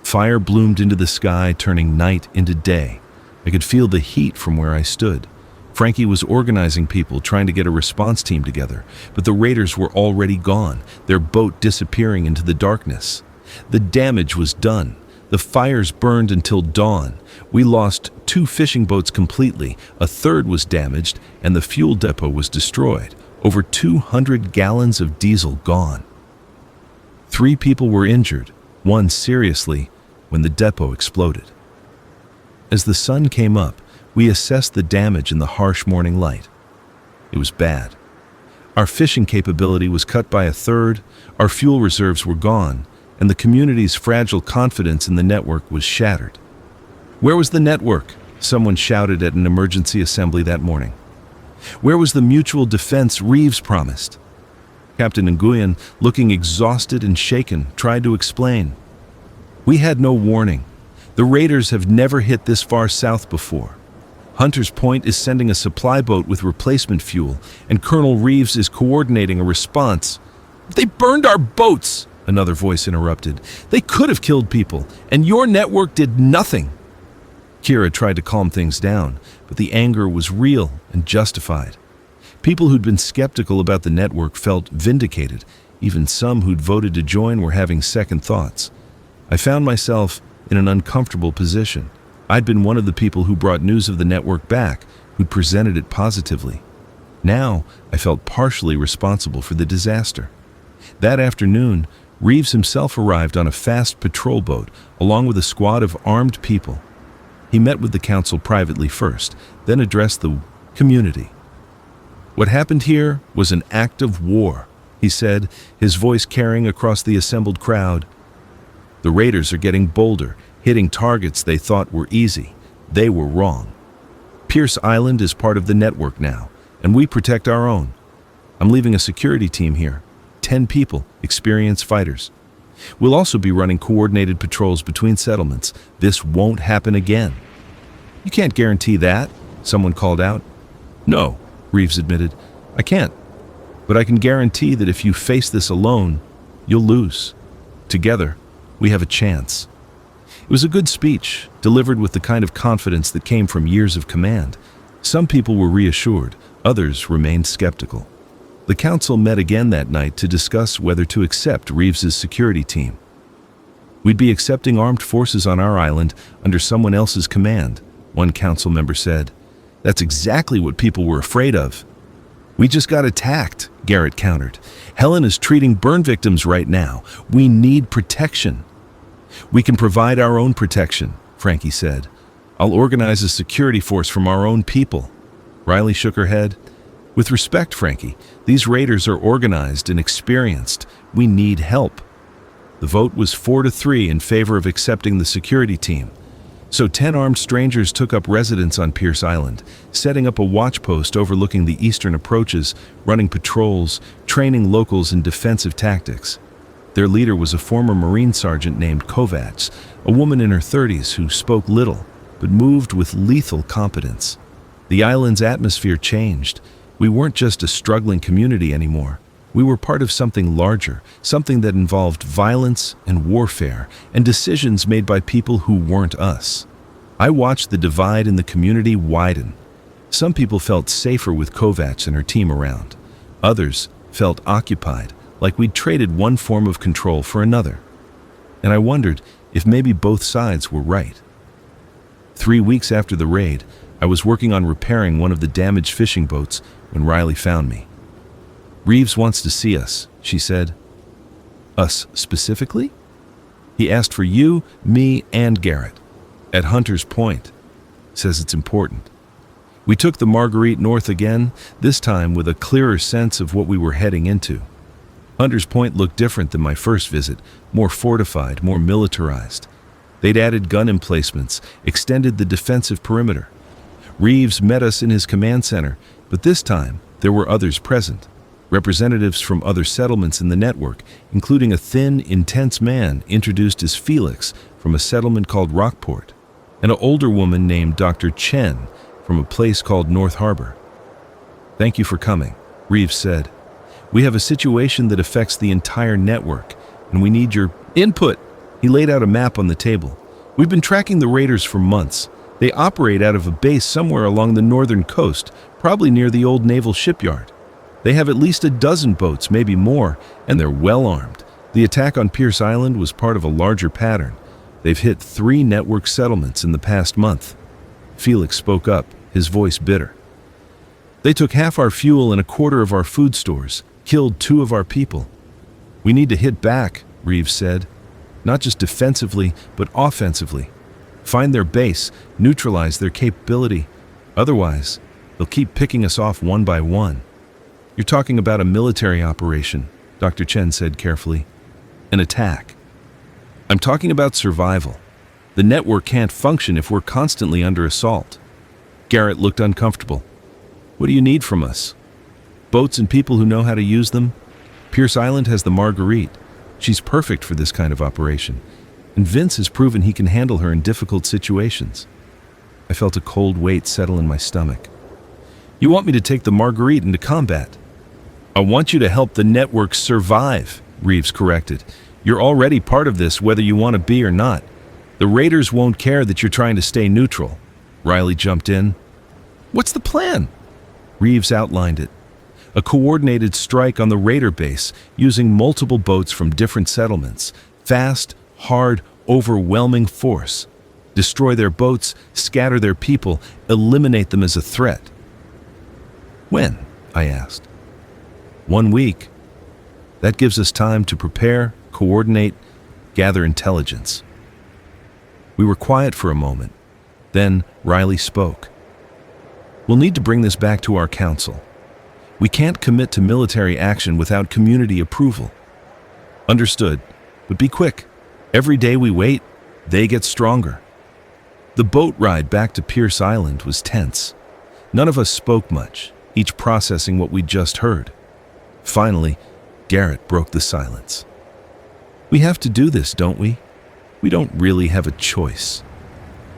Fire bloomed into the sky, turning night into day. I could feel the heat from where I stood. Frankie was organizing people, trying to get a response team together, but the raiders were already gone, their boat disappearing into the darkness. The damage was done. The fires burned until dawn. We lost 2 fishing boats completely, a third was damaged, and the fuel depot was destroyed. Over 200 gallons of diesel gone. 3 people were injured, 1 seriously, when the depot exploded. As the sun came up, we assessed the damage in the harsh morning light. It was bad. Our fishing capability was cut by a third, our fuel reserves were gone, and the community's fragile confidence in the network was shattered. "Where was the network?" someone shouted at an emergency assembly that morning. "Where was the mutual defense Reeves promised?" Captain Nguyen, looking exhausted and shaken, tried to explain. "We had no warning. The raiders have never hit this far south before. Hunters Point is sending a supply boat with replacement fuel, and Colonel Reeves is coordinating a response." "They burned our boats!" another voice interrupted. "They could have killed people, and your network did nothing." Kira tried to calm things down, but the anger was real and justified. People who'd been skeptical about the network felt vindicated. Even some who'd voted to join were having second thoughts. I found myself in an uncomfortable position. I'd been one of the people who brought news of the network back, who'd presented it positively. Now, I felt partially responsible for the disaster. That afternoon, Reeves himself arrived on a fast patrol boat, along with a squad of armed people. He met with the council privately first, then addressed the community. "What happened here was an act of war," he said, his voice carrying across the assembled crowd. "The raiders are getting bolder, hitting targets they thought were easy. They were wrong. Pierce Island is part of the network now, and we protect our own. I'm leaving a security team here, 10 people, experienced fighters. We'll also be running coordinated patrols between settlements. This won't happen again." "You can't guarantee that," someone called out. No, Reeves admitted. I can't. But I can guarantee that if you face this alone, you'll lose. Together, we have a chance. It was a good speech, delivered with the kind of confidence that came from years of command. Some people were reassured, others remained skeptical. The council met again that night to discuss whether to accept Reeves's security team. We'd be accepting armed forces on our island under someone else's command, one council member said. That's exactly what people were afraid of. We just got attacked, Garrett countered. Helen is treating burn victims right now. We need protection. We can provide our own protection, Frankie said. I'll organize a security force from our own people. Riley shook her head. With respect, Frankie, these raiders are organized and experienced. We need help. The vote was 4-3 in favor of accepting the security team. So 10 armed strangers took up residence on Pierce Island, setting up a watch post overlooking the eastern approaches, running patrols, training locals in defensive tactics. Their leader was a former Marine sergeant named Kovacs, a woman in her 30s who spoke little, but moved with lethal competence. The island's atmosphere changed. We weren't just a struggling community anymore. We were part of something larger, something that involved violence and warfare and decisions made by people who weren't us. I watched the divide in the community widen. Some people felt safer with Kovacs and her team around. Others felt occupied, like we'd traded one form of control for another. And I wondered if maybe both sides were right. 3 weeks after the raid, I was working on repairing one of the damaged fishing boats when Riley found me. Reeves wants to see us, she said. Us specifically? He asked for you, me, and Garrett. At Hunter's Point. Says it's important. We took the Marguerite north again, this time with a clearer sense of what we were heading into. Hunter's Point looked different than my first visit, more fortified, more militarized. They'd added gun emplacements, extended the defensive perimeter. Reeves met us in his command center, but this time there were others present. Representatives from other settlements in the network, including a thin, intense man introduced as Felix from a settlement called Rockport, and an older woman named Dr. Chen from a place called North Harbor. Thank you for coming, Reeves said. We have a situation that affects the entire network, and we need your input. He laid out a map on the table. We've been tracking the raiders for months. They operate out of a base somewhere along the northern coast, probably near the old naval shipyard. They have at least a dozen boats, maybe more, and they're well armed. The attack on Pierce Island was part of a larger pattern. They've hit 3 network settlements in the past month. Felix spoke up, his voice bitter. They took half our fuel and a quarter of our food stores, killed 2 of our people. We need to hit back, Reeves said. Not just defensively, but offensively. Find their base, neutralize their capability. Otherwise, they'll keep picking us off one by one. You're talking about a military operation, Dr. Chen said carefully. An attack. I'm talking about survival. The network can't function if we're constantly under assault. Garrett looked uncomfortable. What do you need from us? Boats and people who know how to use them? Pierce Island has the Marguerite. She's perfect for this kind of operation. And Vince has proven he can handle her in difficult situations. I felt a cold weight settle in my stomach. You want me to take the Marguerite into combat? I want you to help the network survive, Reeves corrected. You're already part of this whether you want to be or not. The raiders won't care that you're trying to stay neutral. Riley jumped in. What's the plan? Reeves outlined it. A coordinated strike on the raider base using multiple boats from different settlements. Fast, hard, overwhelming force. Destroy their boats, scatter their people, eliminate them as a threat. When? I asked. 1 week. That gives us time to prepare, coordinate, gather intelligence. We were quiet for a moment. Then Riley spoke. We'll need to bring this back to our council. We can't commit to military action without community approval. Understood, but be quick. Every day we wait, they get stronger. The boat ride back to Pierce Island was tense. None of us spoke much, each processing what we'd just heard. Finally, Garrett broke the silence. We have to do this, don't we? We don't really have a choice.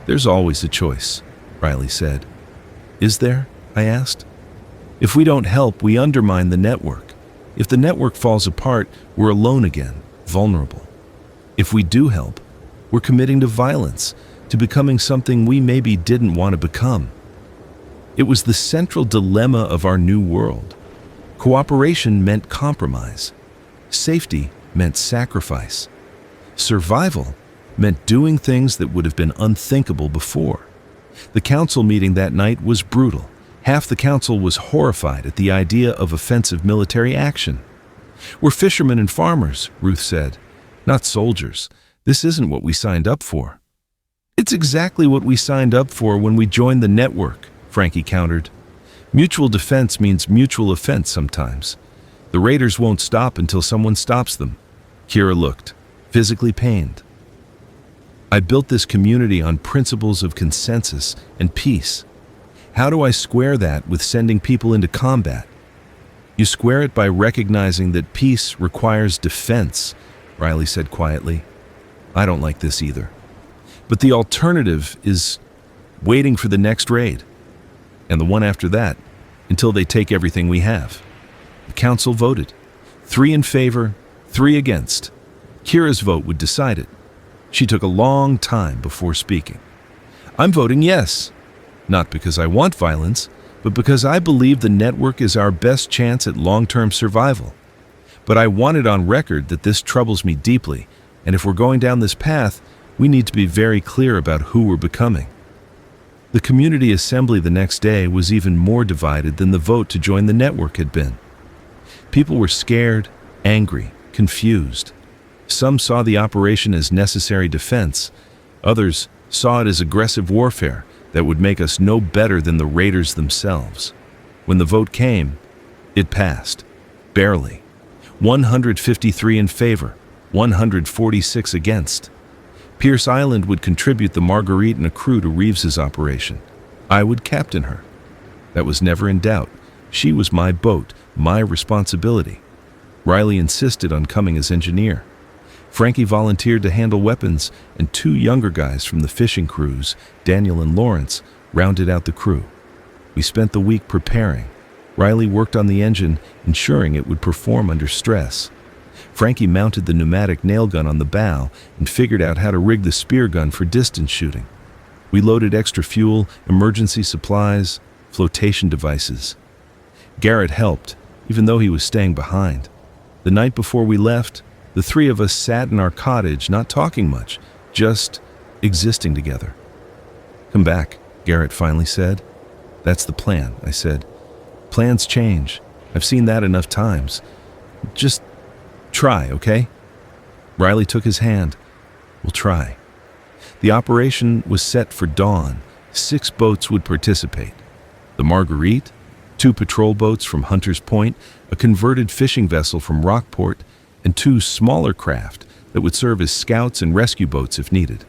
There's always a choice, Riley said. Is there? I asked. If we don't help, we undermine the network. If the network falls apart, we're alone again, vulnerable. If we do help, we're committing to violence, to becoming something we maybe didn't want to become. It was the central dilemma of our new world. Cooperation meant compromise. Safety meant sacrifice. Survival meant doing things that would have been unthinkable before. The council meeting that night was brutal. Half the council was horrified at the idea of offensive military action. "We're fishermen and farmers," Ruth said, "not soldiers. This isn't what we signed up for." "It's exactly what we signed up for when we joined the network," Frankie countered. "Mutual defense means mutual offense sometimes. The raiders won't stop until someone stops them." Kira looked, physically pained. "I built this community on principles of consensus and peace. How do I square that with sending people into combat?" "You square it by recognizing that peace requires defense," Riley said quietly. "I don't like this either. But the alternative is waiting for the next raid, and the one after that, until they take everything we have." The council voted. 3 in favor, 3 against. Kira's vote would decide it. She took a long time before speaking. "I'm voting yes. Not because I want violence, but because I believe the network is our best chance at long-term survival. But I want it on record that this troubles me deeply, and if we're going down this path, we need to be very clear about who we're becoming." The community assembly the next day was even more divided than the vote to join the network had been. People were scared, angry, confused. Some saw the operation as necessary defense. Others saw it as aggressive warfare that would make us no better than the raiders themselves. When the vote came, it passed. Barely. 153 in favor, 146 against. Pierce Island would contribute the Marguerite and a crew to Reeves's operation. I would captain her. That was never in doubt. She was my boat, my responsibility. Riley insisted on coming as engineer. Frankie volunteered to handle weapons, and 2 younger guys from the fishing crews, Daniel and Lawrence, rounded out the crew. We spent the week preparing. Riley worked on the engine, ensuring it would perform under stress. Frankie mounted the pneumatic nail gun on the bow and figured out how to rig the spear gun for distance shooting. We loaded extra fuel, emergency supplies, flotation devices. Garrett helped, even though he was staying behind. The night before we left, the 3 of us sat in our cottage, not talking much, just existing together. "Come back," Garrett finally said. "That's the plan," I said. "Plans change. I've seen that enough times. Just try, okay?" Riley took his hand. "We'll try." The operation was set for dawn. 6 boats would participate. The Marguerite, 2 patrol boats from Hunter's Point, a converted fishing vessel from Rockport, and 2 smaller craft that would serve as scouts and rescue boats if needed.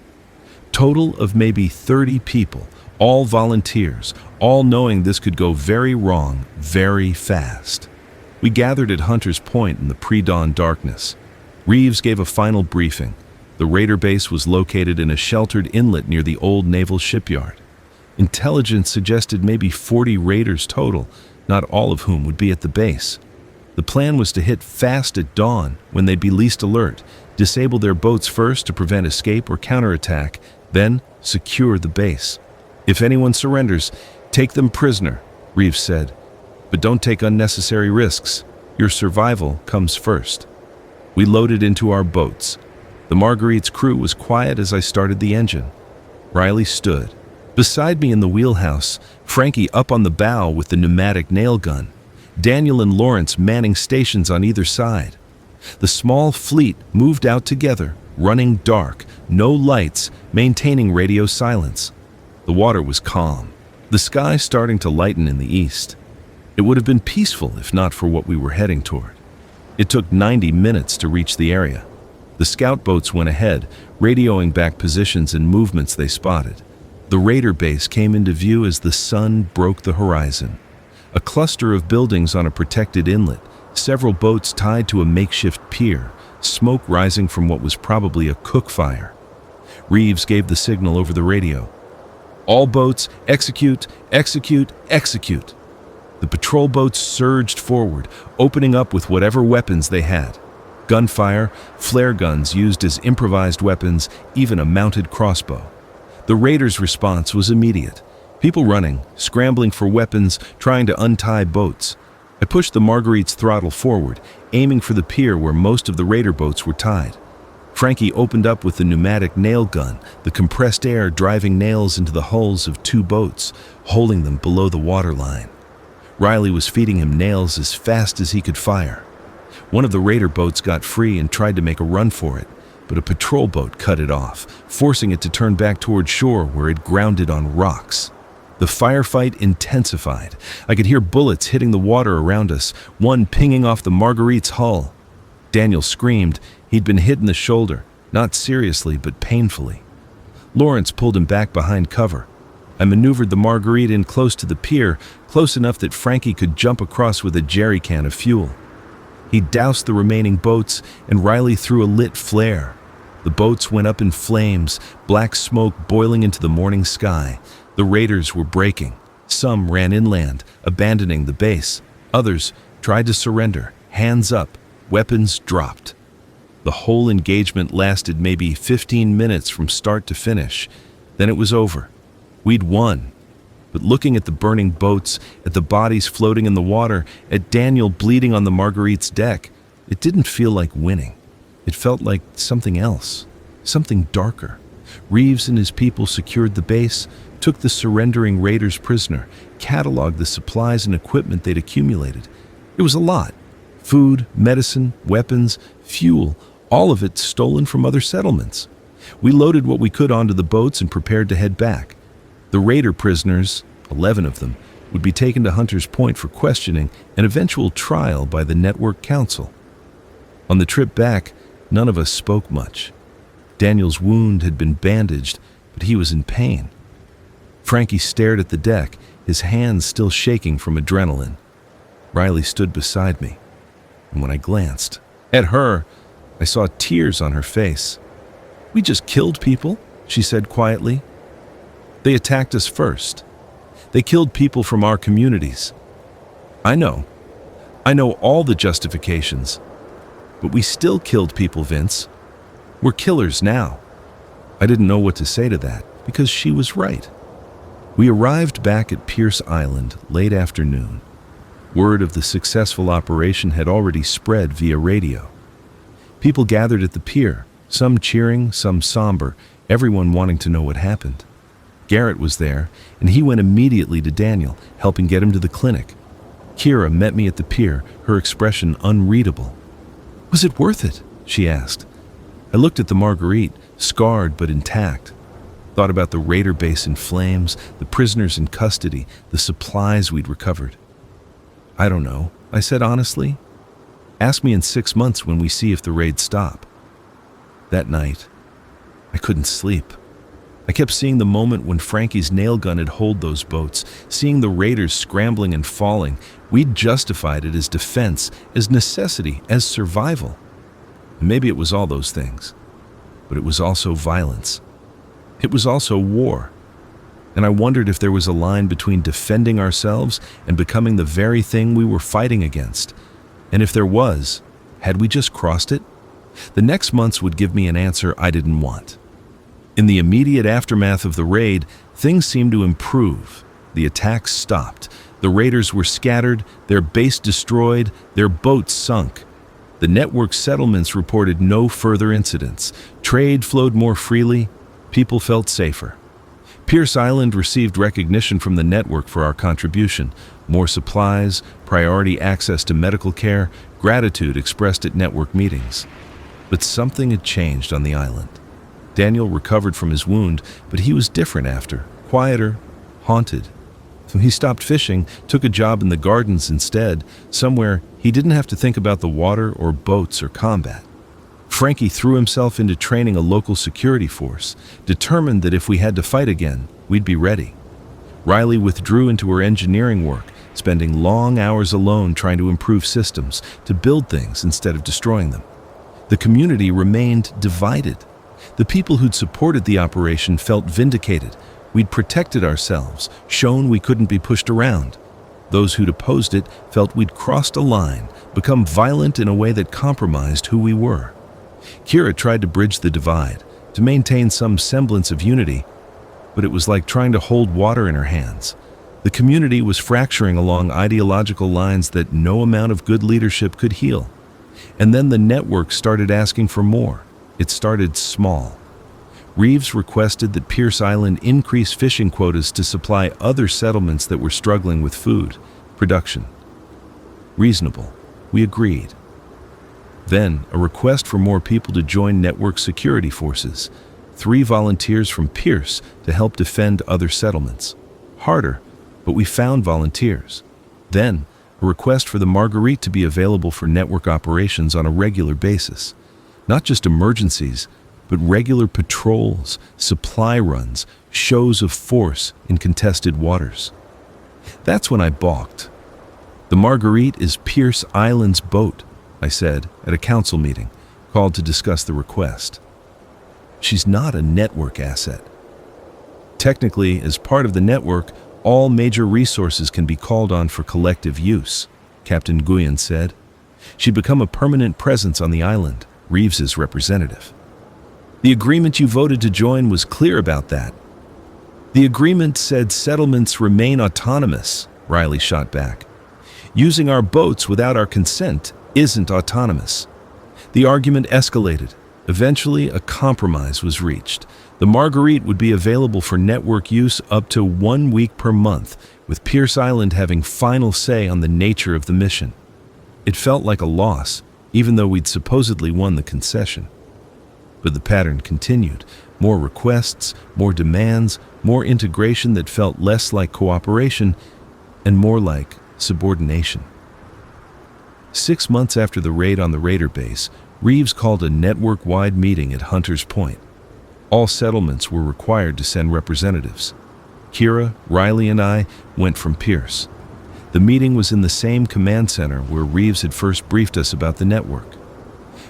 Total of maybe 30 people, all volunteers, all knowing this could go very wrong very fast. We gathered at Hunter's Point in the pre-dawn darkness. Reeves gave a final briefing. The raider base was located in a sheltered inlet near the old naval shipyard. Intelligence suggested maybe 40 raiders total, not all of whom would be at the base. The plan was to hit fast at dawn when they'd be least alert, disable their boats first to prevent escape or counterattack, then secure the base. "If anyone surrenders, take them prisoner," Reeves said. "But don't take unnecessary risks. Your survival comes first." We loaded into our boats. The Marguerite's crew was quiet as I started the engine. Riley stood. Beside me in the wheelhouse, Frankie up on the bow with the pneumatic nail gun. Daniel and Lawrence manning stations on either side. The small fleet moved out together, running dark, no lights, maintaining radio silence. The water was calm, the sky starting to lighten in the east. It would have been peaceful if not for what we were heading toward. It took 90 minutes to reach the area. The scout boats went ahead, radioing back positions and movements they spotted. The raider base came into view as the sun broke the horizon. A cluster of buildings on a protected inlet, several boats tied to a makeshift pier, smoke rising from what was probably a cook fire. Reeves gave the signal over the radio. "All boats, execute, execute, execute." The patrol boats surged forward, opening up with whatever weapons they had. Gunfire, flare guns used as improvised weapons, even a mounted crossbow. The raiders' response was immediate. People running, scrambling for weapons, trying to untie boats. I pushed the Marguerite's throttle forward, aiming for the pier where most of the raider boats were tied. Frankie opened up with the pneumatic nail gun, the compressed air driving nails into the hulls of 2 boats, holding them below the waterline. Riley was feeding him nails as fast as he could fire. One of the raider boats got free and tried to make a run for it, but a patrol boat cut it off, forcing it to turn back toward shore where it grounded on rocks. The firefight intensified. I could hear bullets hitting the water around us, one pinging off the Marguerite's hull. Daniel screamed. He'd been hit in the shoulder, not seriously but painfully. Lawrence pulled him back behind cover. I maneuvered the Marguerite in close to the pier, close enough that Frankie could jump across with a jerry can of fuel. He doused the remaining boats, and Riley threw a lit flare. The boats went up in flames, black smoke boiling into the morning sky. The raiders were breaking. Some ran inland, abandoning the base. Others tried to surrender, hands up, weapons dropped. The whole engagement lasted maybe 15 minutes from start to finish. Then it was over. We'd won. But looking at the burning boats, at the bodies floating in the water, at Daniel bleeding on the Marguerite's deck, it didn't feel like winning. It felt like something else, something darker. Reeves and his people secured the base, took the surrendering raiders prisoner, cataloged the supplies and equipment they'd accumulated. It was a lot. Food, medicine, weapons, fuel, all of it stolen from other settlements. We loaded what we could onto the boats and prepared to head back. The raider prisoners, 11 of them, would be taken to Hunter's Point for questioning and eventual trial by the Network Council. On the trip back, none of us spoke much. Daniel's wound had been bandaged, but he was in pain. Frankie stared at the deck, his hands still shaking from adrenaline. Riley stood beside me, and when I glanced at her, I saw tears on her face. "We just killed people," she said quietly. "They attacked us first. They killed people from our communities. I know all the justifications, but we still killed people, Vince. We're killers now." I didn't know what to say to that, because she was right. We arrived back at Pierce Island late afternoon. Word of the successful operation had already spread via radio. People gathered at the pier, some cheering, some somber, everyone wanting to know what happened. Garrett was there, and he went immediately to Daniel, helping get him to the clinic. Kira met me at the pier, her expression unreadable. "Was it worth it?" she asked. I looked at the Marguerite, scarred but intact. Thought about the raider base in flames, the prisoners in custody, the supplies we'd recovered. "I don't know," I said honestly. "Ask me in 6 months when we see if the raids stop." That night, I couldn't sleep. I kept seeing the moment when Frankie's nail gun had holed those boats, seeing the raiders scrambling and falling. We'd justified it as defense, as necessity, as survival. And maybe it was all those things, but it was also violence. It was also war. And I wondered if there was a line between defending ourselves and becoming the very thing we were fighting against. And if there was, had we just crossed it? The next months would give me an answer I didn't want. In the immediate aftermath of the raid, things seemed to improve. The attacks stopped. The raiders were scattered, their base destroyed, their boats sunk. The network settlements reported no further incidents. Trade flowed more freely. People felt safer. Pierce Island received recognition from the network for our contribution. More supplies, priority access to medical care, gratitude expressed at network meetings. But something had changed on the island. Daniel recovered from his wound, but he was different after, quieter, haunted. He stopped fishing, took a job in the gardens instead, somewhere he didn't have to think about the water or boats or combat. Frankie threw himself into training a local security force, determined that if we had to fight again, we'd be ready. Riley withdrew into her engineering work, spending long hours alone trying to improve systems, to build things instead of destroying them. The community remained divided. The people who'd supported the operation felt vindicated. We'd protected ourselves, shown we couldn't be pushed around. Those who'd opposed it felt we'd crossed a line, become violent in a way that compromised who we were. Kira tried to bridge the divide, to maintain some semblance of unity, but it was like trying to hold water in her hands. The community was fracturing along ideological lines that no amount of good leadership could heal. And then the network started asking for more. It started small. Reeves requested that Pierce Island increase fishing quotas to supply other settlements that were struggling with food production. Reasonable. We agreed. Then, a request for more people to join network security forces. 3 volunteers from Pierce to help defend other settlements. Harder, but we found volunteers. Then, a request for the Marguerite to be available for network operations on a regular basis. Not just emergencies, but regular patrols, supply runs, shows of force in contested waters. That's when I balked. The Marguerite is Pierce Island's boat, I said at a council meeting, called to discuss the request. She's not a network asset. Technically, as part of the network, all major resources can be called on for collective use, Captain Guyon said. She'd become a permanent presence on the island, Reeves's representative. The agreement you voted to join was clear about that. The agreement said settlements remain autonomous, Riley shot back. Using our boats without our consent isn't autonomous. The argument escalated. Eventually, a compromise was reached. The Marguerite would be available for network use up to 1 week per month, with Pierce Island having final say on the nature of the mission. It felt like a loss, even though we'd supposedly won the concession. But the pattern continued. More requests, more demands, more integration that felt less like cooperation and more like subordination. 6 months after the raid on the raider base, Reeves called a network-wide meeting at Hunter's Point. All settlements were required to send representatives. Kira, Riley, and I went from Pierce. The meeting was in the same command center where Reeves had first briefed us about the network.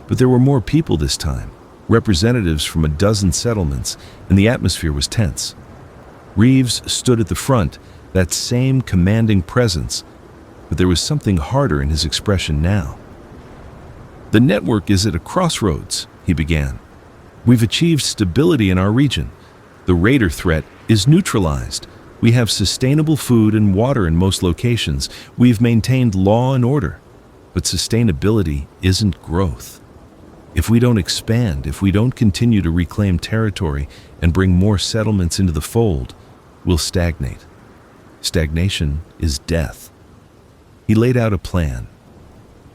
But there were more people this time, representatives from a dozen settlements, and the atmosphere was tense. Reeves stood at the front, that same commanding presence, but there was something harder in his expression now. The network is at a crossroads, he began. We've achieved stability in our region. The raider threat is neutralized. We have sustainable food and water in most locations. We've maintained law and order. But sustainability isn't growth. If we don't expand, if we don't continue to reclaim territory and bring more settlements into the fold, we'll stagnate. Stagnation is death. He laid out a plan.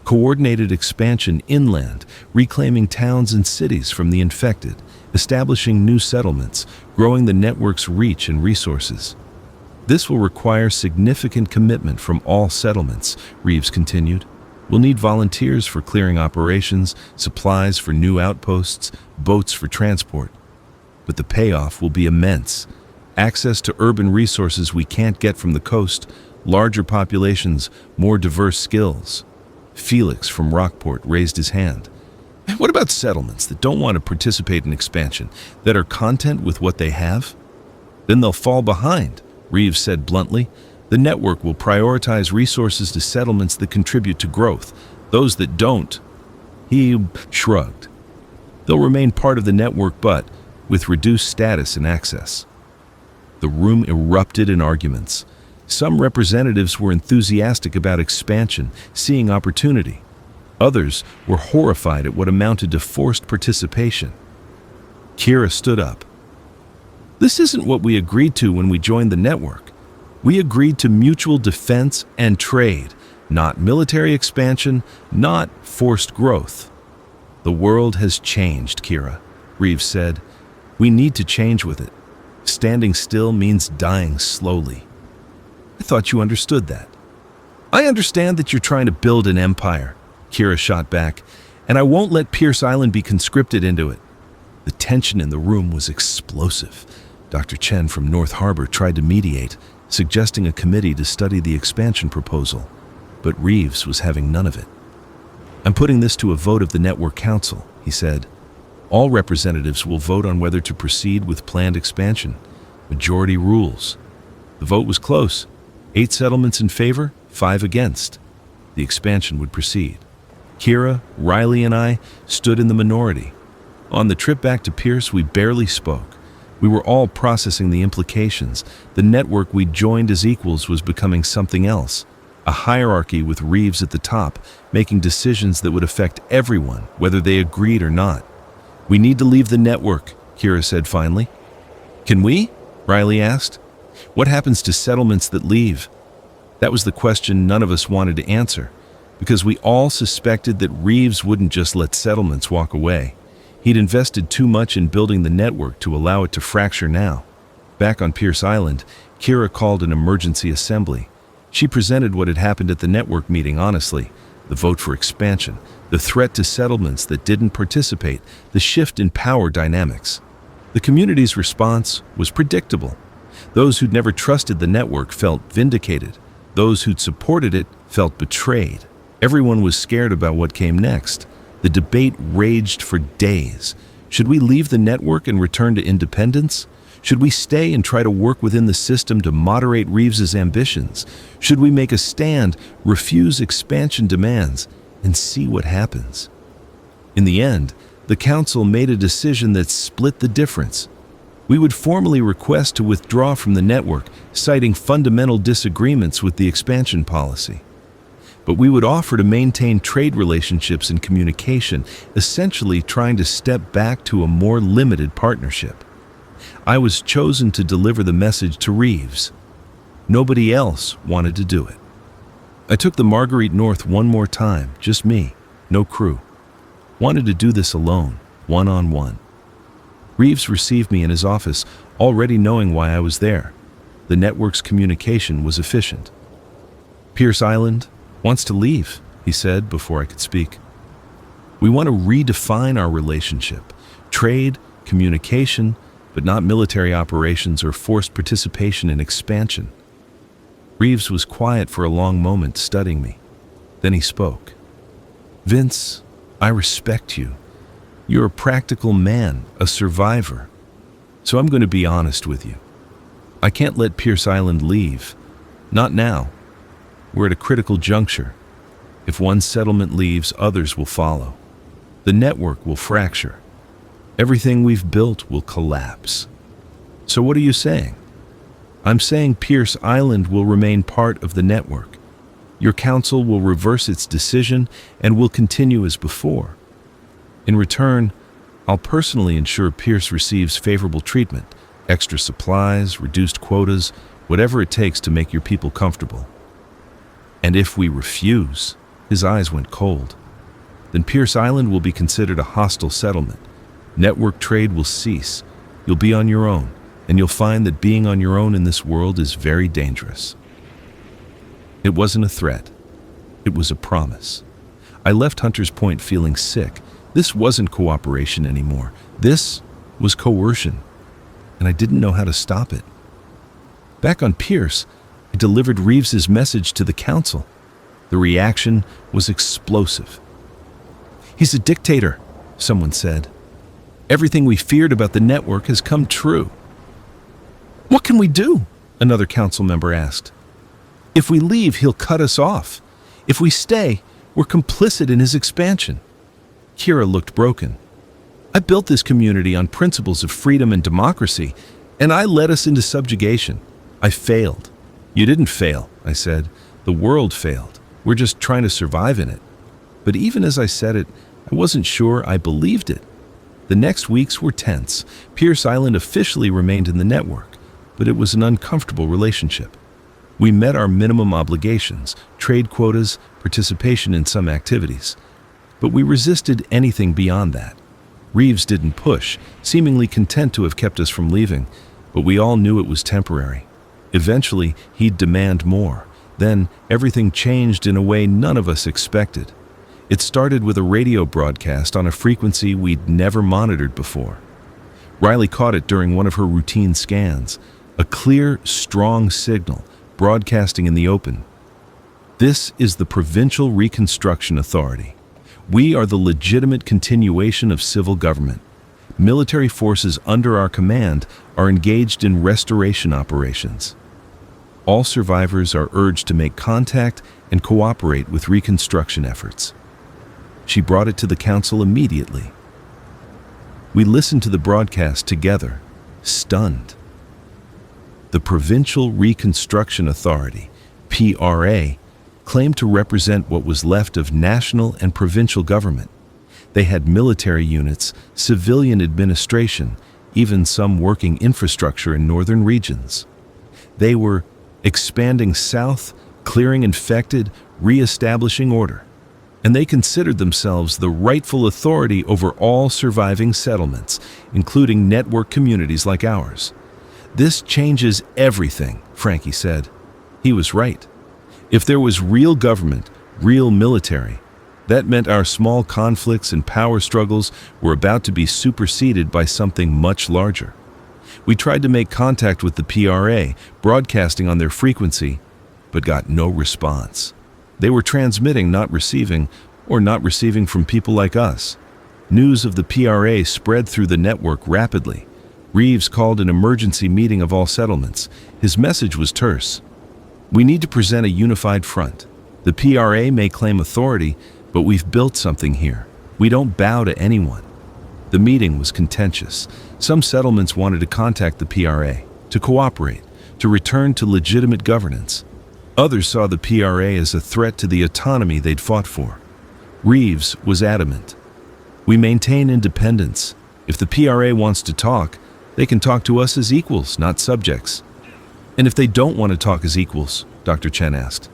Coordinated expansion inland, reclaiming towns and cities from the infected, establishing new settlements, growing the network's reach and resources. This will require significant commitment from all settlements, Reeves continued. We'll need volunteers for clearing operations, supplies for new outposts, boats for transport. But the payoff will be immense. Access to urban resources we can't get from the coast, larger populations, more diverse skills. Felix from Rockport raised his hand. What about settlements that don't want to participate in expansion, that are content with what they have? Then they'll fall behind, Reeves said bluntly. The network will prioritize resources to settlements that contribute to growth. Those that don't, he shrugged. They'll remain part of the network, but with reduced status and access. The room erupted in arguments. Some representatives were enthusiastic about expansion, seeing opportunity. Others were horrified at what amounted to forced participation. Kira stood up. This isn't what we agreed to when we joined the network. We agreed to mutual defense and trade, not military expansion, not forced growth. The world has changed, Kira, Reeves said. We need to change with it. Standing still means dying slowly. I thought you understood that. I understand that you're trying to build an empire, Kira shot back, and I won't let Pierce Island be conscripted into it. The tension in the room was explosive. Dr. Chen from North Harbor tried to mediate, suggesting a committee to study the expansion proposal, but Reeves was having none of it. I'm putting this to a vote of the Network Council, he said. All representatives will vote on whether to proceed with planned expansion. Majority rules. The vote was close. 8 settlements in favor, 5 against. The expansion would proceed. Kira, Riley, and I stood in the minority. On the trip back to Pierce, we barely spoke. We were all processing the implications. The network we'd joined as equals was becoming something else. A hierarchy with Reeves at the top, making decisions that would affect everyone, whether they agreed or not. "We need to leave the network," Kira said finally. "Can we?" Riley asked. "What happens to settlements that leave?" That was the question none of us wanted to answer, because we all suspected that Reeves wouldn't just let settlements walk away. He'd invested too much in building the network to allow it to fracture now. Back on Pierce Island, Kira called an emergency assembly. She presented what had happened at the network meeting honestly: the vote for expansion, the threat to settlements that didn't participate, the shift in power dynamics. The community's response was predictable. Those who'd never trusted the network felt vindicated. Those who'd supported it felt betrayed. Everyone was scared about what came next. The debate raged for days. Should we leave the network and return to independence? Should we stay and try to work within the system to moderate Reeves's ambitions? Should we make a stand, refuse expansion demands, and see what happens? In the end, the council made a decision that split the difference. We would formally request to withdraw from the network, citing fundamental disagreements with the expansion policy. But we would offer to maintain trade relationships and communication, essentially trying to step back to a more limited partnership. I was chosen to deliver the message to Reeves. Nobody else wanted to do it. I took the Marguerite north one more time, just me, no crew. Wanted to do this alone, one-on-one. Reeves received me in his office, already knowing why I was there. The network's communication was efficient. "Pierce Island wants to leave," he said before I could speak. "We want to redefine our relationship. Trade, communication, but not military operations or forced participation in expansion." Reeves was quiet for a long moment, studying me. Then he spoke. "Vince, I respect you. You're a practical man, a survivor. So I'm going to be honest with you. I can't let Pierce Island leave. Not now. We're at a critical juncture. If one settlement leaves, others will follow. The network will fracture. Everything we've built will collapse. So what are you saying?" "I'm saying Pierce Island will remain part of the network. Your council will reverse its decision and will continue as before. In return, I'll personally ensure Pierce receives favorable treatment, extra supplies, reduced quotas, whatever it takes to make your people comfortable. And if we refuse," his eyes went cold, "then Pierce Island will be considered a hostile settlement. Network trade will cease. You'll be on your own, and you'll find that being on your own in this world is very dangerous." It wasn't a threat. It was a promise. I left Hunter's Point feeling sick. This wasn't cooperation anymore. This was coercion, and I didn't know how to stop it. Back on Pierce, I delivered Reeves's message to the council. The reaction was explosive. "He's a dictator," someone said. "Everything we feared about the network has come true." "What can we do?" another council member asked. "If we leave, he'll cut us off. If we stay, we're complicit in his expansion." Kira looked broken. "I built this community on principles of freedom and democracy, and I led us into subjugation. I failed." "You didn't fail," I said. "The world failed. We're just trying to survive in it." But even as I said it, I wasn't sure I believed it. The next weeks were tense. Pierce Island officially remained in the network, but it was an uncomfortable relationship. We met our minimum obligations, trade quotas, participation in some activities. But we resisted anything beyond that. Reeves didn't push, seemingly content to have kept us from leaving, but we all knew it was temporary. Eventually, he'd demand more. Then, everything changed in a way none of us expected. It started with a radio broadcast on a frequency we'd never monitored before. Riley caught it during one of her routine scans, a clear, strong signal, broadcasting in the open. "This is the Provincial Reconstruction Authority. We are the legitimate continuation of civil government. Military forces under our command are engaged in restoration operations." All survivors are urged to make contact and cooperate with reconstruction efforts. She brought it to the council immediately. We listened to the broadcast together, stunned. The Provincial Reconstruction Authority, PRA, claimed to represent what was left of national and provincial government. They had military units, civilian administration, even some working infrastructure in northern regions. They were expanding south, clearing infected, re-establishing order. And they considered themselves the rightful authority over all surviving settlements, including network communities like ours. This changes everything, Frankie said. He was right. If there was real government, real military, that meant our small conflicts and power struggles were about to be superseded by something much larger. We tried to make contact with the PRA, broadcasting on their frequency, but got no response. They were transmitting, not receiving, or not receiving from people like us. News of the PRA spread through the network rapidly. Reeves called an emergency meeting of all settlements. His message was terse. We need to present a unified front. The PRA may claim authority, but we've built something here. We don't bow to anyone. The meeting was contentious. Some settlements wanted to contact the PRA, to cooperate, to return to legitimate governance. Others saw the PRA as a threat to the autonomy they'd fought for. Reeves was adamant. We maintain independence. If the PRA wants to talk, they can talk to us as equals, not subjects. And if they don't want to talk as equals, Dr. Chen asked,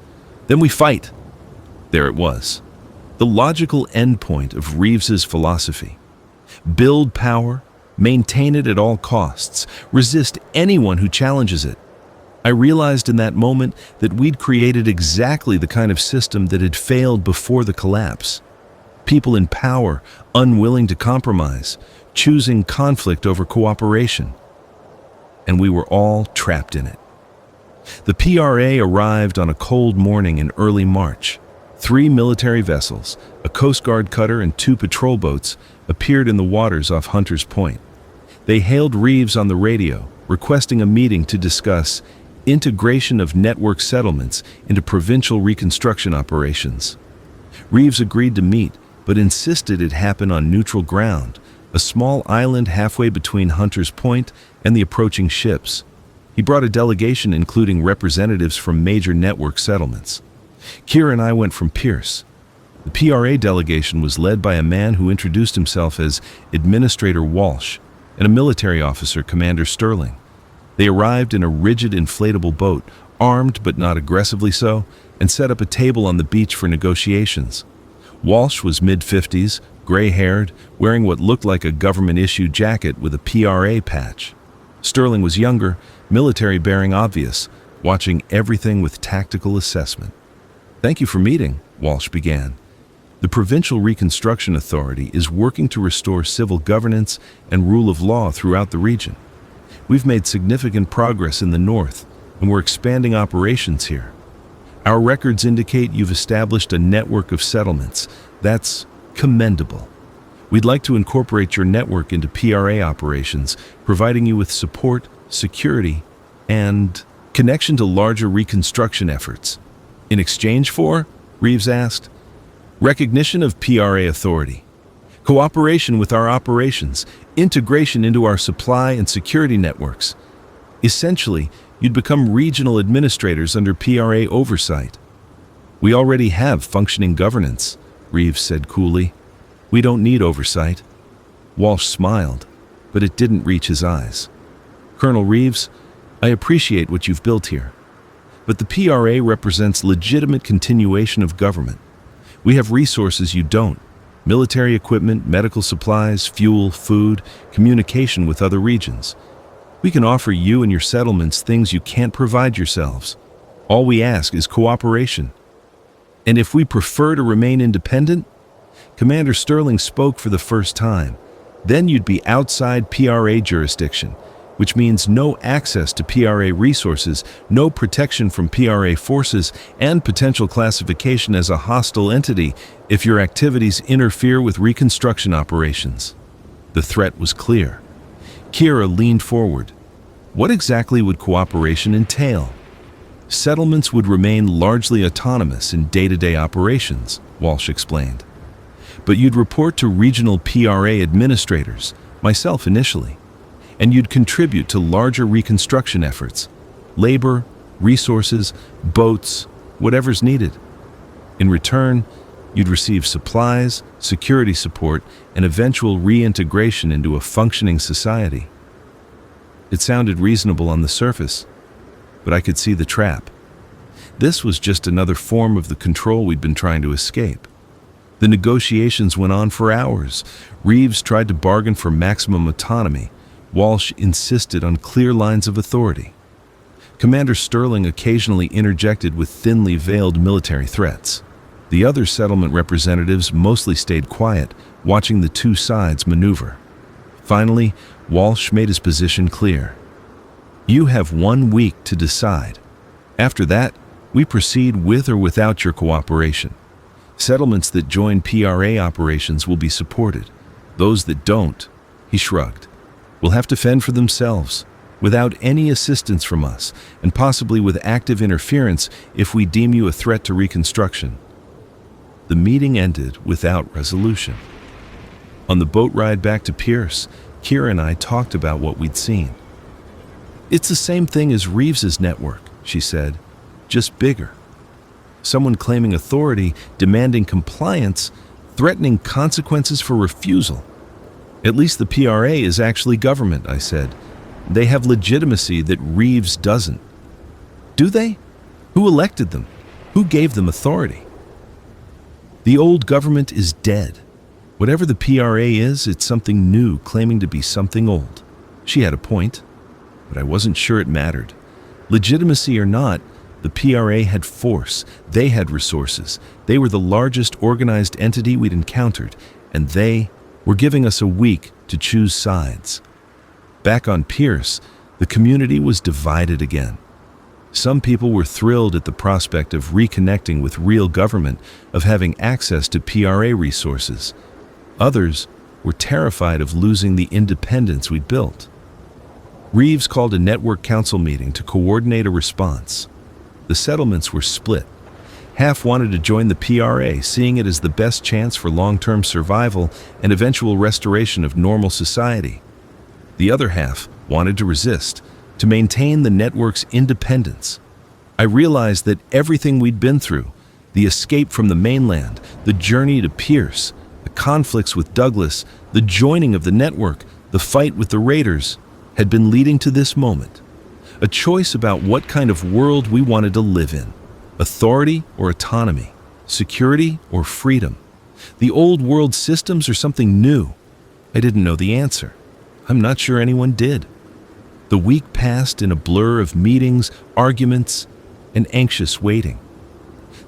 then we fight. There it was. The logical endpoint of Reeves's philosophy. Build power, maintain it at all costs, resist anyone who challenges it. I realized in that moment that we'd created exactly the kind of system that had failed before the collapse. People in power, unwilling to compromise, choosing conflict over cooperation. And we were all trapped in it. The PRA arrived on a cold morning in early March. 3 military vessels, a Coast Guard cutter and 2 patrol boats appeared in the waters off Hunters Point. They hailed Reeves on the radio, requesting a meeting to discuss integration of network settlements into provincial reconstruction operations. Reeves agreed to meet, but insisted it happen on neutral ground, a small island halfway between Hunters Point and the approaching ships. He brought a delegation including representatives from major network settlements. Kira and I went from Pierce. The PRA delegation was led by a man who introduced himself as Administrator Walsh and a military officer, Commander Sterling. They arrived in a rigid inflatable boat, armed but not aggressively so, and set up a table on the beach for negotiations. Walsh was mid-50s, gray-haired, wearing what looked like a government-issued jacket with a PRA patch. Sterling was younger, military bearing obvious, watching everything with tactical assessment. Thank you for meeting, Walsh began. The Provincial Reconstruction Authority is working to restore civil governance and rule of law throughout the region. We've made significant progress in the north, and we're expanding operations here. Our records indicate you've established a network of settlements. That's commendable. We'd like to incorporate your network into PRA operations, providing you with support, security, and connection to larger reconstruction efforts. In exchange for, Reeves asked, recognition of PRA authority, cooperation with our operations, integration into our supply and security networks. Essentially, you'd become regional administrators under PRA oversight. We already have functioning governance, Reeves said coolly. We don't need oversight. Walsh smiled, but it didn't reach his eyes. Colonel Reeves, I appreciate what you've built here. But the PRA represents legitimate continuation of government. We have resources you don't. Military equipment, medical supplies, fuel, food, communication with other regions. We can offer you and your settlements things you can't provide yourselves. All we ask is cooperation. And if we prefer to remain independent, Commander Sterling spoke for the first time, then you'd be outside PRA jurisdiction, which means no access to PRA resources, no protection from PRA forces, and potential classification as a hostile entity if your activities interfere with reconstruction operations. The threat was clear. Kira leaned forward. What exactly would cooperation entail? Settlements would remain largely autonomous in day-to-day operations, Walsh explained. But you'd report to regional PRA administrators, myself initially, and you'd contribute to larger reconstruction efforts, labor, resources, boats, whatever's needed. In return, you'd receive supplies, security support, and eventual reintegration into a functioning society. It sounded reasonable on the surface, but I could see the trap. This was just another form of the control we'd been trying to escape. The negotiations went on for hours. Reeves tried to bargain for maximum autonomy. Walsh insisted on clear lines of authority. Commander Sterling occasionally interjected with thinly veiled military threats. The other settlement representatives mostly stayed quiet, watching the two sides maneuver. Finally, Walsh made his position clear. You have 1 week to decide. After that, we proceed with or without your cooperation. Settlements that join PRA operations will be supported. Those that don't, he shrugged, will have to fend for themselves, without any assistance from us, and possibly with active interference if we deem you a threat to reconstruction. The meeting ended without resolution. On the boat ride back to Pierce, Kira and I talked about what we'd seen. It's the same thing as Reeves's network, she said, just bigger. Someone claiming authority, demanding compliance, threatening consequences for refusal. At least the PRA is actually government, I said. They have legitimacy that Reeves doesn't. Do they? Who elected them? Who gave them authority? The old government is dead. Whatever the PRA is, it's something new claiming to be something old. She had a point, but I wasn't sure it mattered. Legitimacy or not, the PRA had force. They had resources. They were the largest organized entity we'd encountered, and they were giving us a week to choose sides. Back on Pierce, the community was divided again. Some people were thrilled at the prospect of reconnecting with real government, of having access to PRA resources. Others were terrified of losing the independence we'd built. Reeves called a network council meeting to coordinate a response. The settlements were split. Half wanted to join the PRA, seeing it as the best chance for long-term survival and eventual restoration of normal society. The other half wanted to resist, to maintain the network's independence. I realized that everything we'd been through, the escape from the mainland, the journey to Pierce, the conflicts with Douglas, the joining of the network, the fight with the raiders, had been leading to this moment. A choice about what kind of world we wanted to live in. Authority or autonomy, security or freedom. The old world systems or something new? I didn't know the answer. I'm not sure anyone did. The week passed in a blur of meetings, arguments, and anxious waiting.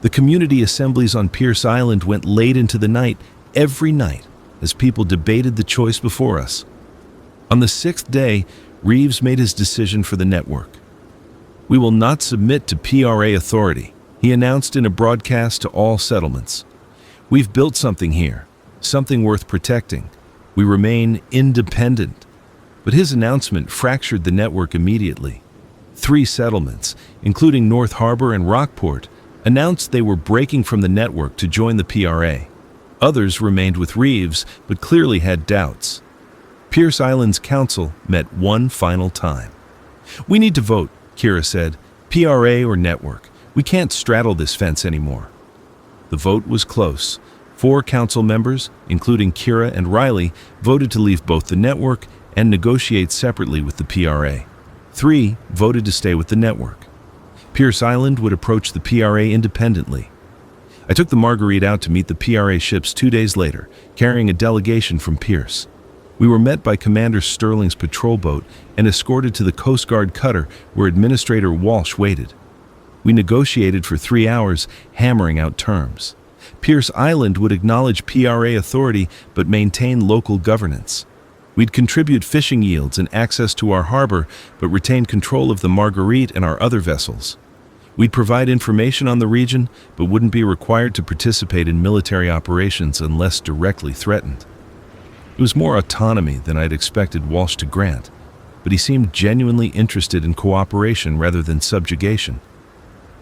The community assemblies on Pierce Island went late into the night, every night, as people debated the choice before us. On the 6th day, Reeves made his decision for the network. We will not submit to PRA authority, he announced in a broadcast to all settlements. We've built something here, something worth protecting. We remain independent. But his announcement fractured the network immediately. 3 settlements, including North Harbor and Rockport, announced they were breaking from the network to join the PRA. Others remained with Reeves, but clearly had doubts. Pierce Island's council met one final time. We need to vote, Kira said. PRA or network. We can't straddle this fence anymore. The vote was close. 4 council members, including Kira and Riley, voted to leave both the network and negotiate separately with the PRA. 3 voted to stay with the network. Pierce Island would approach the PRA independently. I took the Marguerite out to meet the PRA ships 2 days later, carrying a delegation from Pierce. We were met by Commander Sterling's patrol boat and escorted to the Coast Guard cutter where Administrator Walsh waited. We negotiated for 3 hours, hammering out terms. Pierce Island would acknowledge PRA authority but maintain local governance. We'd contribute fishing yields and access to our harbor, but retain control of the Marguerite and our other vessels. We'd provide information on the region, but wouldn't be required to participate in military operations unless directly threatened. It was more autonomy than I'd expected Walsh to grant, but he seemed genuinely interested in cooperation rather than subjugation.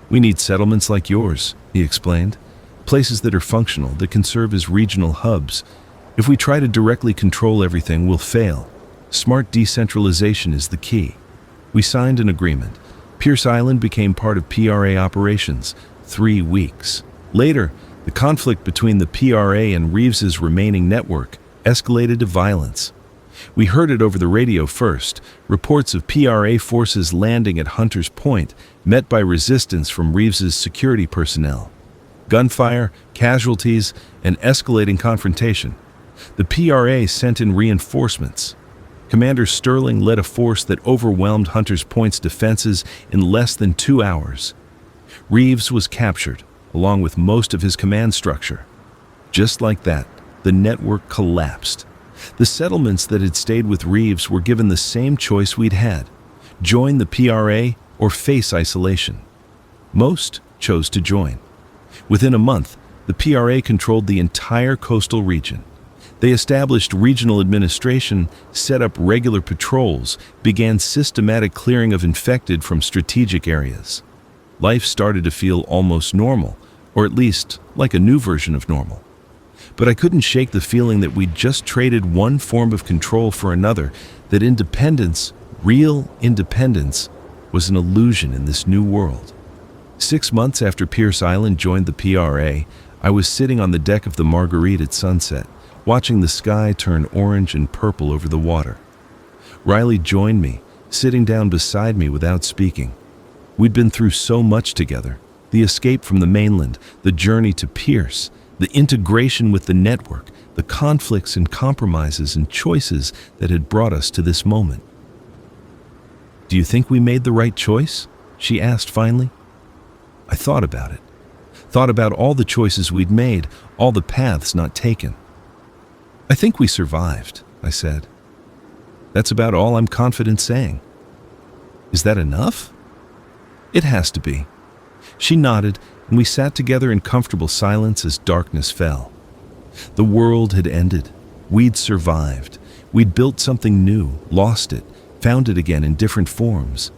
We need settlements like yours, he explained. Places that are functional, that can serve as regional hubs. If we try to directly control everything, we'll fail. Smart decentralization is the key. We signed an agreement. Pierce Island became part of PRA operations. 3 weeks. Later, the conflict between the PRA and Reeves's remaining network escalated to violence. We heard it over the radio first, reports of PRA forces landing at Hunter's Point, met by resistance from Reeves's security personnel. Gunfire, casualties, and escalating confrontation. The PRA sent in reinforcements. Commander Sterling led a force that overwhelmed Hunter's Point's defenses in less than 2 hours. Reeves was captured, along with most of his command structure. Just like that, the network collapsed. The settlements that had stayed with Reeves were given the same choice we'd had: join the PRA or face isolation. Most chose to join. Within a month, the PRA controlled the entire coastal region. They established regional administration, set up regular patrols, began systematic clearing of infected from strategic areas. Life started to feel almost normal, or at least like a new version of normal. But I couldn't shake the feeling that we'd just traded one form of control for another, that independence, real independence, was an illusion in this new world. 6 months after Pierce Island joined the PRA, I was sitting on the deck of the Marguerite at sunset, watching the sky turn orange and purple over the water. Riley joined me, sitting down beside me without speaking. We'd been through so much together: the escape from the mainland, the journey to Pierce, the integration with the network, the conflicts and compromises and choices that had brought us to this moment. "Do you think we made the right choice?" she asked finally. I thought about it. Thought about all the choices we'd made, all the paths not taken. "I think we survived," I said. "That's about all I'm confident saying." "Is that enough?" "It has to be." She nodded, and we sat together in comfortable silence as darkness fell. The world had ended. We'd survived. We'd built something new, lost it, found it again in different forms.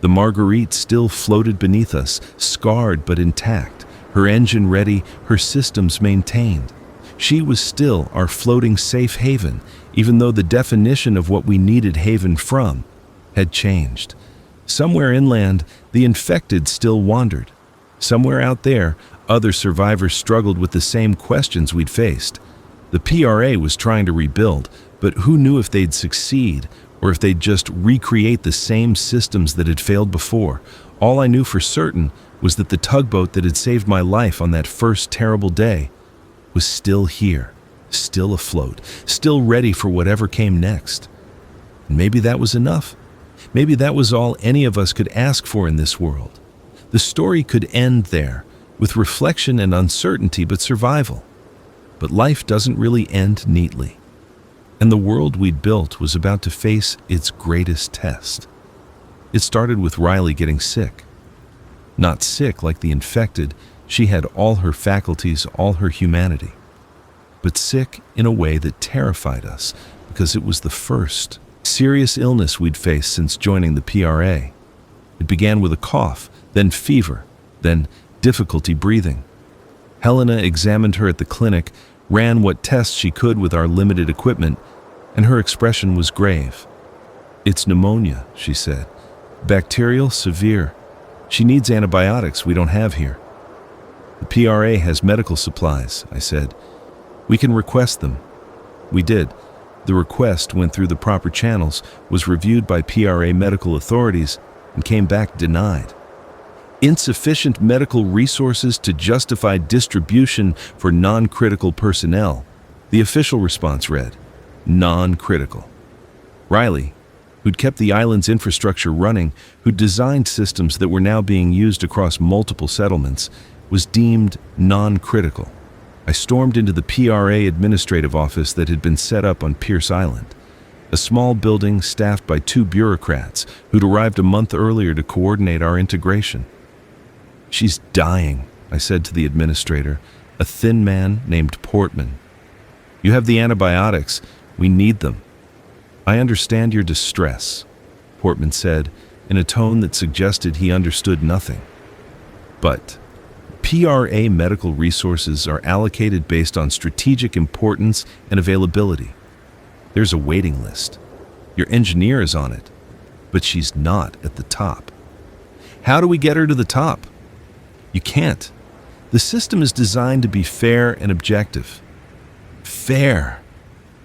The Marguerite still floated beneath us, scarred but intact, her engine ready, her systems maintained. She was still our floating safe haven, even though the definition of what we needed haven from had changed. Somewhere inland, the infected still wandered. Somewhere out there, other survivors struggled with the same questions we'd faced. The PRA was trying to rebuild, but who knew if they'd succeed, or if they'd just recreate the same systems that had failed before. All I knew for certain was that the tugboat that had saved my life on that first terrible day was still here, still afloat, still ready for whatever came next. And maybe that was enough. Maybe that was all any of us could ask for in this world. The story could end there, with reflection and uncertainty, but survival. But life doesn't really end neatly. And the world we'd built was about to face its greatest test. It started with Riley getting sick. Not sick like the infected, she had all her faculties, all her humanity. But sick in a way that terrified us, because it was the first serious illness we'd faced since joining the PRA. It began with a cough, then fever, then difficulty breathing. Helena examined her at the clinic, ran what tests she could with our limited equipment, and her expression was grave. "It's pneumonia," she said. "Bacterial, severe. She needs antibiotics we don't have here." "The PRA has medical supplies," I said. "We can request them." We did. The request went through the proper channels, was reviewed by PRA medical authorities, and came back denied. Insufficient medical resources to justify distribution for non-critical personnel. The official response read, "Non-critical." Riley, who'd kept the island's infrastructure running, who'd designed systems that were now being used across multiple settlements, was deemed non-critical. I stormed into the PRA administrative office that had been set up on Pierce Island, a small building staffed by 2 bureaucrats who'd arrived a month earlier to coordinate our integration. "She's dying," I said to the administrator, a thin man named Portman. "You have the antibiotics. We need them." "I understand your distress," Portman said, in a tone that suggested he understood nothing. But PRA medical resources are allocated based on strategic importance and availability. There's a waiting list. Your engineer is on it, but she's not at the top. How do we get her to the top? You can't. The system is designed to be fair and objective. Fair.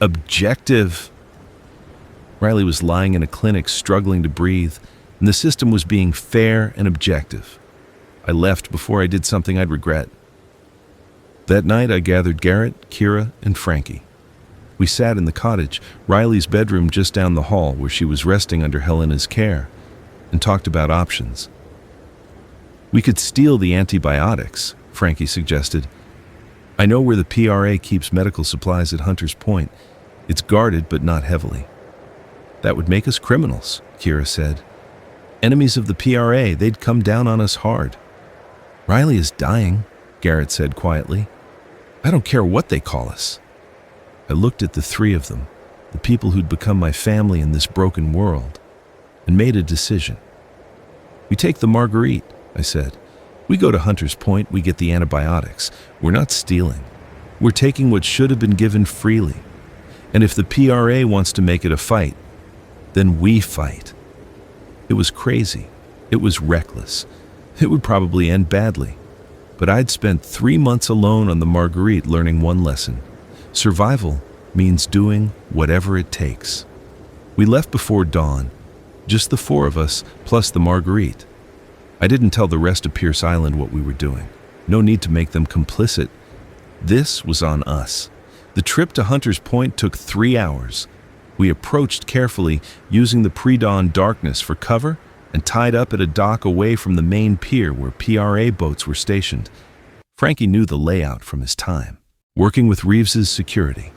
Objective. Riley was lying in a clinic struggling to breathe, and the system was being fair and objective. I left before I did something I'd regret. That night I gathered Garrett, Kira, and Frankie. We sat in the cottage, Riley's bedroom just down the hall where she was resting under Helena's care, and talked about options. We could steal the antibiotics, Frankie suggested. I know where the PRA keeps medical supplies at Hunter's Point. It's guarded but not heavily. That would make us criminals, Kira said. Enemies of the PRA, they'd come down on us hard. Riley is dying, Garrett said quietly. I don't care what they call us. I looked at the three of them, the people who'd become my family in this broken world, and made a decision. We take the Marguerite, I said. We go to Hunter's Point, we get the antibiotics. We're not stealing. We're taking what should have been given freely. And if the PRA wants to make it a fight, then we fight. It was crazy. It was reckless. It would probably end badly. But I'd spent 3 months alone on the Marguerite learning one lesson. Survival means doing whatever it takes. We left before dawn, just the four of us plus the Marguerite. I didn't tell the rest of Pierce Island what we were doing. No need to make them complicit. This was on us. The trip to Hunter's Point took 3 hours. We approached carefully, using the pre-dawn darkness for cover, and tied up at a dock away from the main pier where PRA boats were stationed. Frankie knew the layout from his time, working with Reeves's security.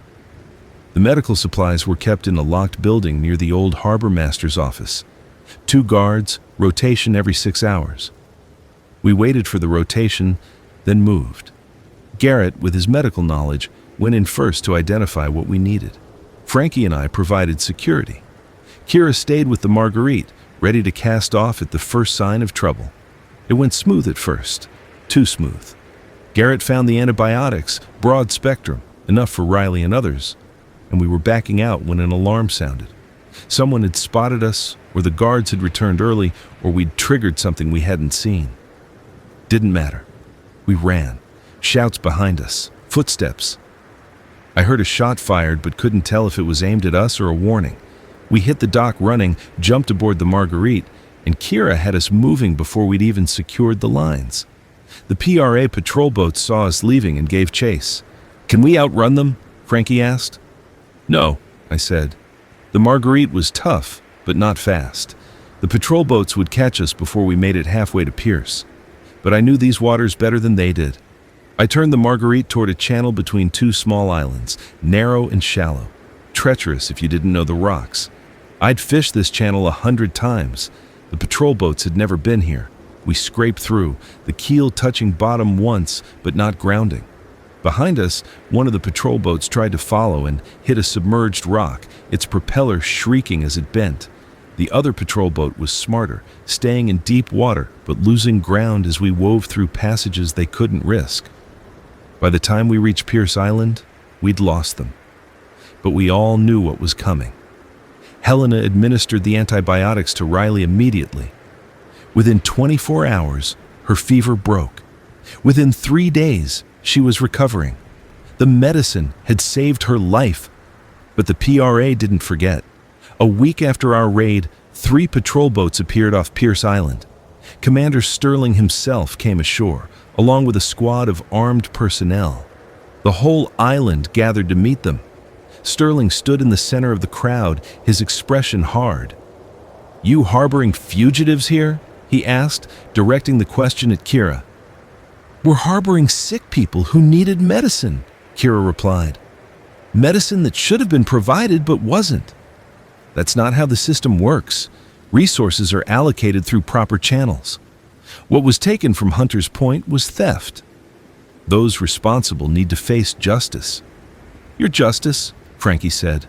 The medical supplies were kept in a locked building near the old harbor master's office. 2 guards, rotation every 6 hours. We waited for the rotation, then moved. Garrett, with his medical knowledge, went in first to identify what we needed. Frankie and I provided security. Kira stayed with the Marguerite, ready to cast off at the first sign of trouble. It went smooth at first, too smooth. Garrett found the antibiotics, broad spectrum, enough for Riley and others, and we were backing out when an alarm sounded. Someone had spotted us, or the guards had returned early, or we'd triggered something we hadn't seen. Didn't matter. We ran. Shouts behind us. Footsteps. I heard a shot fired but couldn't tell if it was aimed at us or a warning. We hit the dock running, jumped aboard the Marguerite, and Kira had us moving before we'd even secured the lines. The PRA patrol boats saw us leaving and gave chase. Can we outrun them? Frankie asked. No, I said. The Marguerite was tough, but not fast. The patrol boats would catch us before we made it halfway to Pierce. But I knew these waters better than they did. I turned the Marguerite toward a channel between 2 small islands, narrow and shallow, treacherous if you didn't know the rocks. I'd fished this channel 100 times. The patrol boats had never been here. We scraped through, the keel touching bottom once, but not grounding. Behind us, one of the patrol boats tried to follow and hit a submerged rock, its propeller shrieking as it bent. The other patrol boat was smarter, staying in deep water, but losing ground as we wove through passages they couldn't risk. By the time we reached Pierce Island, we'd lost them. But we all knew what was coming. Helena administered the antibiotics to Riley immediately. Within 24 hours, her fever broke. Within 3 days, she was recovering. The medicine had saved her life. But the PRA didn't forget. A week after our raid, 3 patrol boats appeared off Pierce Island. Commander Sterling himself came ashore, along with a squad of armed personnel. The whole island gathered to meet them. Sterling stood in the center of the crowd, his expression hard. "You harboring fugitives here?" he asked, directing the question at Kira. "We're harboring sick people who needed medicine," Kira replied. "Medicine that should have been provided but wasn't." That's not how the system works. Resources are allocated through proper channels. What was taken from Hunter's Point was theft. Those responsible need to face justice. "Your justice," Frankie said.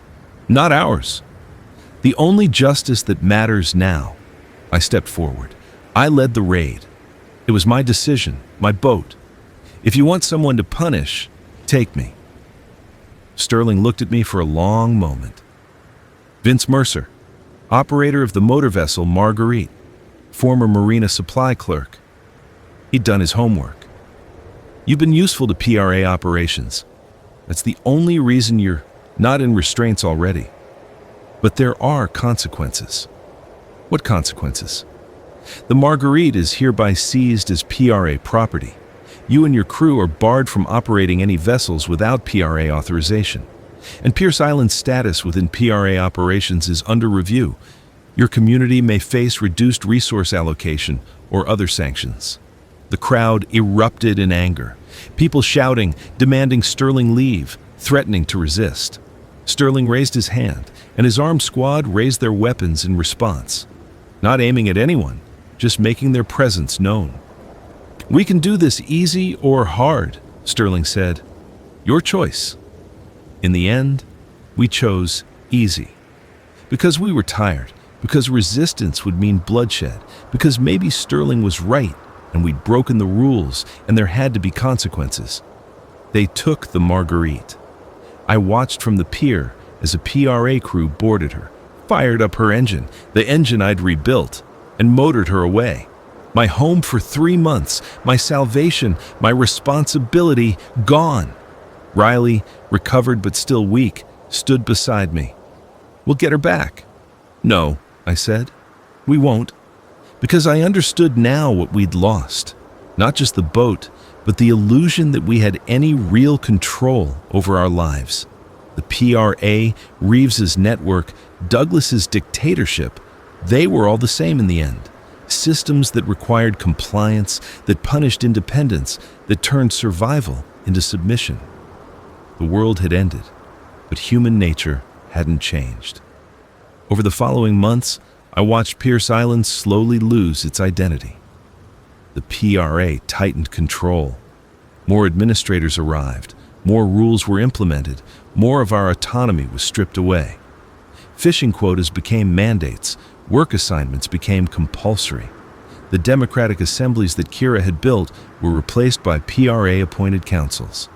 "Not ours. The only justice that matters now." I stepped forward. I led the raid. It was my decision, my boat. If you want someone to punish, take me. Sterling looked at me for a long moment. Vince Mercer, operator of the motor vessel Marguerite, former marina supply clerk. He'd done his homework. You've been useful to PRA operations. That's the only reason you're not in restraints already. But there are consequences. What consequences? The Marguerite is hereby seized as PRA property. You and your crew are barred from operating any vessels without PRA authorization. And Pierce Island's status within PRA operations is under review. Your community may face reduced resource allocation or other sanctions. The crowd erupted in anger. People shouting, demanding Sterling leave, threatening to resist. Sterling raised his hand, and his armed squad raised their weapons in response. Not aiming at anyone, just making their presence known. We can do this easy or hard, Sterling said. Your choice. In the end, we chose easy. Because we were tired, because resistance would mean bloodshed, because maybe Sterling was right and we'd broken the rules and there had to be consequences. They took the Marguerite. I watched from the pier as a PRA crew boarded her, fired up her engine, the engine I'd rebuilt, and motored her away. My home for 3 months, my salvation, my responsibility, gone. Riley, recovered but still weak, stood beside me. We'll get her back. No, I said. We won't. Because I understood now what we'd lost. Not just the boat, but the illusion that we had any real control over our lives. The PRA, Reeves's network, Douglas's dictatorship, they were all the same in the end. Systems that required compliance, that punished independence, that turned survival into submission. The world had ended, but human nature hadn't changed. Over the following months, I watched Pierce Island slowly lose its identity. The PRA tightened control. More administrators arrived, more rules were implemented, more of our autonomy was stripped away. Fishing quotas became mandates, work assignments became compulsory. The democratic assemblies that Kira had built were replaced by PRA-appointed councils.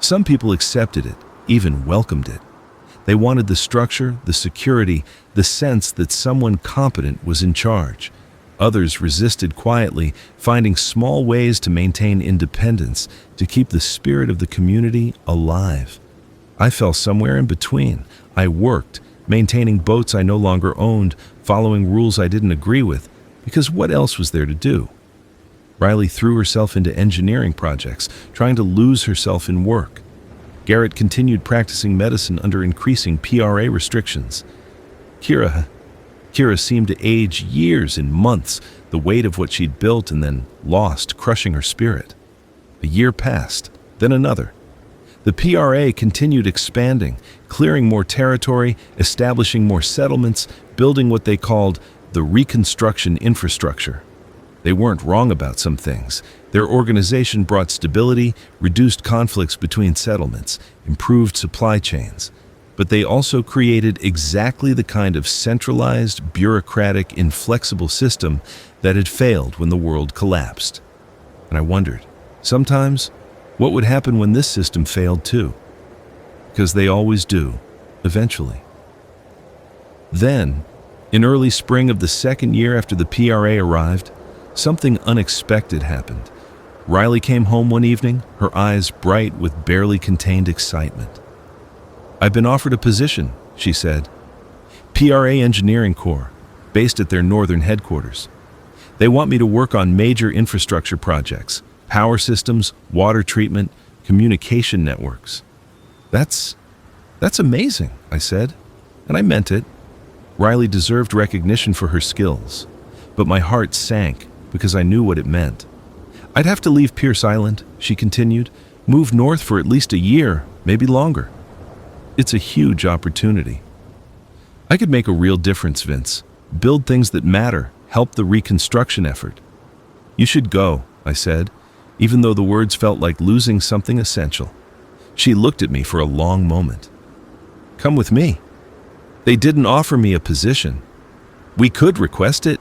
Some people accepted it, even welcomed it. They wanted the structure, the security, the sense that someone competent was in charge. Others resisted quietly, finding small ways to maintain independence, to keep the spirit of the community alive. I fell somewhere in between. I worked, maintaining boats I no longer owned, following rules I didn't agree with, because what else was there to do? Riley threw herself into engineering projects, trying to lose herself in work. Garrett continued practicing medicine under increasing PRA restrictions. Kira seemed to age years in months, the weight of what she'd built and then lost, crushing her spirit. A year passed, then another. The PRA continued expanding, clearing more territory, establishing more settlements, building what they called the Reconstruction infrastructure. They weren't wrong about some things. Their organization brought stability, reduced conflicts between settlements, improved supply chains. But they also created exactly the kind of centralized, bureaucratic, inflexible system that had failed when the world collapsed. And I wondered, sometimes, what would happen when this system failed too? Because they always do, eventually. Then, in early spring of the second year after the PRA arrived, something unexpected happened. Riley came home one evening, her eyes bright with barely contained excitement. I've been offered a position, she said. PRA Engineering Corps, based at their northern headquarters. They want me to work on major infrastructure projects, power systems, water treatment, communication networks. That's amazing, I said, and I meant it. Riley deserved recognition for her skills, but my heart sank because I knew what it meant. I'd have to leave Pierce Island, she continued, move north for at least a year, maybe longer. It's a huge opportunity. I could make a real difference, Vince. Build things that matter, help the reconstruction effort. You should go, I said, even though the words felt like losing something essential. She looked at me for a long moment. Come with me. They didn't offer me a position. We could request it.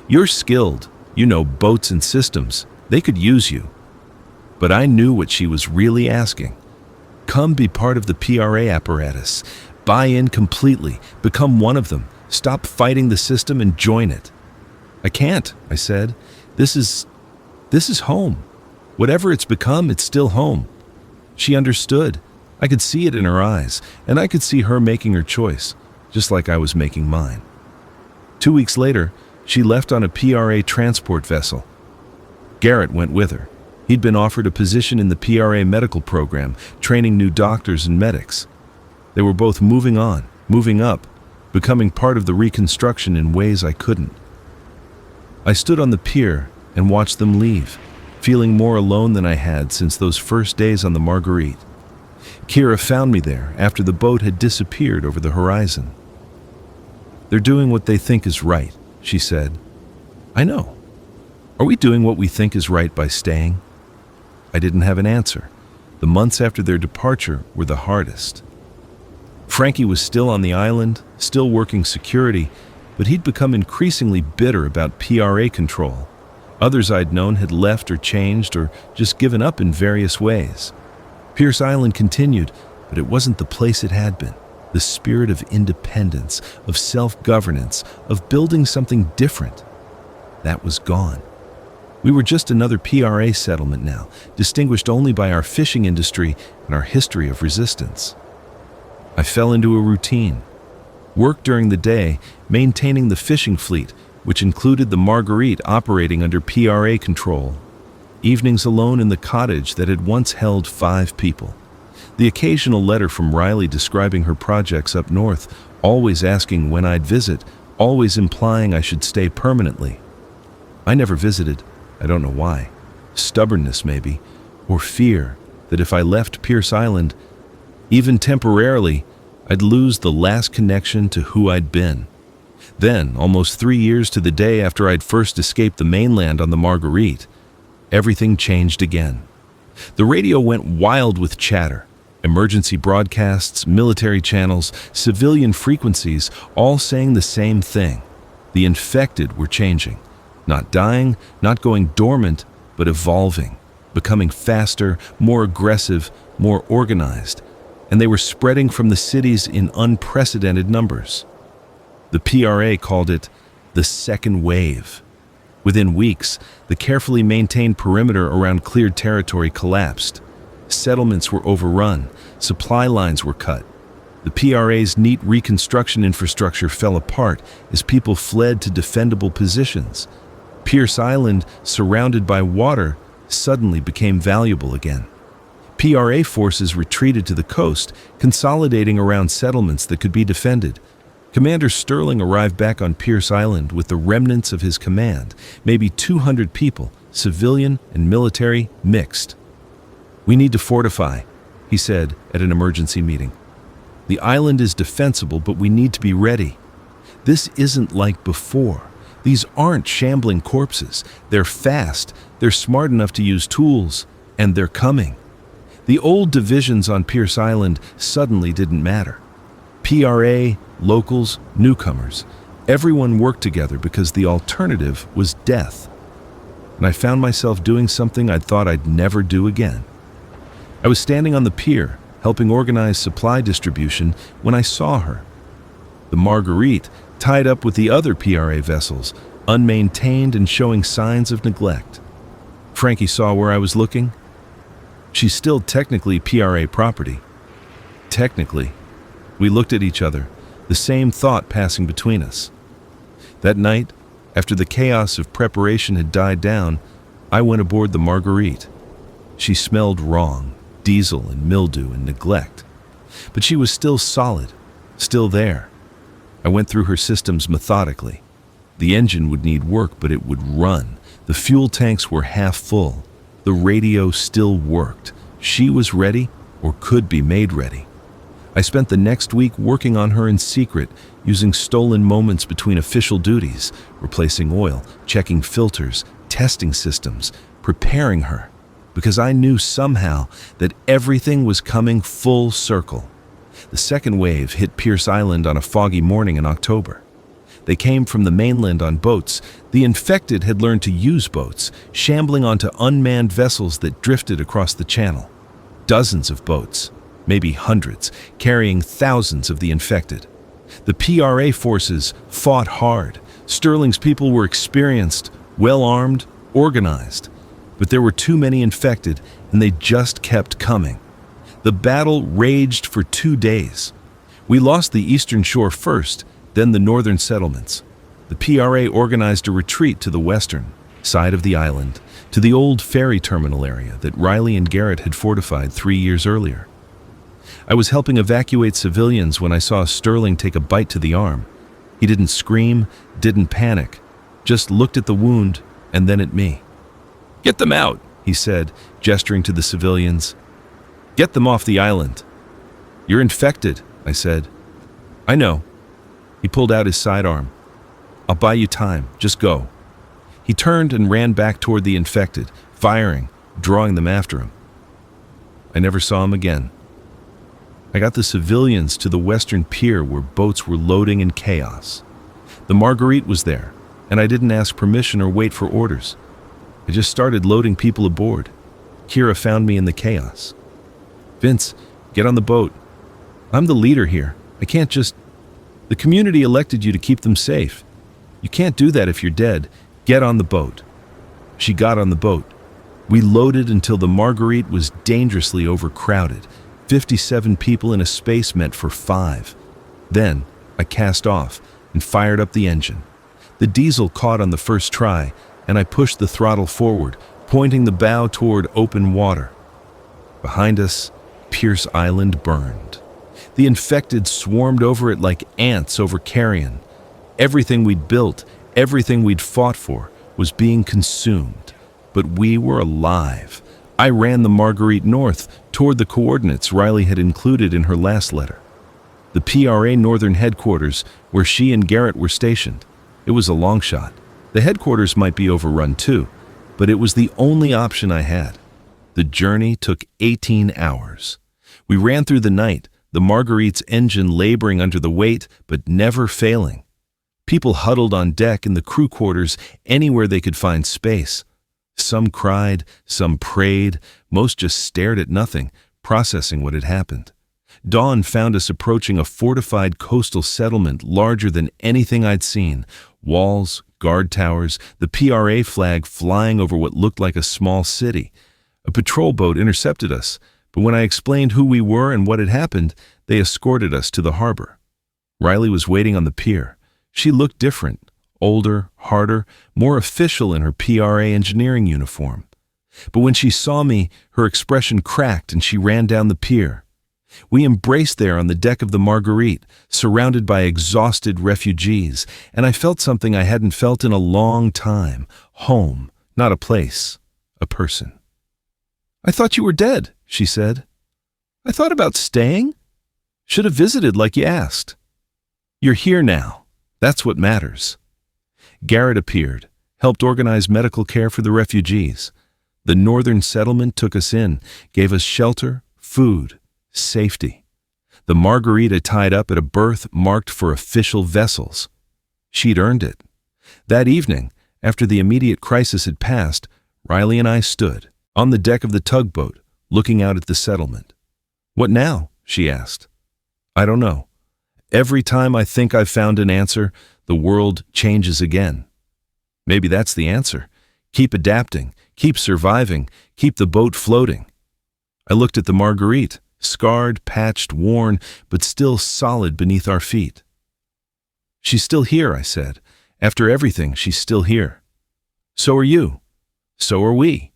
You're skilled, Boats and systems. They could use you. But I knew what she was really asking. Come be part of the PRA apparatus. Buy in completely. Become one of them. Stop fighting the system and join it. I can't, I said. This is home. Whatever it's become, it's still home. She understood. I could see it in her eyes, and I could see her making her choice, just like I was making mine. 2 weeks later, she left on a PRA transport vessel. Garrett went with her. He'd been offered a position in the PRA medical program, training new doctors and medics. They were both moving on, moving up, becoming part of the reconstruction in ways I couldn't. I stood on the pier and watched them leave, feeling more alone than I had since those first days on the Marguerite. Kira found me there after the boat had disappeared over the horizon. They're doing what they think is right, she said. I know. Are we doing what we think is right by staying? I didn't have an answer. The months after their departure were the hardest. Frankie was still on the island, still working security, but he'd become increasingly bitter about PRA control. Others I'd known had left or changed or just given up in various ways. Pierce Island continued, but it wasn't the place it had been. The spirit of independence, of self-governance, of building something different. That was gone. We were just another PRA settlement now, distinguished only by our fishing industry and our history of resistance. I fell into a routine. Work during the day, maintaining the fishing fleet, which included the Marguerite operating under PRA control. Evenings alone in the cottage that had once held 5 people. The occasional letter from Riley describing her projects up north, always asking when I'd visit, always implying I should stay permanently. I never visited. I don't know why. Stubbornness, maybe, or fear that if I left Pierce Island, even temporarily, I'd lose the last connection to who I'd been. Then, almost 3 years to the day after I'd first escaped the mainland on the Marguerite, everything changed again. The radio went wild with chatter. Emergency broadcasts, military channels, civilian frequencies, all saying the same thing. The infected were changing. Not dying, not going dormant, but evolving, becoming faster, more aggressive, more organized. And they were spreading from the cities in unprecedented numbers. The PRA called it the second wave. Within weeks, the carefully maintained perimeter around cleared territory collapsed. Settlements were overrun, supply lines were cut. The PRA's neat reconstruction infrastructure fell apart as people fled to defendable positions. Pierce Island, surrounded by water, suddenly became valuable again. PRA forces retreated to the coast, consolidating around settlements that could be defended. Commander Sterling arrived back on Pierce Island with the remnants of his command, maybe 200 people, civilian and military, mixed. We need to fortify, he said at an emergency meeting. The island is defensible, but we need to be ready. This isn't like before. These aren't shambling corpses. They're fast, they're smart enough to use tools, and they're coming. The old divisions on Pierce Island suddenly didn't matter. PRA, locals, newcomers, everyone worked together because the alternative was death. And I found myself doing something I'd thought I'd never do again. I was standing on the pier, helping organize supply distribution, when I saw her. The Marguerite, tied up with the other PRA vessels, unmaintained and showing signs of neglect. Frankie saw where I was looking. She's still technically PRA property. Technically. We looked at each other, the same thought passing between us. That night, after the chaos of preparation had died down, I went aboard the Marguerite. She smelled wrong, diesel and mildew and neglect. But she was still solid, still there. I went through her systems methodically. The engine would need work, but it would run. The fuel tanks were half full. The radio still worked. She was ready, or could be made ready. I spent the next week working on her in secret, using stolen moments between official duties, replacing oil, checking filters, testing systems, preparing her, because I knew somehow that everything was coming full circle. The second wave hit Pierce Island on a foggy morning in October. They came from the mainland on boats. The infected had learned to use boats, shambling onto unmanned vessels that drifted across the channel. Dozens of boats, maybe hundreds, carrying thousands of the infected. The PRA forces fought hard. Sterling's people were experienced, well-armed, organized. But there were too many infected, and they just kept coming. The battle raged for 2 days. We lost the eastern shore first, then the northern settlements. The PRA organized a retreat to the western side of the island, to the old ferry terminal area that Riley and Garrett had fortified 3 years earlier. I was helping evacuate civilians when I saw Sterling take a bite to the arm. He didn't scream, didn't panic, just looked at the wound and then at me. "Get them out," he said, gesturing to the civilians. "Get them off the island." "You're infected," I said. "I know." He pulled out his sidearm. "I'll buy you time. Just go." He turned and ran back toward the infected, firing, drawing them after him. I never saw him again. I got the civilians to the western pier where boats were loading in chaos. The Marguerite was there, and I didn't ask permission or wait for orders. I just started loading people aboard. Kira found me in the chaos. "Vince, get on the boat. I'm the leader here. I can't just... The community elected you to keep them safe. You can't do that if you're dead. Get on the boat." She got on the boat. We loaded until the Marguerite was dangerously overcrowded. 57 people in a space meant for 5. Then I cast off and fired up the engine. The diesel caught on the first try, and I pushed the throttle forward, pointing the bow toward open water. Behind us, Pierce Island burned. The infected swarmed over it like ants over carrion. Everything we'd built, everything we'd fought for, was being consumed. But we were alive. I ran the Marguerite north, toward the coordinates Riley had included in her last letter. The PRA northern headquarters, where she and Garrett were stationed. It was a long shot. The headquarters might be overrun too, but it was the only option I had. The journey took 18 hours. We ran through the night, the Marguerite's engine laboring under the weight, but never failing. People huddled on deck in the crew quarters anywhere they could find space. Some cried, some prayed, most just stared at nothing, processing what had happened. Dawn found us approaching a fortified coastal settlement larger than anything I'd seen. Walls, guard towers, the PRA flag flying over what looked like a small city. A patrol boat intercepted us, but when I explained who we were and what had happened, they escorted us to the harbor. Riley was waiting on the pier. She looked different. Older, harder, more official in her PRA engineering uniform. But when she saw me, her expression cracked and she ran down the pier. We embraced there on the deck of the Marguerite, surrounded by exhausted refugees, and I felt something I hadn't felt in a long time. Home, not a place, a person. "I thought you were dead," she said. "I thought about staying. Should have visited like you asked." "You're here now. That's what matters." Garrett appeared, helped organize medical care for the refugees. The northern settlement took us in, gave us shelter, food, safety. The Margarita tied up at a berth marked for official vessels. She'd earned it. That evening, after the immediate crisis had passed, Riley and I stood on the deck of the tugboat, looking out at the settlement. "What now?" she asked. "I don't know. Every time I think I've found an answer, the world changes again. Maybe that's the answer. Keep adapting, keep surviving, keep the boat floating." I looked at the Marguerite, scarred, patched, worn, but still solid beneath our feet. "She's still here," I said. "After everything, she's still here. So are you. So are we."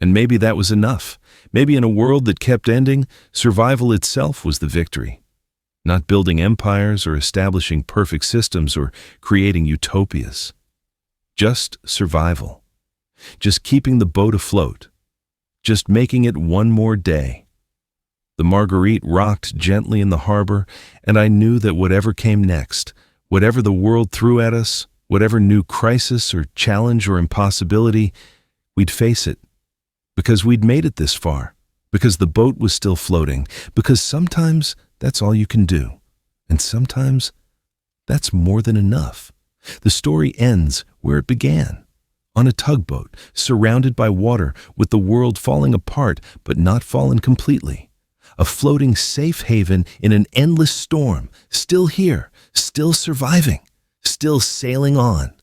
And maybe that was enough. Maybe in a world that kept ending, survival itself was the victory. Not building empires or establishing perfect systems or creating utopias. Just survival. Just keeping the boat afloat. Just making it one more day. The Marguerite rocked gently in the harbor, and I knew that whatever came next, whatever the world threw at us, whatever new crisis or challenge or impossibility, we'd face it. Because we'd made it this far. Because the boat was still floating. Because sometimes that's all you can do. And sometimes That's more than enough. The story ends where it began, on a tugboat, surrounded by water, with the world falling apart but not fallen completely. A floating safe haven in an endless storm, still here, still surviving, still sailing on.